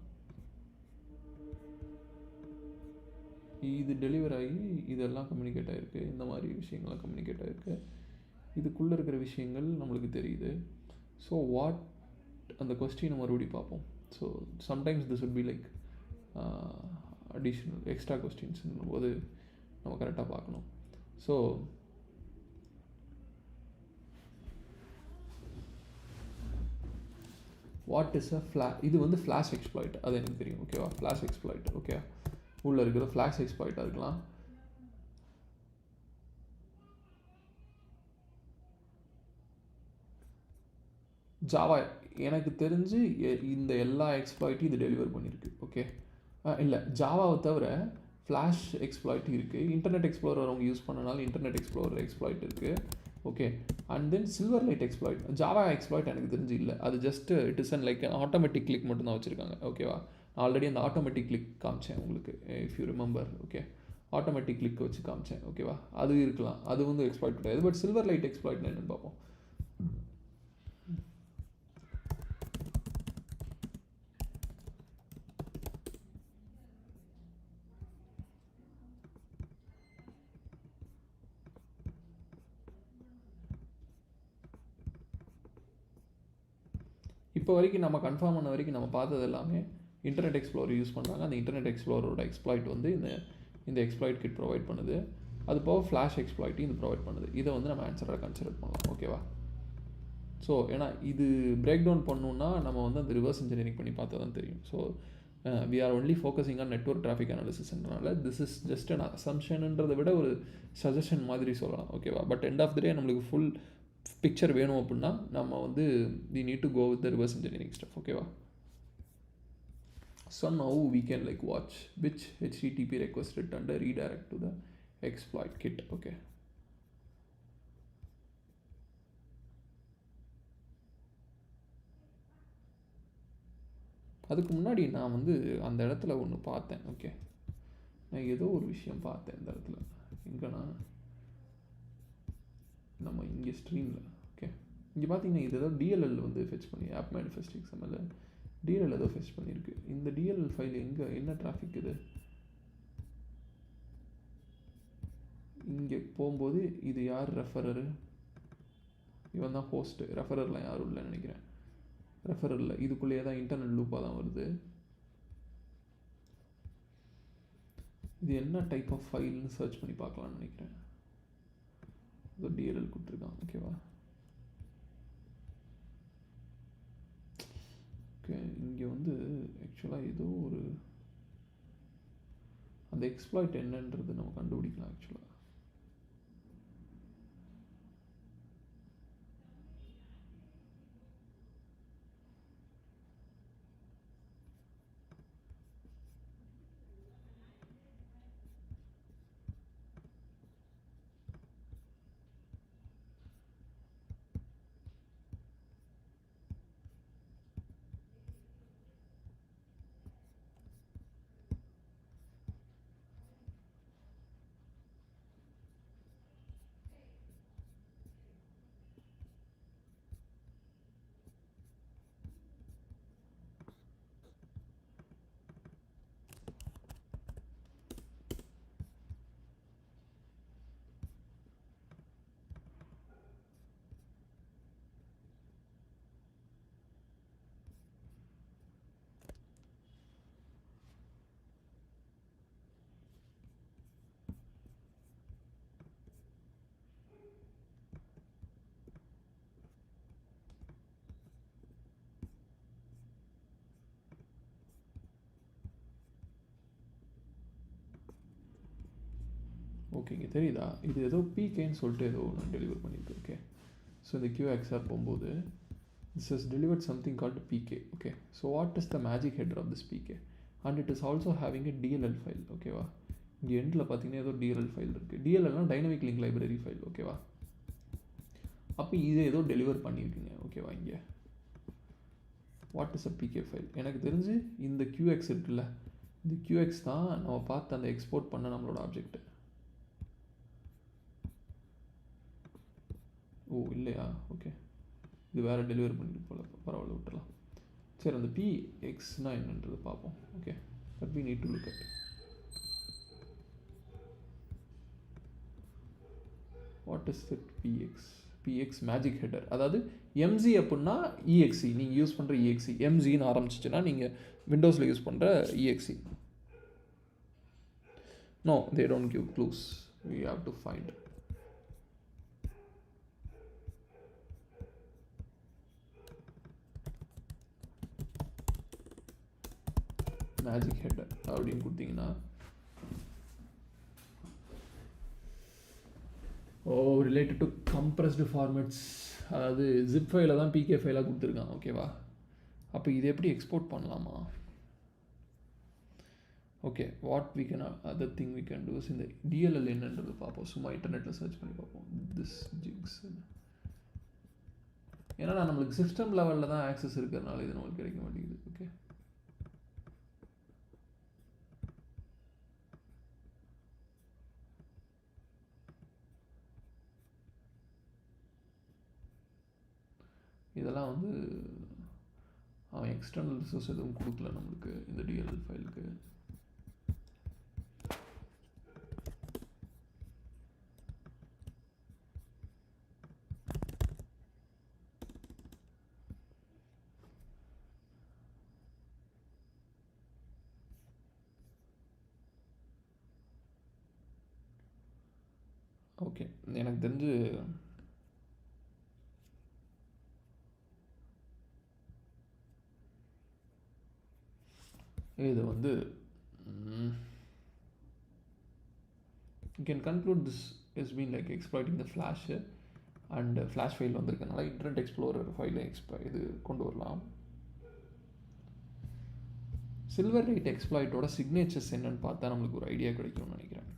இது டெலிவர் ஆகி இதெல்லாம் கம்யூனிகேட் ஆகிருக்கு, இந்த மாதிரி விஷயங்கள்லாம் கம்யூனிகேட் ஆகிருக்கு. இதுக்குள்ளே இருக்கிற விஷயங்கள் நம்மளுக்கு தெரியுது. ஸோ வாட் அந்த கொஸ்டினை மறுபடியும் பார்ப்போம். So sometimes this would be like additional extra கொஸ்டின்ஸ்னும் போது நம்ம கரெக்டாக பார்க்கணும். ஸோ வாட் இஸ் அ இது வந்து ஃப்ளாஷ் எக்ஸ்ப்ளாய்ட், அது எனக்கு தெரியும். ஓகேவா, ஃப்ளாஷ் எக்ஸ்ப்ளாய்ட். ஓகே, உள்ளே இருக்கிற ஃப்ளாஷ் எக்ஸ்ப்ளாய்ட்டாக இருக்கலாம். ஜாவா எனக்கு தெரிஞ்சு இந்த எல்லா எக்ஸ்ப்ளாய்ட்டும் இது டெலிவர் பண்ணியிருக்கு. ஓகே, இல்லை, ஜாவாவை தவிர ஃப்ளாஷ் எக்ஸ்ப்ளாய்ட் இருக்குது. இன்டர்நெட் எக்ஸ்ப்ளோரர் அவங்க யூஸ் பண்ணனால இன்டர்நெட் எக்ஸ்ப்ளோரர் எக்ஸ்ப்ளாய்ட் இருக்குது. Okay, and then silver light exploit. Java exploit எனக்கு தெரிஞ்சு இல்லை. அது just it is and like automatic click மட்டும் தான் வச்சுருக்காங்க. ஓகேவா, ஆல்ரெடி அந்த ஆட்டோமேட்டிக் கிளிக் காமிச்சேன் உங்களுக்கு, if you remember. Okay, automatic click வச்சு காமிச்சேன். ஓகேவா, அது இருக்கலாம், அது வந்து எக்ஸ்ப்ளாய்ட் கிடையாது. பட் சில்வர் லைட் எக்ஸ்ப்ளாய்ட் என்னன்னு பார்ப்போம். இப்போ வரைக்கும் நம்ம கன்ஃபார்ம் பண்ண வரைக்கும் நம்ம பார்த்தது எல்லாமே இன்டர்நெட் எக்ஸ்ப்ளோரர் யூஸ் பண்ணுறாங்க. அந்த இன்டர்நெட் எக்ஸ்ப்ளோரோட எக்ஸ்ப்ளாய்ட் வந்து இந்த எக்ஸ்ப்ளாய்ட் கிட் ப்ரொவைட் பண்ணுது. அது போக ஃப்ளாஷ் எக்ஸ்ப்ளாய்ட்டையும் இது ப்ரொவைட் பண்ணுது. இதை வந்து நம்ம ஆன்சராக கன்சிடர் பண்ணலாம். ஓகேவா, ஸோ ஏன்னா இது பிரேக் டவுன் பண்ணணுன்னா நம்ம வந்து அந்த ரிவர்ஸ் இன்ஜினியரிங் பண்ணி பார்த்தா தான் தெரியும். So we are only focusing on network traffic அனாலிசிஸ்ன்றனால திஸ் இஸ் ஜஸ்ட் அன் அசம்ஷன்ன்றதை விட ஒரு சஜஷன் மாதிரி சொல்லலாம். ஓகேவா, but end of the day நம்மளுக்கு ஃபுல் பிக்சர் வேணும் அப்படின்னா நம்ம வந்து we need to go with the reverse engineering stuff. ஓகேவா, so now we can like watch which HTTP request returned a redirect to the exploit kit. Okay, அதுக்கு முன்னாடி நான் வந்து அந்த இடத்துல ஒன்று பார்த்தேன். ஓகே, நான் ஏதோ ஒரு விஷயம் பார்த்தேன் இந்த இடத்துல. எங்கன்னா நம்ம இங்கே ஸ்ட்ரீமில். ஓகே, இங்கே பார்த்தீங்கன்னா இது ஏதோ டிஎல்எல் வந்து ஃபெச் பண்ணி ஆப் மேனிஃபெஸ்ட் எக்ஸ்எம்எல் டிஎல்எல் ஏதோ ஃபெச் பண்ணியிருக்கு. இந்த டிஎல்எல் ஃபைல் எங்கே என்ன டிராஃபிக் இது? இங்கே போகும்போது இது யார் ரெஃபரரு? இவன் தான் ஹோஸ்ட்டு. ரெஃபரர்லாம் யாரும் இல்லைன்னு நினைக்கிறேன். ரெஃபரரில் இதுக்குள்ளேயே தான் இன்டர்னல் லூப்பாக தான் வருது. இது என்ன டைப் ஆஃப் ஃபைல்னு சர்ச் பண்ணி பார்க்கலான்னு நினைக்கிறேன். இதோ டிஎல்எல் கொடுத்துருக்கான். ஓகேவா, ஓகே, இங்கே வந்து ஆக்சுவலாக ஏதோ ஒரு அந்த எக்ஸ்ப்ளாய்ட் என்னன்றது நம்ம கண்டுபிடிக்கலாம். ஆக்சுவலாக ஓகே இங்கே தெரியுதா, இது ஏதோ பிகேன்னு சொல்லிட்டு ஏதோ ஒன்று டெலிவர் பண்ணியிருக்கு. ஓகே ஸோ இந்த QXR போகும்போது this has delivered something called PK. Okay, so what is the magic header of this PK? And it is also having a DLL file. ஓகேவா, இங்கே எண்டில் பார்த்தீங்கன்னா ஏதோ DLL ஃபைல் இருக்குது. DLLனா டைனமிக் லிங்க் லைப்ரரி ஃபைல். ஓகேவா, அப்போ இது ஏதோ டெலிவர் பண்ணியிருக்குங்க. ஓகேவா, இங்கே what is a PK file? எனக்கு தெரிஞ்சு இந்த QX இருக்குல்ல, இந்த QX தான் நம்ம பார்த்து அந்த எக்ஸ்போர்ட் பண்ண நம்மளோட ஆப்ஜெக்ட். ஓ இல்லையா, ஓகே இது வேறு டெலிவரி பண்ணிட்டு போல, பரவாயில்ல விட்டுலாம். சரி, அந்த PXனா என்னன்றது பார்ப்போம். Okay, but we need to look at what is that PX magic header. அதாவது MZ அப்படின்னா EXE, நீங்கள் யூஸ் பண்ணுற EXE MZன்னு ஆரம்பிச்சிச்சுன்னா நீங்கள் விண்டோஸில் யூஸ் பண்ணுற EXE. No, they don't give clues, we have to find. Magic header அப்படின்னு கொடுத்தீங்கன்னா ரிலேட்டட் டு கம்ப்ரஸ்டு ஃபார்மேட்ஸ், அதாவது zip ஃபைலை தான் பிகே ஃபைலாக கொடுத்துருக்கான். ஓகேவா, அப்போ இது எப்படி எக்ஸ்போர்ட் பண்ணலாமா? Okay, what we can other thing we can do's, இந்த DLL என்னன்றது பார்ப்போம். சும்மா இன்டர்நெட்டில் சர்ச் பண்ணி பார்ப்போம். திஸ் ஜிக்ஸ், ஏன்னா நம்மளுக்கு சிஸ்டம் லெவலில் தான் ஆக்சஸ் இருக்கிறதுனால இது நம்மளுக்கு கிடைக்க மாட்டேங்குது. ஓகே, இதெல்லாம் வந்து அவன் எக்ஸ்டர்னல் ரிசோர்ஸ் எதுவும் கொடுக்கல நம்மளுக்கு இந்த DLL ஃபைலுக்கு. ஓகே, எனக்கு தெரிஞ்சு இது வந்து you can conclude this has been like exploiting the flash and flash file வந்திருக்கனால இன்டர்நெட் எக்ஸ்ப்ளோரர் ஃபைலை இது கொண்டு வரலாம். சில்வர் ரைட் எக்ஸ்ப்ளாய்ட்டோட சிக்னேச்சர்ஸ் என்னன்னு பார்த்தா நம்மளுக்கு ஒரு ஐடியா கிடைக்கும்னு நினைக்கிறேன்.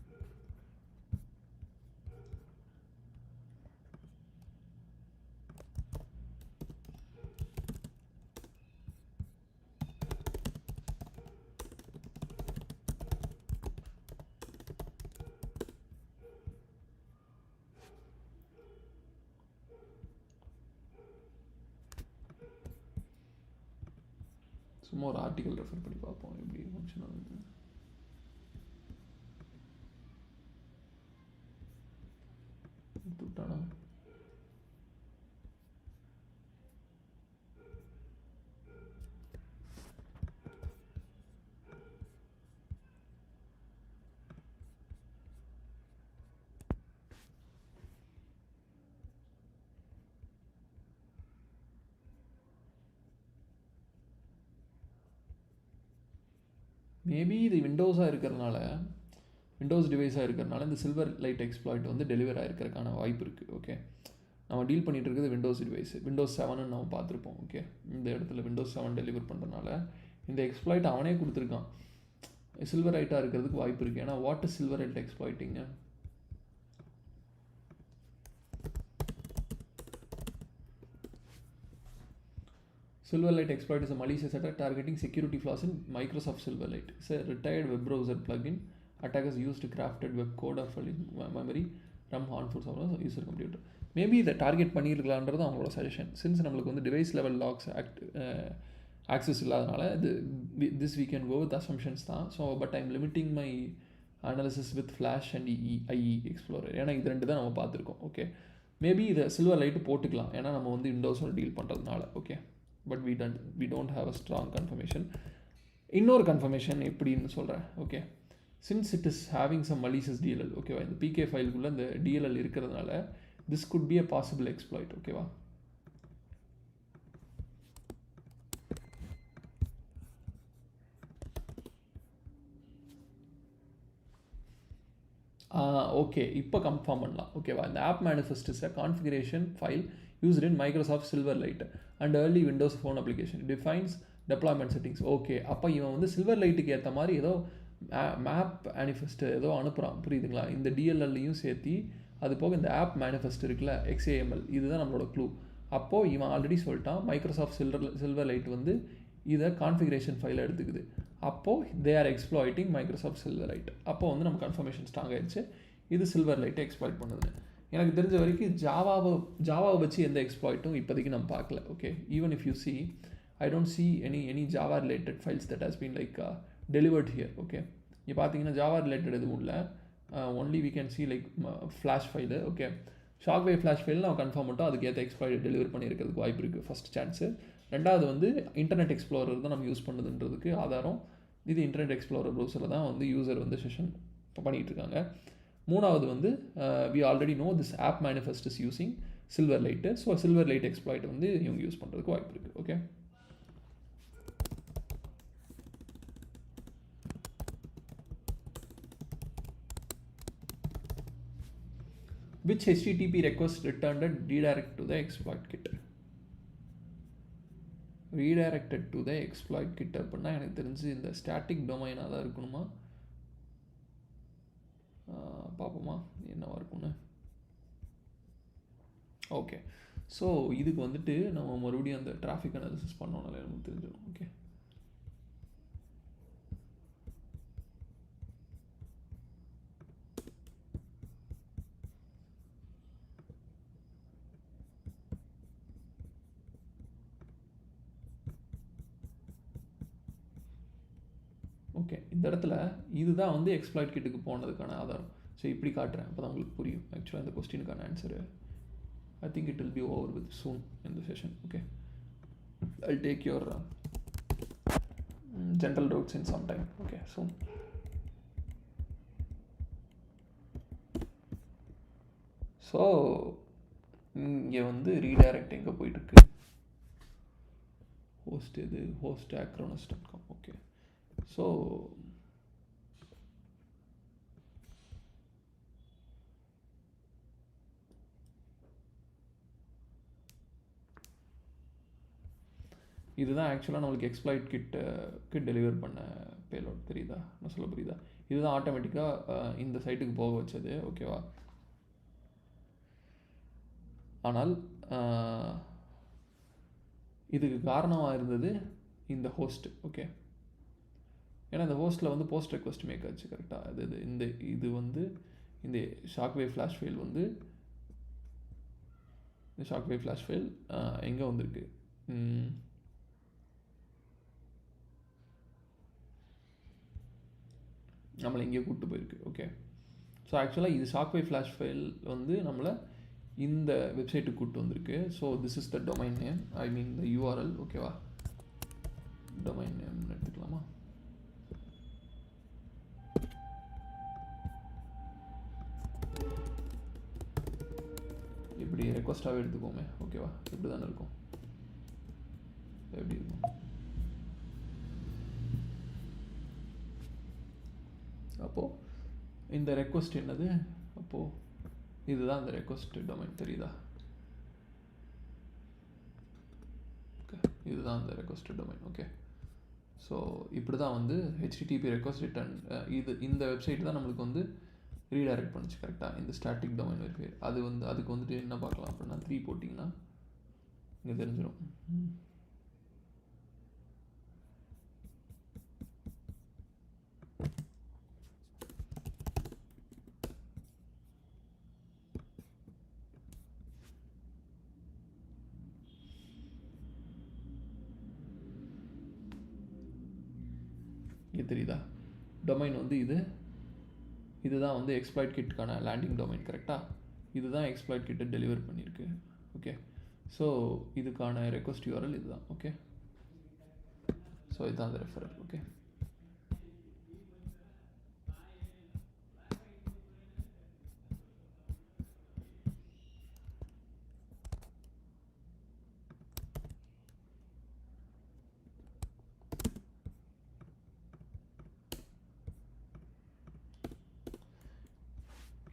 சும்மா ஒரு ஆர்டிக்கல் ரெஃபர் பண்ணி பார்ப்போம் எப்படி ஃபங்க்ஷன் ஆகுது. விட்டானா மேபி இது விண்டோஸாக இருக்கிறதுனால, விண்டோஸ் டிவைஸாக இருக்கிறதுனால இந்த சில்வர் லைட் எக்ஸ்ப்ளாய்ட் வந்து டெலிவர் ஆகிருக்கிறதுக்கான வாய்ப்பு இருக்குது. ஓகே, நம்ம டீல் பண்ணிகிட்டு இருக்கிறது விண்டோஸ் டிவைஸ், விண்டோஸ் 7ன்னு நம்ம பார்த்துருப்போம். ஓகே, இந்த இடத்துல விண்டோஸ் 7 டெலிவர் பண்ணுறதுனால இந்த எக்ஸ்ப்ளாய்ட் அவனே கொடுத்துருக்கான். சில்வர் லைட்டாக இருக்கிறதுக்கு வாய்ப்பு இருக்குது. ஏன்னா what is Silverlight exploiting? Silverlight exploit is a malicious attack targeting security flaws in Microsoft Silverlight. It's a retired web browser plugin. Attackers used crafted web code of memory from harmful software user computer. Maybe இதை target பண்ணியிருக்கலான்றது அவங்களோட suggestion. Since நம்மளுக்கு வந்து device level lakhs access இல்லாதனால this we can go with assumptions தான். So but I'm limiting my analysis with flash and IE explorer. ஏன்னா இது ரெண்டு தான் நம்ம பார்த்துருக்கோம். ஓகே, மேபி இதை சில்வர் லைட்டு போட்டுக்கலாம், ஏன்னா நம்ம வந்து விண்டோஸோட டீல் பண்ணுறதுனால. Okay, but we don't have a strong confirmation. இன்னொரு கன்ஃபர்மேஷன் எப்படின்னு சொல்கிறேன். Okay, since it is having some malicious DLL, ஓகேவா, இந்த PK ஃபைலுக்குள்ளே இந்த DLL இருக்கிறதுனால this could be a possible exploit. ஓகேவா, ஓகே, இப்போ கன்ஃபார்ம் பண்ணலாம். ஓகேவா? இந்த app manifest is a configuration file used in Microsoft Silverlight and early Windows Phone application. It defines deployment settings. Okay, அப்போ இவன் வந்து சில்வர்லைட்டுக்கு ஏற்ற மாதிரி ஏதோ மேப் மேனிஃபெஸ்ட் ஏதோ அனுப்புகிறான், புரியுதுங்களா? இந்த டிஎல்எல்லையும் சேர்த்து அது போக இந்த ஆப் மேனிஃபெஸ்ட் இருக்குல்ல, XAML, இதுதான் நம்மளோட க்ளூ. அப்போது இவன் ஆல்ரெடி சொல்லிட்டான் மைக்ரோசாஃப்ட் சில்வர்லைட் வந்து இதை கான்ஃபிகரேஷன் ஃபைலை எடுத்துக்குது. அப்போது தே ஆர் எக்ஸ்ப்ளாய்டிங் மைக்ரோசாஃப்ட் சில்வர்லைட். அப்போது வந்து நம்ம கன்ஃபர்மேஷன் ஸ்ட்ராங் ஆயிடுச்சு, இது சில்வர்லைட்டை எக்ஸ்ப்ளாய்ட் பண்ணுது. எனக்கு தெரிஞ்ச வரைக்கும் ஜாவாவை வச்சு எந்த எக்ஸ்ப்ளாய்ட்டும் இப்போதைக்கு நம்ம பார்க்கல. Okay, even if you see, I don't see any Java related files that has been like delivered here. Okay, இங்கே பார்த்தீங்கன்னா ஜாவா ரிலேட்டட் எதுவும் இல்லை. Only we can see like flash file. Okay, shockwave flash file நம்ம confirm பண்ணிட்டோம், அதுக்கு ஏற்ற exploit deliver பண்ணியிருக்கிறதுக்கு வாய்ப்பு இருக்குது, ஃபஸ்ட் சான்ஸு. ரெண்டாவது வந்து இன்டர்நெட் எக்ஸ்ப்ளோரர் தான் நம்ம யூஸ் பண்ணுதுன்றதுக்கு ஆதாரம். இது இன்டர்நெட் எக்ஸ்ப்ளோரர் ப்ரௌசரில் தான் வந்து யூசர் வந்து செஷன் பண்ணிகிட்டு இருக்காங்க. மூணாவது வந்து we already know this app manifest is using Silverlight. So Silverlight exploit வந்து இவங்க யூஸ் பண்ணுறதுக்கு வாய்ப்பு இருக்குது. Okay, which HTTP request returned a redirect to the exploit kit. Redirected to the exploit kit அப்படின்னா எனக்கு தெரிஞ்சு இந்த ஸ்டாட்டிக் டொமைனாக தான் இருக்கணுமா, பார்ப்போமா என்னவா இருக்குன்னு. ஓகே, ஸோ இதுக்கு வந்துட்டு நம்ம மறுபடியும் அந்த டிராஃபிக் அனாலிசிஸ் பண்ணோம்னால நமக்கு தெரிஞ்சிடும். ஓகே, ஓகே, இந்த இடத்துல இதுதான் வந்து எக்ஸ்ப்ளாய்ட் கிட்டுக்கு போனதுக்கான ஆதாரம். ஸோ இப்படி காட்டுறேன், அப்போ தான் உங்களுக்கு புரியும் ஆக்சுவலாக இந்த கொஸ்டினுக்கான answer. I think it will be over with soon in the session. Okay, I'll take your general doubts in some time. Okay, soon. So இங்கே வந்து ரீடைரக்ட் எங்கே போயிட்டுருக்கு, ஹோஸ்ட் இது ஹோஸ்ட் acronis.com. ஓகே, ஸோ இதுதான் ஆக்சுவலாக நம்மளுக்கு எக்ஸ்ப்ளாய்ட் கிட் டெலிவர் பண்ண payload. தெரியுதா நான் சொல்ல, புரியுதா? இதுதான் ஆட்டோமேட்டிக்காக இந்த சைட்டுக்கு போக வச்சது. ஓகேவா? ஆனால் இதுக்கு காரணமாக இருந்தது இந்த ஹோஸ்ட். ஓகே, ஏன்னா இந்த ஹோஸ்ட்டில் வந்து போஸ்ட் ரெக்வஸ்ட் மேக் ஆச்சு கரெக்டாக. இது வந்து இந்த ஷாக்வேவ் ஃப்ளாஷ் ஃபைல் வந்து இந்த ஷாக்வேவ் ஃப்ளாஷ் ஃபைல் எங்கே வந்திருக்கு, நம்மளை இங்கே கூப்பிட்டு போயிருக்கு. ஓகே, ஸோ ஆக்சுவலாக இது ஷாக்வேவ் ஃப்ளாஷ் ஃபைல் வந்து நம்மளை இந்த வெப்சைட்டுக்கு கூப்பிட்டு வந்திருக்கு. So this is the domain name, I mean the URL. ஓகேவா? டொமைன் நேம் எடுத்துக்கலாமா? இப்படி ரெக்வஸ்ட்டாகவே எடுத்துக்கோமே. ஓகேவா? இப்படி தானே இருக்கும், எப்படி இருக்கும்? அப்போது இந்த ரெக்வஸ்ட் என்னது, அப்போது இதுதான் அந்த ரெக்வஸ்ட் டொமைன். தெரியுதா? ஓகே, இதுதான் அந்த ரெக்வஸ்ட் டொமைன். ஓகே, ஸோ இப்படி தான் வந்து ஹெச்டிடிபி ரெக்வஸ்ட் ரிட்டர்ன் இந்த வெப்சைட் தான் நம்மளுக்கு வந்து ரீடைரக்ட் பண்ணிச்சு கரெக்டாக, இந்த ஸ்டாட்டிக் டொமைன் வெரிஃபையர். அது வந்து அதுக்கு வந்துட்டு என்ன பார்க்கலாம் அப்படின்னா 3 போட்டிங்கன்னா இங்கே தெரிஞ்சிடும். இங்கே தெரியுதா? டொமைன் வந்து இதுதான் வந்து எக்ஸ்ப்ளாய்ட் கிட்டுக்கான லேண்டிங் டொமைன் கரெக்டாக. இதுதான் எக்ஸ்ப்ளாய்ட் கிட்டை டெலிவர் பண்ணியிருக்கு. ஓகே, ஸோ இதுக்கான ரெக்வஸ்ட் யூஆர்எல் இதுதான். ஓகே, ஸோ இதுதான் அந்த referral. Okay,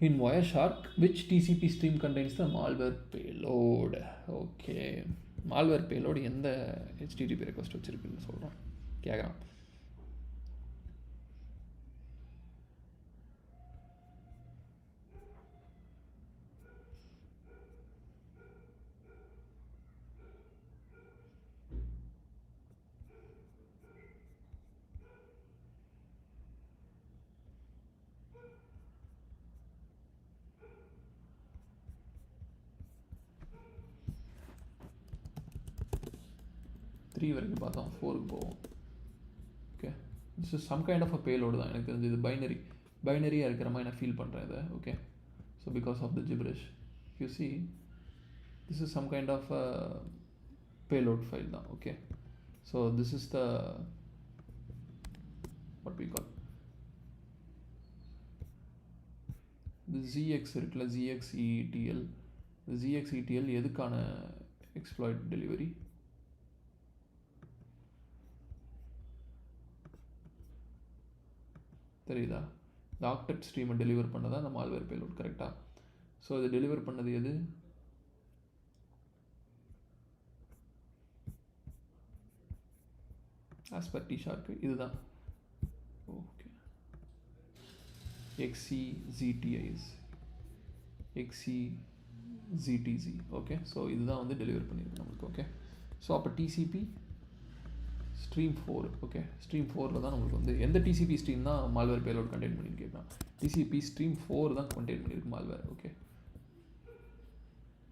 In Wireshark, which TCP stream contains the malware payload? Okay, malware payload எந்த HTTP request வச்சிருக்குன்னு சொல்கிறோம் கேட்குறான். த்ரீ வரைக்கும் பார்த்தோம், 4க்கு போவோம். Okay, this is some kind of a payload தான். எனக்கு தெரிஞ்சு இது பைனரியாக இருக்கிற மாதிரி நான் ஃபீல் பண்ணுறேன் இதை. Okay, so because of the gibberish you see this is some kind of a payload file தான். Okay, so this is the what we call the ZX இருக்குல்ல, ZXETL. ZXETL எதுக்கான எக்ஸ்ப்ளாய்ட் டெலிவரி? தெரியுதா? இந்த octet ஸ்ட்ரீமை deliver பண்ணதா அந்த malware payload, கரெக்டாக? So இதை டெலிவர் பண்ணது எது? ஆஸ் பர் Tshark இதுதான். Okay, XCZTIs XCZTZ. Okay, so இதுதான் வந்து டெலிவர் பண்ணியிருக்கு நம்மளுக்கு. ஓகே, ஸோ அப்போ TCP ஸ்ட்ரீம் 4. ஓகே, ஸ்ட்ரீம் 4ல் தான் நம்மளுக்கு வந்து எந்த TCP ஸ்ட்ரீம் தான் மால்வேர் பேலோட் கண்டெயின் பண்ணியிருக்கேன்? TCP ஸ்ட்ரீம் 4 தான் கண்டெயின் பண்ணியிருக்கு மால்வேர். ஓகே,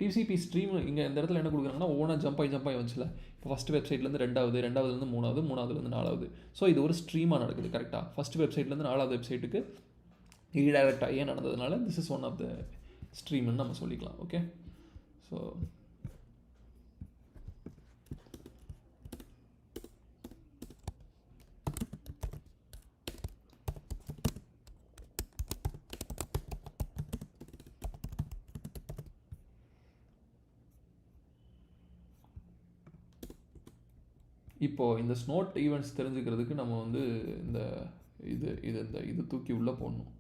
TCP ஸ்ட்ரீம் இங்கே இந்த இடத்துல என்ன கொடுக்குறாங்கன்னா ஒவ்வொன்றா ஜம்ப் ஆகி வந்துச்சுல. இப்போ ஃபஸ்ட் வெப்சைட்லேருந்து ரெண்டாவதுலேருந்து மூணாவதுலேருந்து நாலாவது. ஸோ இது ஒரு ஸ்ட்ரீமாக நடக்குது, கரெக்டாக? ஃபஸ்ட் வெப்சைட்லேருந்து நாலாவது வெப்சைட்டுக்கு ரீடைரக்ட் ஆகியே நடந்ததுனால this is one of the ஸ்ட்ரீம்னு நம்ம சொல்லிக்கலாம். ஓகே, ஸோ இப்போது இந்த ஸ்னோட் ஈவெண்ட்ஸ் தெரிஞ்சுக்கிறதுக்கு நம்ம வந்து இந்த இது தூக்கி உள்ளே போடணும்.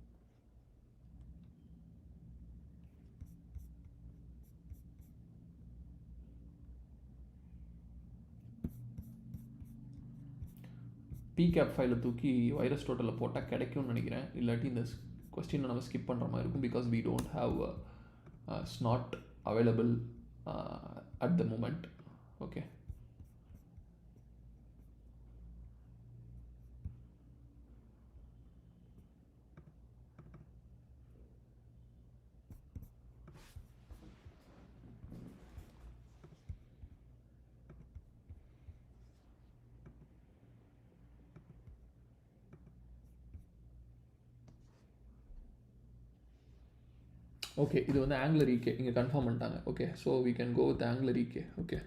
PCAP ஃபைலை தூக்கி வைரஸ் டோட்டலில் போட்டால் கிடைக்கும்னு நினைக்கிறேன். இல்லாட்டி இந்த கொஸ்டினை நம்ம ஸ்கிப் பண்ணுற மாதிரி இருக்கும். Because we don't have snot available at the moment. Okay, okay, இது வந்து ஆங்குலர் EK இங்கே கன்ஃபார்ம் பண்ணிட்டாங்க. Okay, so we can go with angular EK. Okay,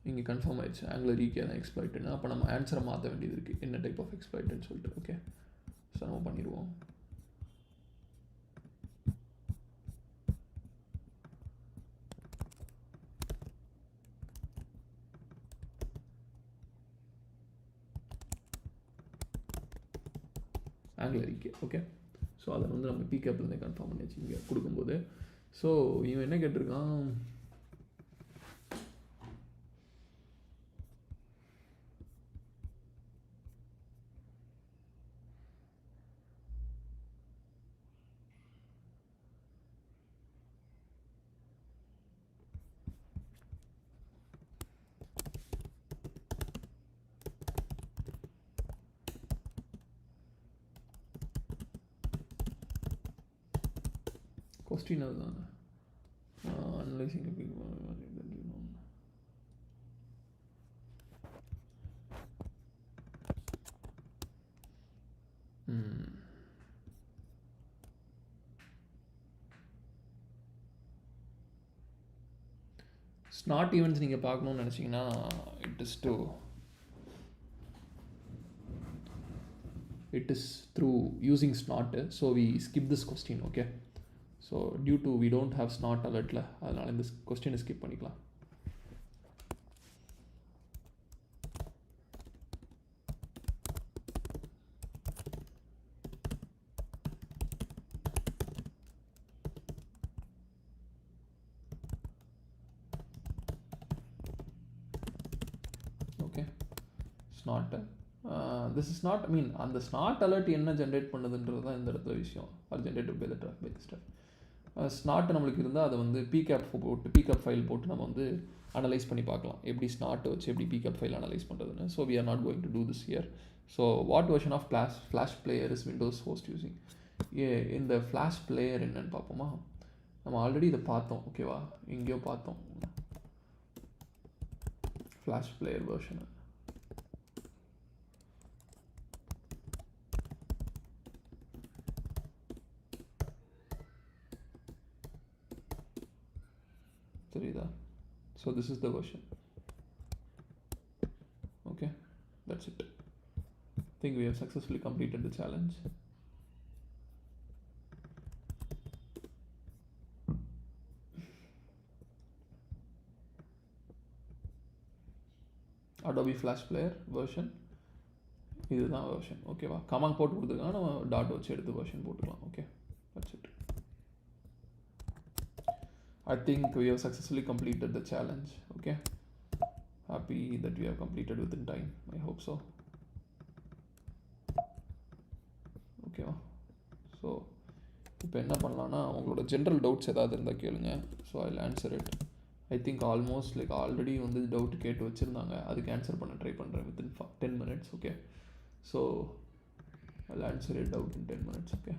இங்கே கன்ஃபார்ம் ஆயிடுச்சு ஆங்குலர் EK தான் எக்ஸ்ப்ளாய்ட்னு. அப்போ நம்ம ஆன்சரை மாற்ற வேண்டியது இருக்குது, என்ன டைப் ஆஃப் எக்ஸ்ப்ளாய்ட்னு சொல்லிட்டு. ஓகே, ஸோ நம்ம பண்ணிடுவோம். Angular EK. ஓகே, ஸோ அதை வந்து நம்ம PCAPலேருந்தே கன்ஃபார்ம் பண்ணியாச்சு இங்கே கொடுக்கும்போது. ஸோ இவன் என்ன கேட்டிருக்கான்? கொஸ்டின் அதுதானே, அனலைசிங் ஸ்னாட் ஈவெண்ட்ஸ் நீங்கள் பார்க்கணுன்னு நினச்சிங்கன்னா it is through using snot. So we skip this question. Okay, so due to we don't have snot alert la, அதனால இந்த question skip பண்ணிக்கலாம். Snort. This is not, I mean அந்த snort alert என்ன generate பண்ணுதுன்றது தான் இந்த இடத்துல விஷயம். Are generated by the traffic stuff. Snort நம்மளுக்கு இருந்தால் அதை வந்து PCAP போட்டு, PCAP ஃபைல் போட்டு நம்ம வந்து அனலைஸ் பண்ணி பார்க்கலாம், எப்படி ஸ்னாட் வச்சு எப்படி PCAP ஃபைல் அனலைஸ் பண்ணுறதுன்னு. So we are not going to do this year. So what version of flash player is Windows host using. இந்த ஃப்ளாஷ் பிளேயர் என்னன்னு பார்ப்போமா. நம்ம ஆல்ரெடி இதை பார்த்தோம், ஓகேவா, எங்கேயோ பார்த்தோம் ஃப்ளாஷ் பிளேயர் வெர்ஷனு. தெரியுதா? So this is the version. Okay, that's it. I think we have successfully completed the challenge. Adobe Flash Player version இதுதான் version. ஓகேவா, கமாண்ட் போட்டு கொடுத்துருக்காங்க, நம்ம டாட் வச்சு எடுத்து வெர்ஷன் போட்டுக்கலாம். Okay, that's it. I think we have successfully completed the challenge. Okay, happy that we have completed within time. I hope so. Okay, so இப்போ என்ன பண்ணலான்னா, உங்களோட ஜென்ரல் டவுட்ஸ் ஏதாவது இருந்தால் கேளுங்க. So I will answer it. I think almost like already வந்து doubt கேட்டு வச்சுருந்தாங்க, அதுக்கு ஆன்சர் பண்ண ட்ரை பண்ணுறேன் within 10 minutes. Okay, so I will answer it doubt in 10 minutes. Okay,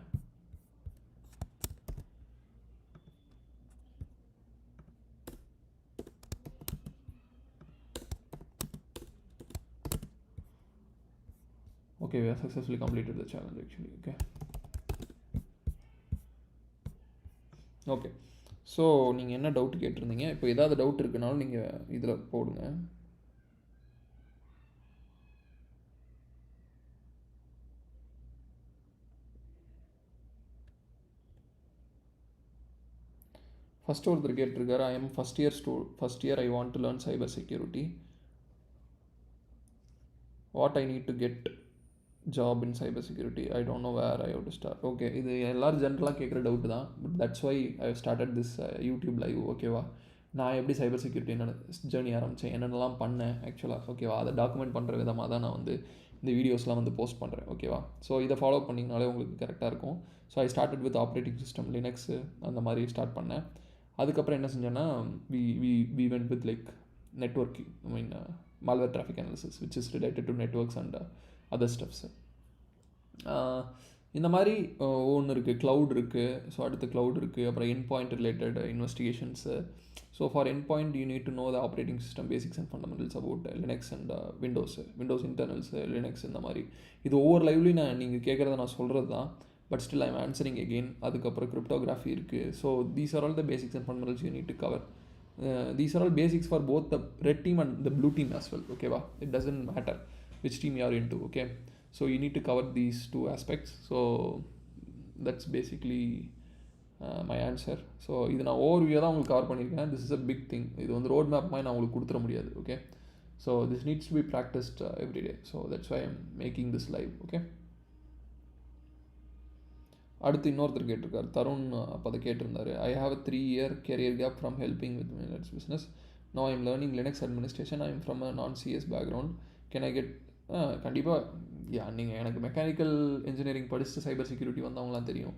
okay, we have successfully completed the challenge actually. Okay, so நீங்கள் என்ன doubt கேட்டிருந்தீங்க, இப்போ ஏதாவது டவுட் இருக்குனாலும் நீங்கள் இதில் போடுங்க. ஃபஸ்ட்டு ஒருத்தர் கேட்டிருக்காரு, I am first year I want to learn cyber security, what I need to get job in cyber security, I don't know where I have to start. Okay, இது எல்லோரும் ஜென்ரலாக கேட்குற டவுட் தான், but that's why I have started this YouTube live. ஓகேவா, நான் எப்படி cyber security என்னோட journey ஆரம்பித்தேன், என்னென்னலாம் பண்ணேன் ஆக்சுவலாக, ஓகேவா, அதை டாக்குமெண்ட் பண்ணுற விதமாக தான் நான் வந்து இந்த வீடியோஸ்லாம் வந்து போஸ்ட் பண்ணுறேன். ஓகேவா, ஸோ இதை ஃபாலோ பண்ணிங்கனாலே உங்களுக்கு கரெக்டாக இருக்கும். So I started with operating system Linux அந்த மாதிரி ஸ்டார்ட் பண்ணேன். அதுக்கப்புறம் என்ன செஞ்சேன்னா, we went with like networking, I mean malware traffic analysis which is related to networks and other stuffs. இந்த மாதிரி ஒன்று இருக்குது, க்ளவுட் இருக்குது. ஸோ அடுத்து க்ளவுட் இருக்குது, அப்புறம் endpoint related investigations. So for endpoint you need to know the operating system basics and fundamentals about Linux and Windows internals, Linux இந்த மாதிரி. இது ஒவ்வொரு லைவ்லையும் நீங்கள் கேட்குறத நான் சொல்கிறது தான், but still I am answering again. அதுக்கப்புறம் கிரிப்டோகிராஃபி இருக்குது. So these are all the basics and fundamentals you need to cover. These are all basics for both the red team and the blue team as well. Okay, it doesn't matter which team you are into. Okay, so you need to cover these two aspects. So that's basically my answer. So இது நான் overview தான் உங்களுக்கு cover பண்ணியிருக்கேன். This is a big thing. இது வந்து road map மாதிரி நான் உங்களுக்கு கொடுத்துட முடியாது. Okay, so this needs to be practiced every day. So that's why I'm making this live. Okay, அடுத்து இன்னொருத்தர் கேட்டிருக்கார், தருண். அப்போ அதை கேட்டிருந்தார், I have a 3-year career gap from helping with Linux business. No I am learning Linux administration. I am from a நான்-CS background. Can I get? கண்டிப்பாக. நீங்கள் எனக்கு mechanical engineering படிச்சுட்டு சைபர் செக்யூரிட்டி வந்தவங்களாம் தெரியும்.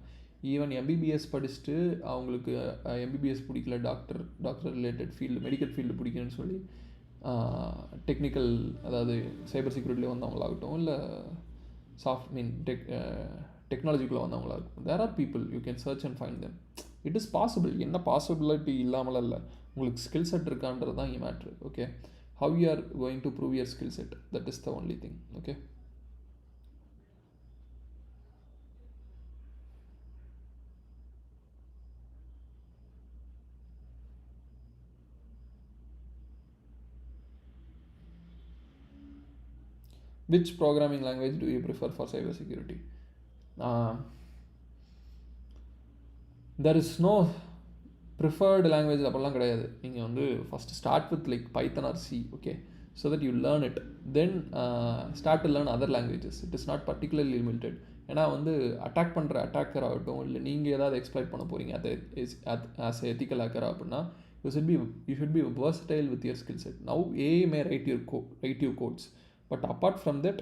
ஈவன் MBBS படிச்சுட்டு அவங்களுக்கு MBBS பிடிக்கல, doctor related field, medical field பிடிக்கணும்னு சொல்லி டெக்னிக்கல், அதாவது சைபர் செக்யூரிட்டியில் வந்தவங்களாகட்டும், இல்லை டெக்னாலஜிக்குள்ளே வந்தவங்களா இருக்கும். There are people, you can search and find them. It is possible. என்ன பாசிபிலிட்டி இல்லாமல் இல்லை, உங்களுக்கு ஸ்கில் செட் இருக்கான்றது தான் இங்கே matter. Okay, how you are going to prove your skill set, that is the only thing. Okay, which programming language do you prefer for cyber security? There is no preferred language அப்படிலாம் கிடையாது. நீங்கள் வந்து first start with like Python or C. Okay, so that you learn it, then start to learn other languages. It is not particularly limited. ஏன்னா வந்து attack பண்ணுற attacker ஆகட்டும், இல்லை நீங்கள் ஏதாவது எக்ஸ்ப்ளாய்ட் பண்ண போகிறீங்க அது ஆஸ் எத்திக்கல் ஹேக்கர் அப்படின்னா, you should be versatile with your skill set. Now AI may write your codes, But apart from that,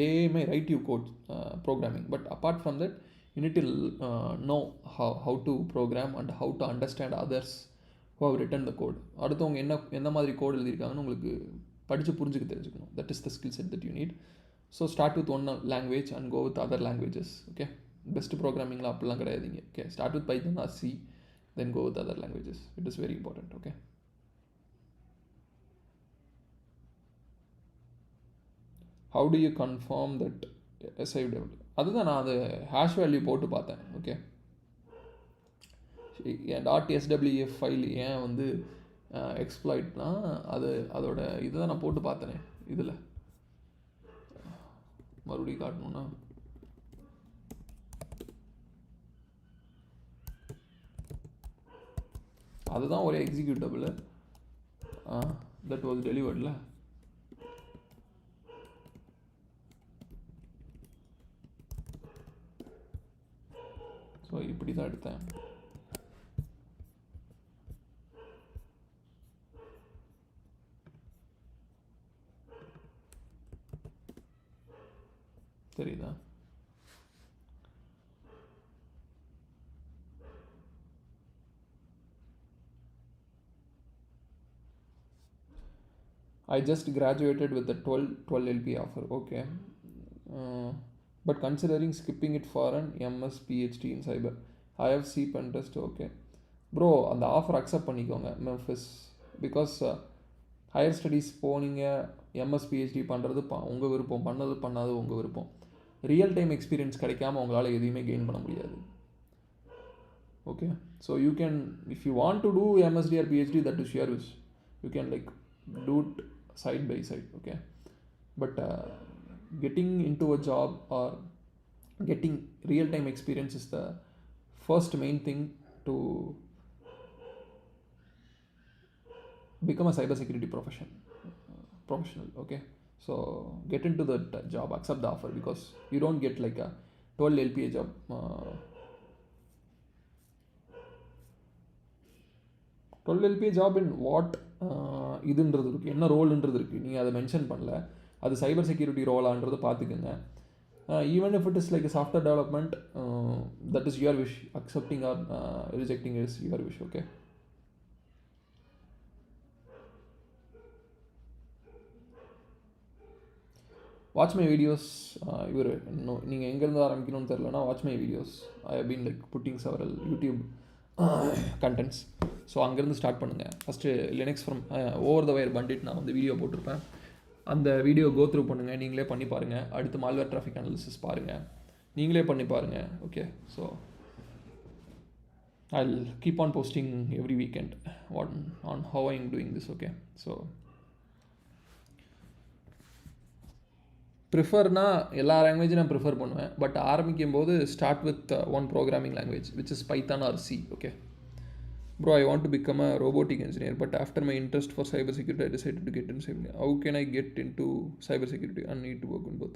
AI may write you code programming, but apart from that, you need to know how to program and how to understand others who have written the code. அடுத்தவங்க என்ன மாதிரி code எழுதியிருக்காங்கன்னு உங்களுக்கு படித்து புரிஞ்சுக்க தெரிஞ்சுக்கணும். That is the skill set that you need. So start with one language and go with other languages. Okay, best programmingல அப்படிலாம் கிடையாதுங்க. Okay, start with Python or C, then go with other languages. It is very important. Okay. How do you confirm that SI develop? அதுதான் நான் அது hash value போட்டு பார்த்தேன். Okay, .swf file ஏன் வந்து எக்ஸ்ப்ளாய்ட்னா அதோட இதுதான் நான் போட்டு பார்த்தேனே. இதில் மறுபடியும் காட்டணும்னா அதுதான் ஒரே எக்ஸிக்யூட்டபிள் தட் வாஸ் டெலிவர்டில். ஸோ இப்படி தான் எடுத்தேன். தெரியுதா? I just graduated with a 12 LP offer. Okay. But considering skipping it for an MS PhD in cyber, I have C pen test. Okay bro, அந்த ஆஃபர் அக்செப்ட் பண்ணிக்கோங்க Memphis. Because higher studies போனீங்க, MS PhD பண்ணுறது உங்கள் விருப்பம், பண்ணாது உங்கள் விருப்பம். Real time experience கிடைக்காம உங்களால் எதையுமே கெயின் பண்ண முடியாது. Okay, so you can, if you want to do MST or PhD, that is your wish. You can like do it side by side. Okay, but getting into a job or getting real time experience is the first main thing to become a cybersecurity professional. Okay, so get into that job, accept the offer, because you don't get like a 12 LPA job. 12 LPA job in what இதுன்றது இருக்குது, என்ன ரோல்ன்றது இருக்குது, நீங்கள் அதை mention பண்ணல. அது சைபர் security ரோலான்றது பார்த்துக்குங்க. Even if it is like software development, that is your wish. Accepting or rejecting is your wish. Okay, watch my videos. இவர் நீங்கள் எங்கேருந்து ஆரம்பிக்கணும்னு தெரிலனா watch my videos. I have been like putting several YouTube contents. So அங்கேருந்து start பண்ணுங்கள். First Linux from over the wire bandit நான் வந்து video போட்டிருப்பேன். அந்த வீடியோ கோ த்ரூ பண்ணுங்கள், நீங்களே பண்ணி பாருங்கள். அடுத்து மால்வேர் டிராஃபிக் அனாலிசிஸ் பாருங்கள், நீங்களே பண்ணி பாருங்கள். Okay, so I'll keep on posting every weekend on how I'm doing this. Okay, so ப்ரிஃபர்னா எல்லா லாங்குவேஜும் நான் ப்ரிஃபர் பண்ணுவேன். பட் ஆரம்பிக்கும் போது start with one programming language which is Python or C. Okay bro, I want to become a robotic engineer, but after my interest for cybersecurity, I decided to get into cyber. How can I get into cybersecurity? I need to work on both.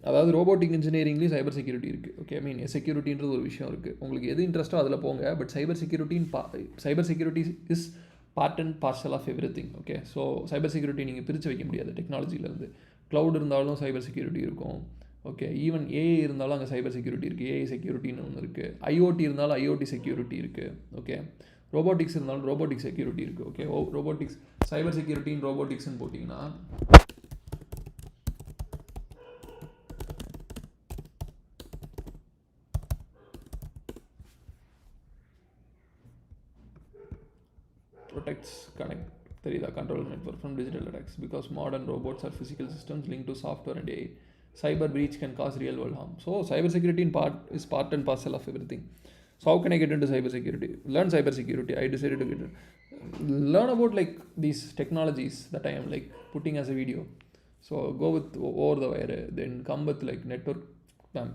அதாவது robotic இன்ஜினியரிங்லேயும் cyber security இருக்குது. Okay, I mean செக்யூரிட்டின்றது ஒரு விஷயம் இருக்குது. உங்களுக்கு எது இன்ட்ரெஸ்ட்டோ அதில் போங்க. But cyber security is part and parcel of every thing. Okay, so cyber security நீங்கள் பிரித்து வைக்க முடியாது டெக்னாலஜிலேருந்து. க்ளவுட் இருந்தாலும் சைபர் செக்யூரிட்டி இருக்கும். ஓகே, ஈவன் ஏஐ இருந்தாலும் அங்கே சைபர் செக்யூரிட்டி இருக்குது. ஏஐ செக்யூரிட்டின்னு ஒன்று இருக்குது. ஐஓடி இருந்தாலும் ஐஓடி செக்யூரிட்டி இருக்குது. ஓகே, ரோபோட்டிக்ஸ் இருந்தாலும் ரோபோட்டிக் செக்யூரிட்டி இருக்குது. ஓகே, ரோபோட்டிக்ஸ் சைபர் செக்யூரிட்டின்னு ரோபோட்டிக்ஸ்ன்னு போட்டிங்கன்னா protects connect தெரியுதா control network from digital attacks, because modern robots are physical systems linked to software and AI. Cyber breach can cause real world harm. So cyber security is part and parcel of everything. So how can I get into cyber security? Learn cyber security. I decided to learn about like these technologies that I am like putting as a video. So go with over the wire, then come with like network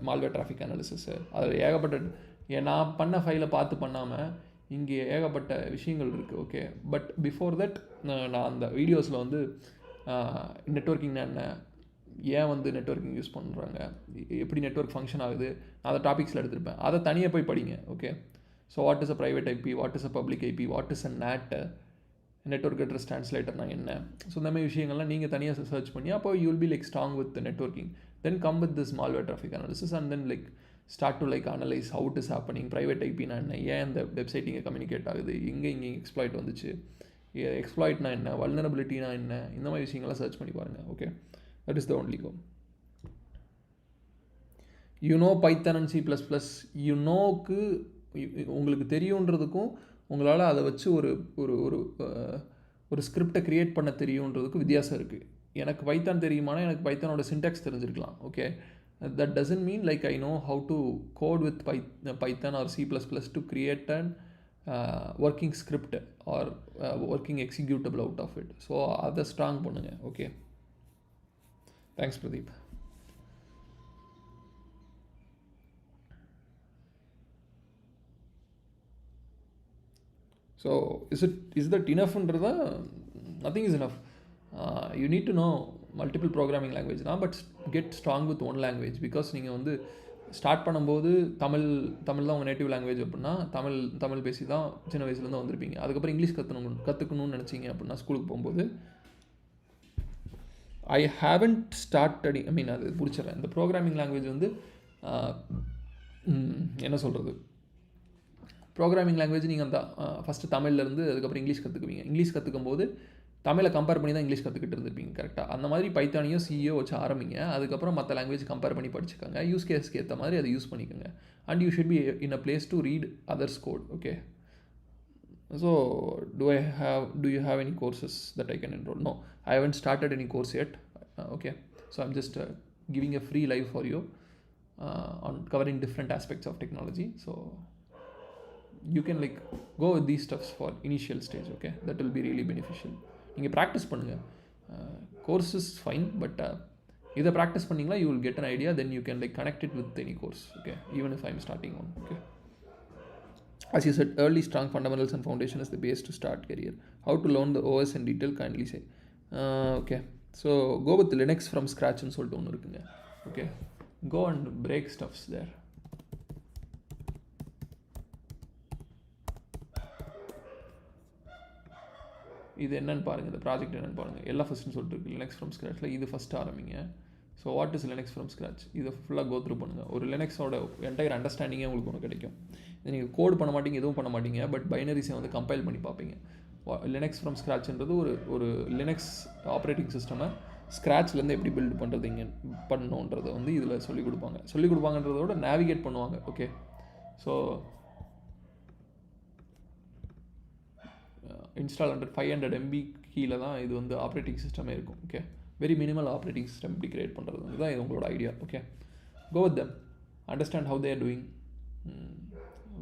malware traffic analysis. அது ஏகப்பட்ட நான் பண்ண ஃபைலை பார்த்து பண்ணாமல் இங்கே ஏகப்பட்ட விஷயங்கள் இருக்குது. ஓகே, பட் பிஃபோர் தட் நான் அந்த வீடியோஸில் வந்து நெட்வொர்க்கிங்னா என்ன, ஏன் வந்து நெட்வொர்க்கிங் யூஸ் பண்ணுறாங்க, எப்படி நெட்வொர்க் ஃபங்க்ஷன் ஆகுது, நான் அதை டாபிக்ஸில் எடுத்திருப்பேன். அதை தனியாக போய் படிங்க. Okay, so what is a private IP, what is a public IP, what is a NAT, network address ட்ரான்ஸ்லேட்டர்னா என்ன, ஸோ இந்த மாதிரி விஷயங்கள்லாம் நீங்கள் தனியாக சர்ச் பண்ணி அப்போ you will be like strong with networking. Then come with this malware traffic analysis and then like start to like analyze how it is happening, private ஐபினா என்ன, ஏன் இந்த வெப்சைட் இங்கே கம்யூனிகேட் ஆகுது, இங்கே எக்ஸ்ப்ளாய்ட் வந்துச்சு, எக்ஸ்ப்ளாய்ட்னா என்ன, வல்னரபிலிட்டினா என்ன, இந்த மாதிரி விஷயங்கள்லாம் சர்ச் பண்ணி பாருங்கள். Okay, that is the only go. Python and C++, யூனோக்கு உங்களுக்கு தெரியுன்றதுக்கும் உங்களால் அதை வச்சு ஒரு ஒரு ஒரு ஒரு ஸ்கிரிப்டை க்ரியேட் பண்ண தெரியுன்றதுக்கும் வித்தியாசம் இருக்குது. எனக்கு பைத்தான் தெரியுமானா எனக்கு பைத்தானோட சின்டாக்ஸ் தெரிஞ்சிருக்கலாம். Okay, that doesn't mean like I know how to code with Python or C++ to create an working script or working executable out of it. So அதை ஸ்ட்ராங் பண்ணுங்க. Okay, thanks Pradeep. So is that enough-ன்றதா? Nothing is enough. You need to know multiple programming language தான், but get strong with one language. Because நீங்கள் வந்து start பண்ணும்போது தமிழ் தான் உங்கள் native language அப்படின்னா தமிழ் பேசி தான் சின்ன வயசுலேருந்து வந்திருப்பீங்க. அதுக்கப்புறம் இங்கிலீஷ் கற்றுக்கணும்னு நினச்சிங்க அப்படின்னா ஸ்கூலுக்கு போகும்போது ஐ ஹாவன்ட் ஸ்டார்டட், ஐ மீன் அது பிடிச்சிடறேன். இந்த ப்ரோக்ராமிங் லாங்குவேஜ் வந்து என்ன சொல்கிறது, ப்ரோக்ராமிங் லாங்குவேஜ் நீங்கள் அந்த ஃபஸ்ட்டு தமிழ்லேருந்து அதுக்கப்புறம் இங்கிலீஷ் கற்றுக்குவீங்க. இங்கிலீஷ் கற்றுக்கும் போது தமிழை கம்பேர் பண்ணி தான் இங்கிலீஷ் கற்றுக்கிட்டு இருந்திருப்பீங்க. கரெக்டாக அந்த மாதிரி பைத்தானியோ சிஓ வச்சு ஆரம்பிங்க. அதுக்கப்புறம் மற்ற லாங்குவேஜ் கம்பேர் பண்ணி படிச்சுக்கோங்க. யூஸ் கேஸ்க்கு ஏற்ற மாதிரி அதை யூஸ் பண்ணிக்கோங்க. And you should be in a place to read others code. Okay, so do you have any courses that I can enroll? No, I haven't started any course yet. Okay, so I'm just giving a free live for you on covering different aspects of technology. So you can like go with these stuffs for initial stage. Okay, that will be really beneficial. நீங்கள் practice பண்ணுங்கள். Course is fine, but இதை practice பண்ணிங்கன்னா you will get an idea. Then you can like connect it with any course. Okay, even if I am starting one. Okay, as you said, early strong fundamentals and foundation is the base to start career. How to learn the OS in detail, kindly say. Okay, so go with Linux from scratch ன்னு சொல்லிட்டு ஒன்று இருக்குங்க. Okay, go and break stuffs there. இது என்னென்னு பாருங்கள், இந்த project என்னென்னு பாருங்கள். எல்லாம் ஃபஸ்ட்டுன்னு சொல்லிட்டு இருக்குது லினக்ஸ் ஃப்ரம் ஸ்க்ராட்சில். இது ஃபஸ்ட்டு ஆரம்பிங்க. So what is Linux from scratch, இதை ஃபுல்லாக கோ த்ரூ பண்ணுங்கள். ஒரு லினக்ஸோட என்டையர் அண்டர்ஸ்டாண்டிங்கே உங்களுக்கு ஒன்று கிடைக்கும். இது நீங்கள் கோட் பண்ண மாட்டீங்க, எதுவும் பண்ண மாட்டீங்க, பட் பைனரிஸை வந்து கம்பைல் பண்ணி பார்ப்பீங்க. லினக்ஸ் ஃப்ரம் ஸ்க்ராட்ச்ன்றது ஒரு லினக்ஸ் ஆப்ரேட்டிங் சிஸ்டமை ஸ்க்ராட்ச்லேருந்து எப்படி பில்ட் பண்ணுறது இங்கே பண்ணணுன்றதை வந்து இதில் சொல்லிக் கொடுப்பாங்கன்றதோட நேவிகேட் பண்ணுவாங்க. ஓகே, ஸோ இன்ஸ்டால் 500 MB கீழே தான் இது வந்து ஆப்ரேட்டிங் சிஸ்டமே இருக்கும். Okay, very minimal operating system இப்படி கிரியேட் பண்ணுறது வந்து தான் இது உங்களோட idea. Okay, go with them, understand how they are doing,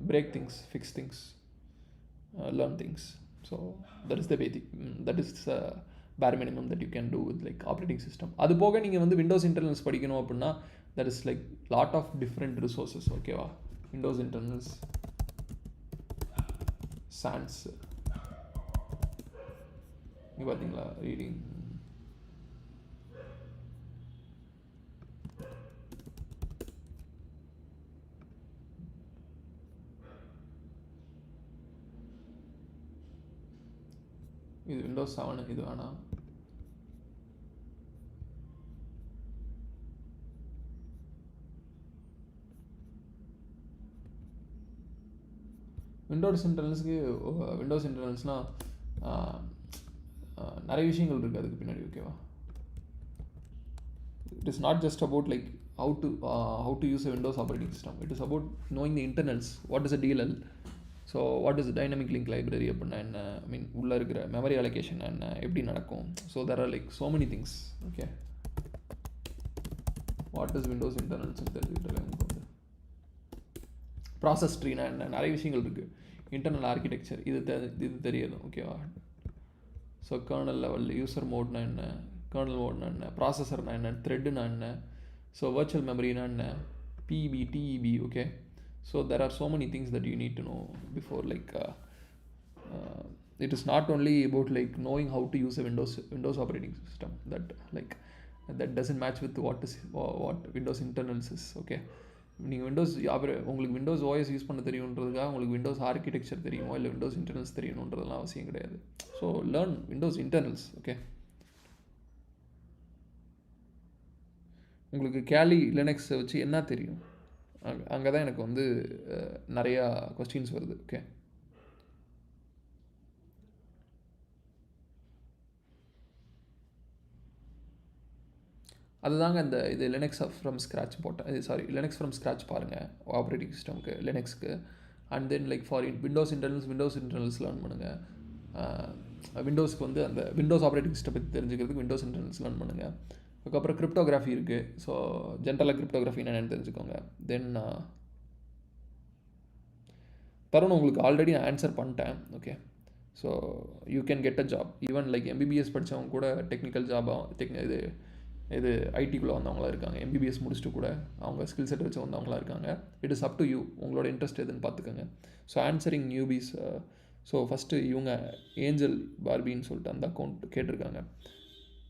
break things, fix things, learn things. So that is the basic, that is bare minimum that you can do with like operating system. அது போக நீங்கள் வந்து Windows internals படிக்கணும் அப்படின்னா that is like lot of different resources. ஓகேவா, Windows internals, SANS, இங்கே பார்த்தீங்களா reading, இது விண்டோஸ் 7, இது வேணாம். விண்டோஸ் இன்டர்னல்ஸ்னால் நிறைய விஷயங்கள் இருக்குது அதுக்கு பின்னாடி. ஓகேவா, it is not just about like how to use a Windows operating system. It is about knowing the internals. What is a DLL? So what is a dynamic link library அப்படின்னா என்ன, ஐ மீன் உள்ளே இருக்கிற மெமரி அலோகேஷன் என்ன, எப்படி நடக்கும். So there are like so many things. Okay, what is Windows internals தெரிஞ்சுக்கிட்டு process ட்ரீனா என்ன, நிறைய விஷயங்கள் இருக்குது. இன்டர்னல் ஆர்கிடெக்சர் இது தெரியாது. ஓகேவா, ஸோ கர்னல் லெவலில் யூசர் மோட்னா என்ன, கர்னல் மோட்னா என்ன, ப்ராசஸர்னா என்ன, த்ரெட்னா என்ன, ஸோ வர்ச்சுவல் மெமரினா என்ன, PB, TEB. Okay, so there are so many things that you need to know before like it is not only about like knowing how to use a Windows operating system that doesn't match with what Windows internals is. Okay, நீங்கள் Windows அப்புறம் உங்களுக்கு Windows OS use பண்ண தெரியுன்றதுக்காக உங்களுக்கு Windows architecture தெரியுமோ இல்லை Windows internals தெரியணுன்றதுலாம் அவசியம் கிடையாது. So learn Windows internals. Okay, உங்களுக்கு கேலி லினக்ஸை வச்சு என்ன தெரியும்? அங்கே தான் எனக்கு வந்து நிறையா கொஸ்டின்ஸ் வருது. ஓகே, அதுதாங்க இந்த இது லினக்ஸ் ஃப்ரம் ஸ்க்ராட்ச் போட்டேன். இது சாரி, லினக்ஸ் ஃப்ரம் ஸ்க்ராட்ச் பாருங்கள் ஆப்ரேட்டிங் சிஸ்டம்க்கு லினக்ஸ்க்கு. And then like for Windows internals learn பண்ணுங்கள். விண்டோஸ்க்கு வந்து அந்த விண்டோஸ் ஆப்ரேட்டிங் சிஸ்டம் பற்றி தெரிஞ்சுக்கிறதுக்கு விண்டோஸ் இன்டர்னல்ஸ் லேர்ன் பண்ணுங்கள். அதுக்கப்புறம் கிரிப்டோகிராஃபி இருக்குது. ஸோ ஜென்ரலாக கிரிப்டோகிராஃபி என்னென்னு தெரிஞ்சுக்கோங்க. தென் தருண் உங்களுக்கு ஆல்ரெடி நான் ஆன்சர் பண்ணிட்டேன். Okay, so you can get a job. Even like MBBS படித்தவங்க கூட டெக்னிக்கல் ஜாபாக இது ஐடிக்குள்ளே வந்தவங்களாம் இருக்காங்க. எம்பிபிஎஸ் முடிச்சுட்டு கூட அவங்க ஸ்கில் செட் வச்சு வந்தவங்களாம் இருக்காங்க. It is up to you, உங்களோட இன்ட்ரெஸ்ட் எதுன்னு பார்த்துக்கோங்க. So answering newbies. So first இவங்க ஏஞ்சல் பார்பின்னு சொல்லிட்டு அந்த அக்கௌண்ட் கேட்டிருக்காங்க.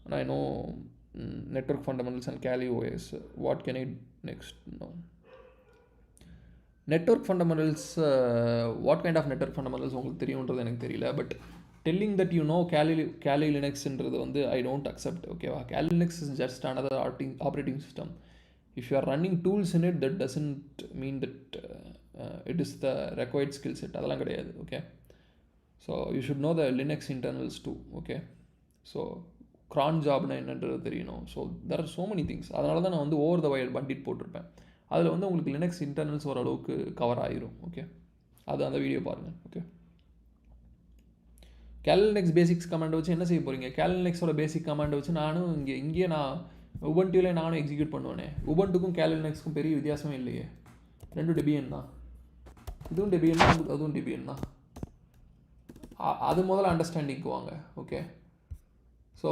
ஆனால் இன்னும் network fundamentals and Kali OS, what can I next? No network fundamentals, what kind of network fundamentals உங்களுக்கு தெரியுன்றது எனக்கு தெரியல. But telling that you know Kali லினக்ஸ்ன்றது வந்து ஐ டோன்ட் அக்செப்ட். ஓகேவா, Kali Linux is just another operating system. If you are running tools in it, that doesn't mean that it is the required skill set. அதெல்லாம் கிடையாது. Okay, so you should know the Linux internals too. Okay, so cron ஜாப்னா என்னன்றது தெரியணும். So there are so many things. அதனால தான் நான் வந்து over the wire Pandit போட்டிருப்பேன். அதில் வந்து உங்களுக்கு லினக்ஸ் இன்டர்னல்ஸ் ஓரளவுக்கு கவர் ஆகிரும். ஓகே, அது அந்த வீடியோ பாருங்கள். ஓகே, கேலினெக்ஸ் பேசிக்ஸ் கமாண்டை வச்சு என்ன செய்ய போகிறீங்க? கேலினெக்ஸோட பேசிக் கமாண்டை வச்சு நானும் இங்கே நான் உபன்ட்டுவில் நானும் எக்ஸிக்யூட் பண்ணுவேனே. உபன்ட்டுக்கும் கேலினெக்ஸ்க்கும் பெரிய வித்தியாசமே இல்லையே. ரெண்டும் டெபியன் தான். இதுவும் டெபியன் தான், அதுவும் டெபியன் தான். அது முதல்ல அண்டர்ஸ்டாண்டிங்க்கு வாங்க. ஓகே, ஸோ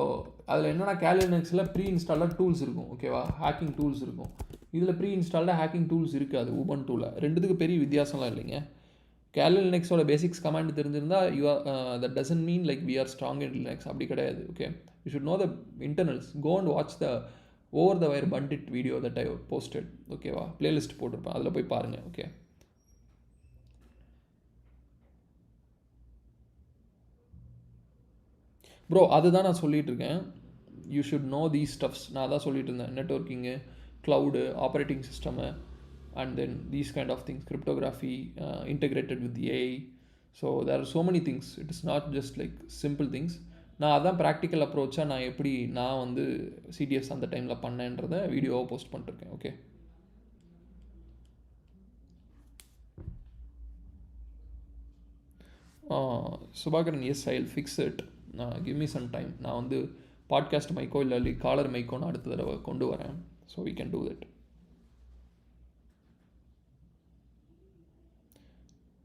அதில் என்னென்னா கேலினெக்ஸில் ப்ரீ இன்ஸ்டால்டாக டூல்ஸ் இருக்கும். ஓகேவா, ஹேக்கிங் டூல்ஸ் இருக்கும். இதில் ப்ரீ இன்ஸ்டால்டாக ஹேக்கிங் டூல்ஸ் இருக்காது உபன்ட்டுவில். ரெண்டுத்துக்கு பெரிய வித்தியாசம்லாம் இல்லைங்க. கேலி லினக்ஸோட பேசிக்ஸ் கமாண்ட் தெரிஞ்சிருந்தால் that doesn't mean like we are strong in Linux. அப்படி கிடையாது. Okay, you should know the internals. Go and watch the over the wire bandit video that I posted. ஓகேவா, பிளேலிஸ்ட் போட்டிருப்பேன், அதில் போய் பாருங்கள். Okay, bro அதுதான் நான் சொல்லிகிட்டு இருக்கேன். You should know these stuffs. நான் அதான் சொல்லிட்டு இருந்தேன். Networking, cloud, operating system, and then these kind of things, cryptography integrated with the AI. So there are so many things. It is not just like simple things. நான் அதான் practical அப்ரோச்சாக நான் எப்படி நான் வந்து சிடிஎஸ் அந்த டைமில் பண்ணேன்றதை வீடியோவாக போஸ்ட் பண்ணிருக்கேன். Okay, Subhakaran, yes I will fix it, give me some time. நான் வந்து பாட்காஸ்ட் மைக்கோ இல்லை காலர் மைக்கோன்னு அடுத்த தடவை கொண்டு வரேன். So we can do that.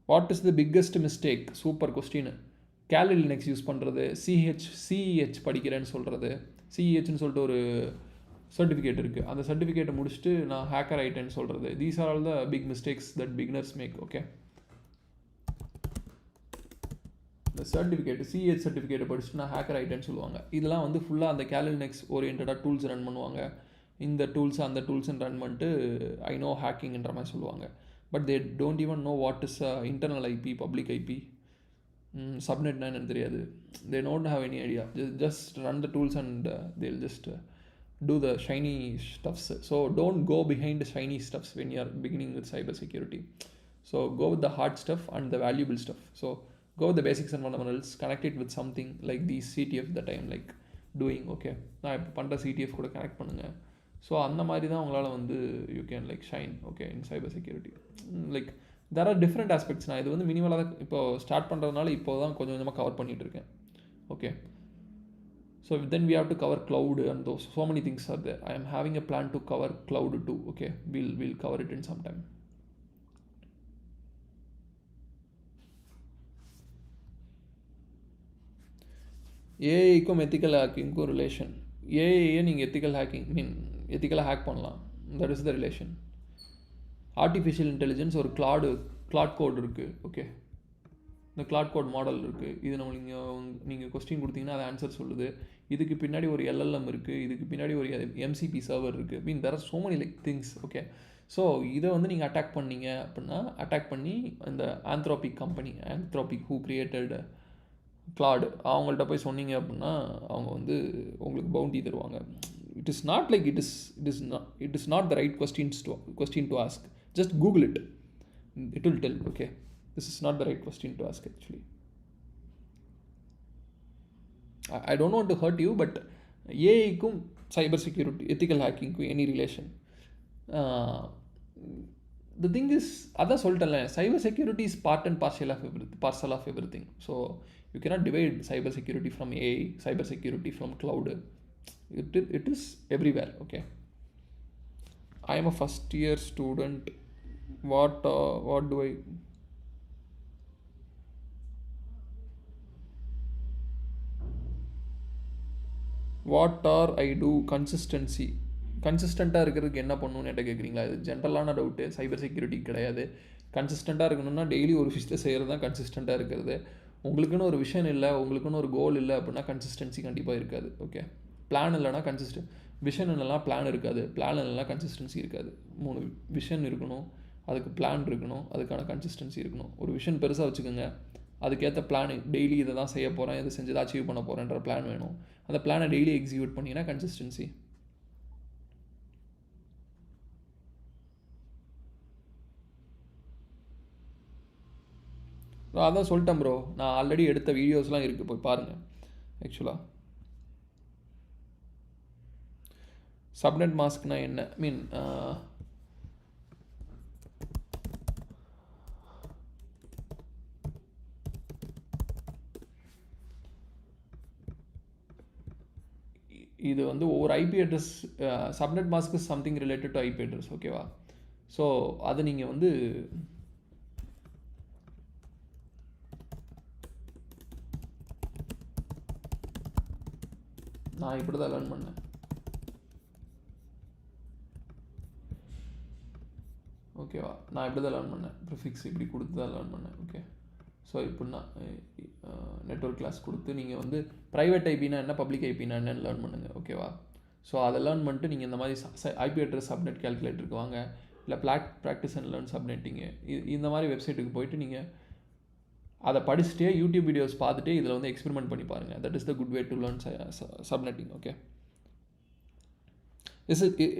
What is the biggest mistake? Super question. கேலி லினக்ஸ் யூஸ் பண்ணுறது, சிஇஹெச் படிக்கிறேன்னு சொல்கிறது. சிஇஹெச்னு சொல்லிட்டு ஒரு சர்டிஃபிகேட் இருக்குது. அந்த சர்டிஃபிகேட்டை முடிச்சுட்டு நான் ஹேக்கர் ஆகிட்டேன்னு சொல்கிறது. These are all the big mistakes that beginners make. Okay, இந்த சர்டிஃபிகேட் சிஇஹெச் சர்டிஃபிகேட்டை படிச்சுட்டு நான் ஹேக்கர் ஆகிட்டேன்னு சொல்லுவாங்க. இதெல்லாம் வந்து ஃபுல்லாக அந்த கேலி லினக்ஸ் ஓரியன்டாக டூல்ஸ் ரன் பண்ணுவாங்க. இந்த டூல்ஸ் அந்த டூல்ஸ்ன்னு ரன் பண்ணிட்டு ஐ நோ ஹேக்கிங்ன்ற மாதிரி சொல்லுவாங்க. But they don't even know what is internal IP, public IP, subnet என்னன்னு தெரியாது. They don't have any idea. Just run the tools and they'll just do the shiny stuffs. So don't go behind the shiny stuffs when you are beginning with cybersecurity. So go with the hard stuff and the valuable stuff. So go with the basics and fundamentals, connect it with something like these CTF that I am like doing. Okay, நான் இப்போ பண்ணுற CTF கூட connect பண்ணுங்கள். So அந்த மாதிரி தான் உங்களால் வந்து you can like shine. Okay, in cyber security like there are different aspects. நான் இது வந்து மினிமலாக தான் இப்போ ஸ்டார்ட் பண்ணுறதுனால இப்போ தான் கொஞ்சம் கொஞ்சமாக கவர் பண்ணிகிட்டு இருக்கேன். Okay, so then we have to cover cloud and those so many things are there. I am having a plan to cover cloud too. Okay, we'll cover it in some time. ஏஐக்கும் ethical ஹேக்கிங்க்கும் relation. ஏஐயை நீங்கள் எத்திக்கலாக hack பண்ணலாம். That is the relation. Artificial intelligence ஒரு Claude code இருக்குது. Okay, இந்த Claude code model இருக்குது. இது நம்ம நீங்கள் கொஸ்டின் கொடுத்தீங்கன்னா அது ஆன்சர் சொல்லுது. இதுக்கு பின்னாடி ஒரு எல்எல்எம் இருக்குது. இதுக்கு பின்னாடி ஒரு எம்சிபி சர்வர் இருக்குது. There are so many like things. Okay, so இதை வந்து நீங்கள் அட்டாக் பண்ணீங்க அப்படின்னா அட்டாக் பண்ணி இந்த Anthropic company who created Claude அவங்கள்ட்ட போய் சொன்னீங்க அப்படின்னா அவங்க வந்து உங்களுக்கு பவுண்டி தருவாங்க. It is not like it is not the right question to ask. Just Google it. It will tell, okay, this is not the right question to ask actually. I don't want to hurt you, but AI-க்கும் cyber security, ethical hacking-க்கும் any relation? The thing is, அதான் சொல்லிட்டேன்ல, cyber security is part and parcel of everything. So you cannot divide cyber security from AI, cyber security from cloud. It is everywhere, okay. I am a first year student. What do I do? கன்சிஸ்டண்ட்டாக இருக்கிறதுக்கு என்ன பண்ணணும்னு என்கிட்ட கேட்குறீங்களா? இது ஜென்ரலான doubt, cyber security கிடையாது. கன்சிஸ்டண்ட்டாக இருக்கணும்னா டெய்லி ஒரு விஷயத்தை செய்கிறது தான் கன்சிஸ்டண்ட்டாக இருக்கிறது. உங்களுக்குன்னு ஒரு விஷன் இல்லை, உங்களுக்குன்னு ஒரு கோல் இல்லை அப்படின்னா கன்சிஸ்டன்சி கண்டிப்பாக இருக்காது. ஓகே, பிளான் இல்லைனா விஷன் இல்லைனா பிளான் இருக்காது, பிளான் இல்லைனா கன்சிஸ்டன்சி இருக்காது. 3 விஷன் இருக்கணும், அதுக்கு பிளான் இருக்கணும், அதுக்கான கன்சிஸ்டன்சி இருக்கணும். ஒரு விஷன் பெருசாக வச்சுக்கோங்க, அதுக்கேற்ற பிளான், டெய்லி இதை தான் செய்ய போகிறேன், இதை செஞ்சு தான் அச்சீவ் பண்ண போகிறேன்ற பிளான் வேணும். அந்த பிளானை டெய்லி எக்ஸிக்யூட் பண்ணிங்கன்னா கன்சிஸ்டன்சி. அதான் சொல்லிட்டேன் ப்ரோ, நான் ஆல்ரெடி எடுத்த வீடியோஸ்லாம் இருக்குது, போய் பாருங்கள். ஆக்சுவலாக சப்நெட் மாஸ்க்னா என்ன, மீன் இது வந்து ஒவ்வொரு IP address, subnet mask is something related to IP address, ஓகேவா. ஸோ அது நீங்கள் வந்து நான் இப்படி தான் லேர்ன் பண்ணேன், ஓகேவா. நான் இப்படி தான் லேர்ன் பண்ணேன், ப்ரிஃபிக்ஸ் இப்படி கொடுத்து தான் லேர்ன் பண்ணேன். ஓகே, ஸோ இப்படின்னா நெட்வொர்க் கிளாஸ் கொடுத்து நீங்கள் வந்து ப்ரைவேட் ஐபினா என்ன, பப்ளிக் ஐபினா என்னன்னு லேர்ன் பண்ணுங்கள், ஓகேவா. ஸோ அதை லேர்ன் பண்ணிட்டு நீங்கள் இந்த மாதிரி ஐபி அட்ரஸ் சப்நெட் கேல்குலேட்டருக்கு வாங்க, இல்லை ப்ராக்டிஸ் அண்ட் லேர்ன் சப்நெட்டிங்கு, இந்த மாதிரி வெப்சைட்டுக்கு போயிட்டு நீங்கள் அதை படிச்சுட்டே யூடியூப் வீடியோஸ் பார்த்துட்டு இதில் வந்து எக்ஸ்பெரிமெண்ட் பண்ணி பாருங்கள். That is the good way to learn subnetting. Okay,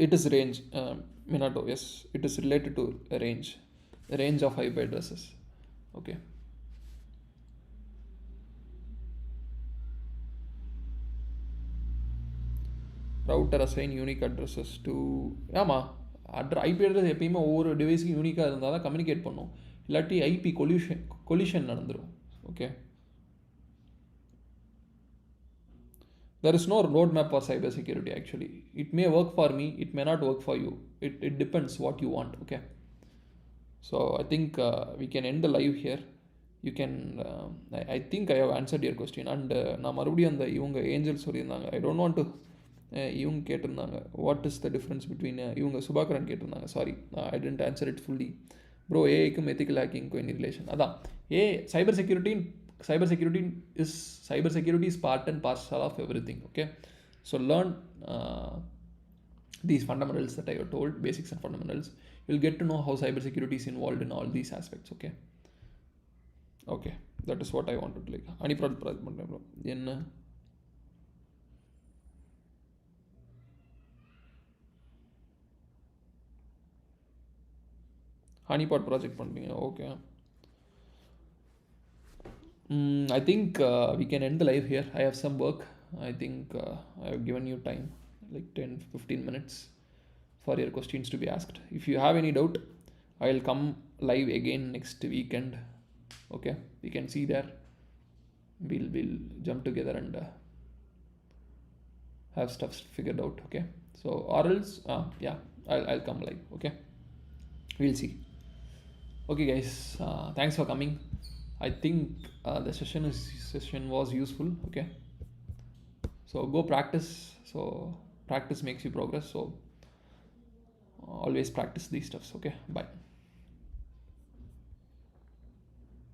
it is range, Minato, yes, it is related to range of IP addresses. Okay, router assign unique addresses to, ஆமாம், IP address எப்பயுமே ஒவ்வொரு டிவைஸுக்கும் யூனிக்காக இருந்தால் தான் communicate பண்ணும், இல்லாட்டி IP collision நடந்துடும். Okay, there is no roadmap for cybersecurity actually. It may work for me, it may not work for you. It depends what you want. Okay, so I think we can end the live here. You can I think I have answered your question. And நான் மறுபடியும் அந்த இவங்க angel சொல்லியிருந்தாங்க, I don't want to இவங்க கேட்டிருந்தாங்க what is the difference between, இவங்க சுபாகரன் கேட்டிருந்தாங்க, sorry I didn't answer it fully bro. ஏஐக்கும் எத்திக்கல் ஹேக்கிங்க்கும் என்ன ரிலேஷன்? அதான் cyber security is part and parcel of everything. Okay, so learn these fundamentals that I have told, basics and fundamentals. You'll get to know how cybersecurity is involved in all these aspects. Okay, that is what I wanted to like. Any project பண்றேன் bro. என்ன honeypot project பண்றீங்க? Okay, I think we can end the live here. I have some work. I think I have given you time, like 10-15 minutes for your questions to be asked. If you have any doubt, I will come live again next weekend. Okay, we can see there. We'll jump together and have stuff figured out. Okay, so or else yeah, I'll come live. Okay, we'll see. Okay guys, thanks for coming. I think the session was useful. Okay, so go practice. So practice makes you progress, so always practice these stuffs. Okay, bye.